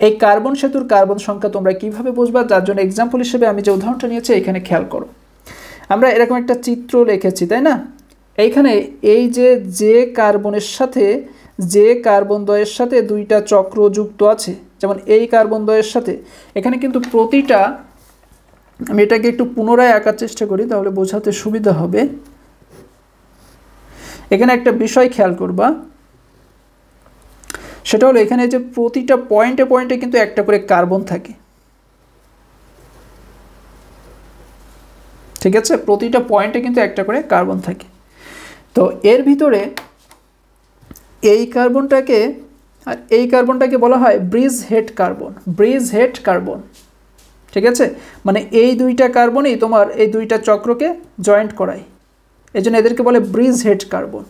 এই কার্বন সেতুর কার্বন সংখ্যা তোমরা কিভাবে বুঝবা, যার জন্য এক্সাম্পল হিসেবে আমি যে উদাহরণটা নিয়েছি এখানে খেয়াল করো। আমরা এরকম একটা চিত্র লিখেছি, তাই না? এইখানে এই যে কার্বনের সাথে যে কার্বন দ্বয়ের সাথে 2টা চক্র যুক্ত আছে, যেমন এই কার্বন দ্বয়ের সাথে, এখানে কিন্তু প্রতিটা, আমি এটাকে একটু পুনরায় আঁকার চেষ্টা করি তাহলে বোঝাতে সুবিধা হবে। এখানে একটা বিষয় খেয়াল করবা, সেটা হলো এখানে যে প্রতিটা পয়েন্টে পয়েন্টে কিন্তু একটা করে কার্বন থাকে, ঠিক আছে? প্রতিটা পয়েন্টে কিন্তু একটা করে কার্বন থাকে। তো এর ভিতরে এই কার্বনটাকে আর এই কার্বনটাকে বলা হয় bridge head carbon, bridge head carbon, ঠিক আছে? মানে এই 2টা কার্বনই তোমার এই 2টা চক্রকে জয়েন্ট করায়, এই জন্য এদেরকে বলে bridge head carbon,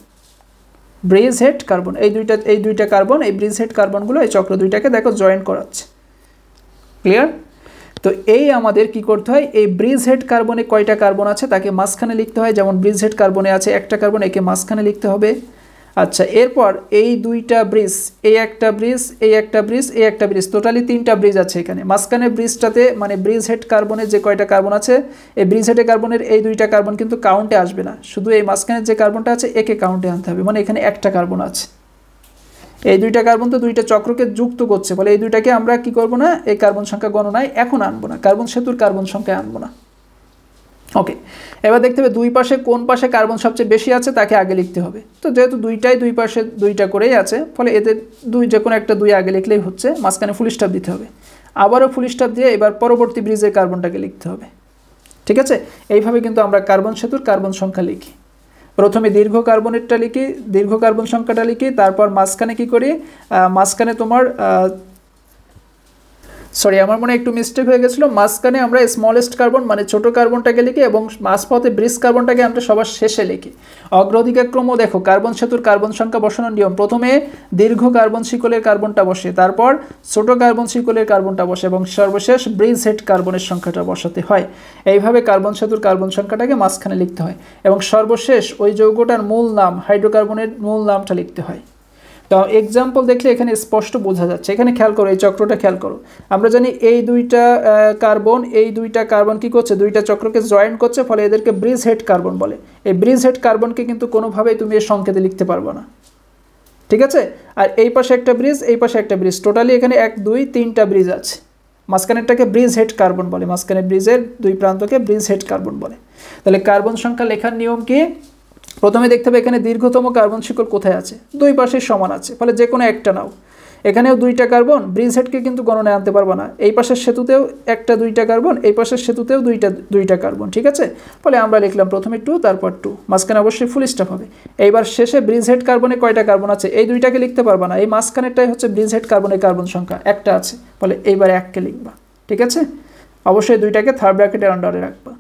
bridge head carbon. এই দুইটা কার্বন, এই ব্রিজ হেড কার্বনগুলো এই চক্র 2টাকে দেখো জয়েন্ট করাচ্ছে, ক্লিয়ার? তো এই আমাদের কি করতে হয়, এই ব্রিজ হেড কার্বনে কয়টা কার্বন আছে তাকে মাঝখানে লিখতে হয়, যেমন ব্রিজ হেড কার্বনে আছে একটা কার্বন, একে মাঝখানে লিখতে হবে। আচ্ছা, এরপর এই 2টা ব্রিজ, এই একটা ব্রিজ, এই একটা ব্রিজ, এই একটা ব্রিজ, টোটালি 3টা ব্রিজ আছে এখানে। মাঝখানে ব্রিজটাতে মানে ব্রিজ হেড কার্বনে যে কয়টা কার্বন আছে, এই ব্রিজ হেড কার্বনের এই 2টা কার্বন কিন্তু কাউন্টে আসবে না, শুধু এই মাঝখানে যে কার্বনটা আছে একে কাউন্টে আনতে হবে, মানে এখানে একটা কার্বন আছে। এই 2টা কার্বন তো 2টা চক্রকে যুক্ত করছে, ফলে এই 2টাকে আমরা কি করব না, এই কার্বন সংখ্যা গণনায় এখন আনবো না, কার্বন সেতুর কার্বন সংখ্যায় আনবো না। ওকে, এবার দেখতে হবে 2 পাশে কোন পাশে কার্বন সবচেয়ে বেশি আছে তাকে আগে লিখতে হবে। তো যেহেতু 2 পাশে 2টা করেই আছে, ফলে এদের যে কোনো একটা 2 আগে লিখলেই হচ্ছে, মাঝখানে ফুল স্টপ দিতে হবে, আবারও ফুল স্টপ দিয়ে এবার পরবর্তী ব্রিজের কার্বনটাকে লিখতে হবে, ঠিক আছে? এইভাবে কিন্তু আমরা কার্বন সেতুর কার্বন সংখ্যা লিখি। প্রথমে দীর্ঘ কার্বনেরটা লিখি, দীর্ঘ কার্বন সংখ্যাটা লিখি, তারপর মাঝখানে কি করি, মাঝখানে তোমার সরি আমার মনে একটু মিস্টেক হয়ে গেছিলো, মাঝখানে আমরা স্মলেস্ট কার্বন মানে ছোট কার্বনটাকে লিখি এবং মাঝপথে ব্রিজ কার্বনটাকে আমরা সবার শেষে লিখি। অগ্রাধিকারক্রম দেখো, কার্বন সেতুর কার্বন সংখ্যা বসানোর নিয়ম, প্রথমে দীর্ঘ কার্বন শিকলের কার্বনটা বসে, তারপর ছোট কার্বন শিকলের কার্বনটা বসে এবং সর্বশেষ ব্রিজ হেড কার্বনের সংখ্যাটা বসাতে হয়। এইভাবে কার্বন সেতুর কার্বন সংখ্যাটাকে মাঝখানে লিখতে হয় এবং সর্বশেষ ওই যৌগটার মূল নাম, হাইড্রোকার্বনের মূল নামটা লিখতে হয়। তো এক্সাম্পল দেখলে এখানে স্পষ্ট বোঝা যাচ্ছে। এখানে খেয়াল করো, এই চক্রটা খেয়াল করো, আমরা জানি এই 2টা কার্বন, এই 2টা কার্বন কি করছে, 2টা চক্রকে জয়েন্ট করছে, ফলে এদেরকে ব্রিজ হেড কার্বন বলে। এই ব্রিজ হেড কার্বনকে কিন্তু কোনোভাবেই তুমি এর সংকেতে লিখতে পারবে না, ঠিক আছে? আর এই পাশে একটা ব্রিজ, এই পাশে একটা ব্রিজ, টোটালি এখানে 1 2 3টা ব্রিজ আছে, মাঝখানেরটাকে ব্রিজ হেড কার্বন বলে, মাঝখানে ব্রিজের 2 প্রান্তকে ব্রিজ হেড কার্বন বলে। তাহলে কার্বন সংখ্যা লেখার নিয়ম কি, প্রথমে দেখতে হবে এখানে দীর্ঘতম কার্বন শিকল কোথায় আছে, দুই পাশে সমান আছে, ফলে যে কোনো একটা নাও। এখানেও দুইটা কার্বন, ব্রিজ হেডকে কিন্তু গণনায় আনতে পারবো না। এই পাশের সেতুতেও একটা দুইটা কার্বন, এই পাশের সেতুতেও দুইটা কার্বন, ঠিক আছে। ফলে আমরা লিখলাম প্রথমে 2 তারপর 2, মাঝখানে অবশ্যই ফুল স্টপ হবে। এইবার শেষে ব্রিজ হেড কার্বনে কয়টা কার্বন আছে, এই দুইটাকে লিখতে পারবা না, এই মাঝখানেরটাই হচ্ছে ব্রিজ হেড কার্বনের কার্বন সংখ্যা, একটা আছে, ফলে এইবার 1কে লিখবা, ঠিক আছে। অবশ্যই দুইটাকে থার্ড ব্র্যাকেটের আন্ডারে রাখবা।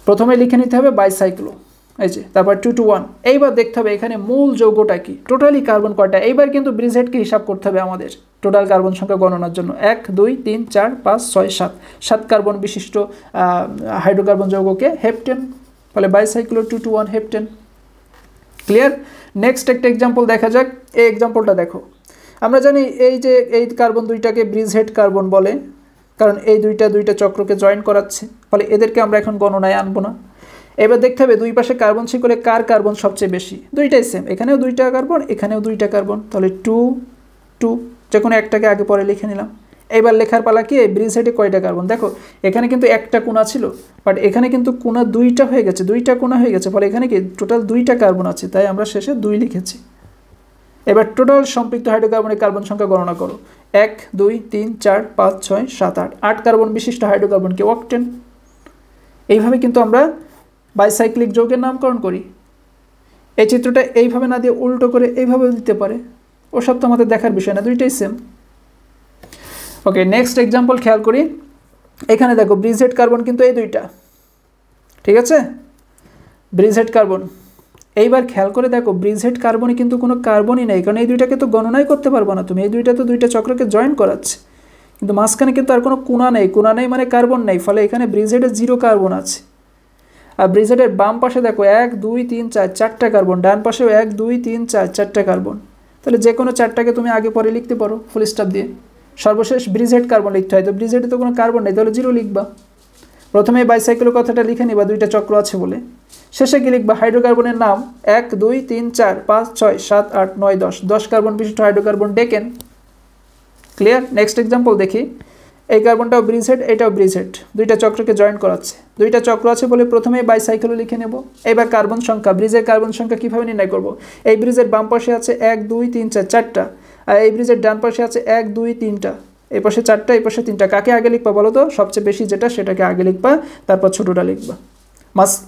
প্রথমে লিখে নিতে হবে বাইসাইক্লো, এই যে, তারপর 2 to 1। এইবার দেখতে হবে এখানে মূল যৌগটা কি, টোটালি কার্বন কয়টা। এইবার কিন্তু ব্রিজ হেডকে হিসাব করতে হবে আমাদের টোটাল কার্বন সংখ্যা গণনার জন্য। 1 2 3 4 5 6 7, 7 কার্বন বিশিষ্ট হাইড্রোকার্বন যৌগকে হেপটেন, ফলে বাইসাইক্লো 2 to 1 হেপটেন। ক্লিয়ার। নেক্সট একটা এক্সাম্পল দেখা যাক। এই এক্সাম্পলটা দেখো, আমরা জানি এই যে এই কার্বন দুইটাকে ব্রিজ হেড কার্বন বলে, কারণ এই দুইটা চক্রকে জয়েন করাচ্ছে, ফলে এদেরকে আমরা এখন গণনায় আনবো না। এবার দেখতে হবে দুই পাশে কার্বন শিকলে কার কার্বন সবচেয়ে বেশি, দুইটাই সেম, এখানেও দুইটা কার্বন, এখানেও দুইটা কার্বন, তাহলে 2 2, যে কোনো একটাকে আগে পরে লিখে নিলাম। এইবার লেখার পালা কি, ব্রিজ হেডে কয়টা কার্বন। দেখো এখানে কিন্তু একটা কোণা ছিল, বাট এখানে কিন্তু কোণা দুইটা হয়ে গেছে, দুইটা কোণা হয়ে গেছে, ফলে এখানে কি টোটাল দুইটা কার্বন আছে, তাই আমরা শেষে 2 লিখেছি। এবার টোটাল সম্পৃক্ত হাইড্রোকার্বনের কার্বন সংখ্যা গণনা করো। 1 2 3 4 5 6 7 8, 8 কার্বন বিশিষ্ট হাইড্রোকার্বনকে অক্টেন। এইভাবে কিন্তু আমরা বাইসাইক্লিক যৌগের নামকরণ করি। এই চিত্রটা এইভাবে না দিয়ে উল্টো করে এইভাবে দিতে পারে, ওসব তো আমাদের দেখার বিষয় না, দুইটাই সেম। ওকে, নেক্সট এক্সাম্পল খেয়াল করি। এখানে দেখো ব্রিজ হেড কার্বন কিন্তু এই দুইটা, ঠিক আছে, ব্রিজ হেড কার্বন। এইবার খেয়াল করে দেখো ব্রিজ হেড কার্বনে কিন্তু কোনো কার্বনই নেই, কারণ এই দুইটাকে তো গণনাই করতে পারবো না তুমি, এই দুইটা তো দুইটা চক্রকে জয়েন করাচ্ছে, কিন্তু মাঝখানে কিন্তু আর কোনো কোণা নেই, কোণা নেই মানে কার্বন নেই, ফলে এখানে ব্রিজ হেডে 0 কার্বন আছে। আর ব্রিজ হেডের বাম পাশে দেখো 1 2 3 4, 4টা কার্বন, ডান পাশেও 1 2 3 4, 4টা কার্বন, তাহলে যে কোনো 4টাকে তুমি আগে পরে লিখতে পারো ফুল স্টপ দিয়ে। সর্বশেষ ব্রিজ হেড কার্বন লিখতে হয়, তো ব্রিজ হেডে তো কোনো কার্বন নেই, তাহলে 0 লিখবা। প্রথমে বাইসাইক্লো কথাটা লিখে নিবা দুইটা চক্র আছে বলে। শেষে কি লিখবা, হাইড্রোকার্বনের নাম 1 2 3 4 5 6 7 8 9 10, 10 কার্বন বিশিষ্ট হাইড্রোকার্বন ডেকেন। ক্লিয়ার। নেক্সট এক্সাম্পল দেখি। এই কার্বনটাও ব্রিজ হেড, এটাও ব্রিজ হেড, দুইটা চক্রকে জয়েন করাচ্ছে, দুইটা চক্র আছে বলে প্রথমে বাইসাইক্লো লিখে নেব। এবার কার্বন সংখ্যা, ব্রিজের কার্বন সংখ্যা কীভাবে নির্ণয় করব, এই ব্রিজের বাম পাশে আছে 1 2 3 4, 4টা, আর এই ব্রিজের ডান পাশে আছে 1 2 3টা, এই পাশে 4টা, এই পাশে 3টা, কাকে আগে লিখবা বলো তো, সবচেয়ে বেশি যেটা সেটাকে আগে লিখবা, তারপর ছোটোটা লিখবা।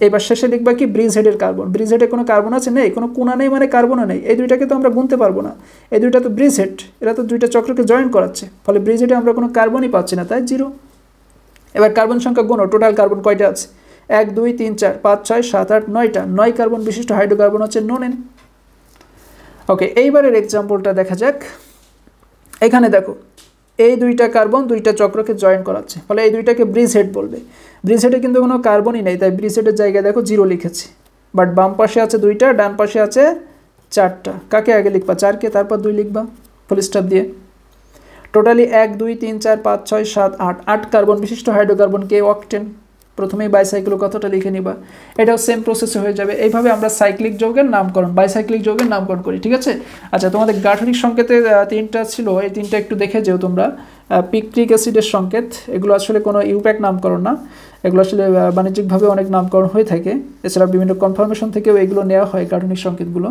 এবার শেষে লিখবা কি, ব্রিজ হেডের কার্বন। ব্রিজ হেডে কোনো কার্বন আছে, নেই, কোনো কোণা নেই মানে কার্বনও নেই, এই দুইটাকে তো আমরা গুনতে পারবো না, এই দুইটা তো ব্রিজ হেড, এরা তো দুইটা চক্রকে জয়েন করাচ্ছে, ফলে ব্রিজ হেডে আমরা কোনো কার্বনই পাচ্ছি না, তাই 0। এবার কার্বন সংখ্যা গুনো, টোটাল কার্বন কয়টা আছে, 1 2 3 4 5 6 7 8 9টা, 9 কার্বন বিশিষ্ট হাইড্রোকার্বন হচ্ছে নোনেন। ওকে, এইবারের এক্সাম্পলটা দেখা যাক। এখানে দেখো এই দুইটা কার্বন দুইটা চক্রকে জয়েন করাচ্ছে, ফলে এই দুইটাকে ব্রিজ হেড বলবে। ব্রিজ হেডে কিন্তু কোনো কার্বনই নেই, তাই ব্রিজ হেডের জায়গায় দেখো 0 লিখেছি, বাট বাম পাশে আছে দুইটা, ডান পাশে আছে 4টা, কাকে আগে লিখবা, 4কে, তারপর 2 লিখবা ফুল স্টপ দিয়ে। টোটালি 1 2 3 4 5 6 7 8, 8 কার্বন বিশিষ্ট হাইড্রোকার্বনকে অক্টেন। প্রথমেই বাইসাইক্লো কথাটা লিখে নিবা, এটাও সেম প্রসেসে হয়ে যাবে। এইভাবে আমরা সাইক্লিক যৌগের নামকরণ, বাইসাইক্লিক যৌগের নামকরণ করি, ঠিক আছে। আচ্ছা, তোমাদের গাঠনিক সংকেতে 3টা ছিল, এই 3টা একটু দেখে যেও তোমরা। পিকট্রিক অ্যাসিডের সংকেত, এগুলো আসলে কোনো ইউপ্যাক নামকরণ না, এগুলো আসলে বাণিজ্যিকভাবে অনেক নামকরণ হয়ে থাকে, এছাড়া বিভিন্ন কনফার্মেশন থেকেও এগুলো নেওয়া হয় গাঠনিক সংকেতগুলো।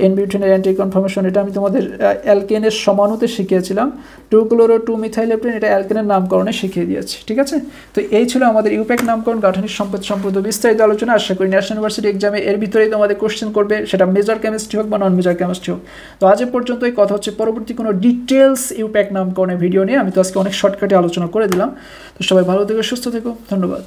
এনবিউটেনের অ্যান্টি কনফার্মেশন, এটা আমি তোমাদের অ্যালকেনের সমানুতে শিখিয়েছিলাম। 2-chloro 2-methyleptene, এটা অ্যালকেনের নামকরণে শিখিয়ে দিয়েছি, ঠিক আছে। তো এই ছিল আমাদের ইউপ্যাক নামকরণ গাঠনিক সম্পদ সম্পর্কিত বিস্তারিত আলোচনা। আশা করি ন্যাশনাল ইউনিভার্সিটি এক্সামে এর ভিতরেই তোমাদের কোশ্চেন করবে, সেটা মেজর কেমিস্ট্রি হোক বা নন মেজর কেমিস্ট্রি হোক। তো আজ পর্যন্তই, কথা হচ্ছে পরবর্তী কোনো ডিটেলস ইউপ্যাক নামকরণের ভিডিও নিয়ে। আমি তো আজকে অনেক শর্টকাটে আলোচনা করে দিলাম। তো সবাই ভালো থেকো, সুস্থ থেকো, ধন্যবাদ।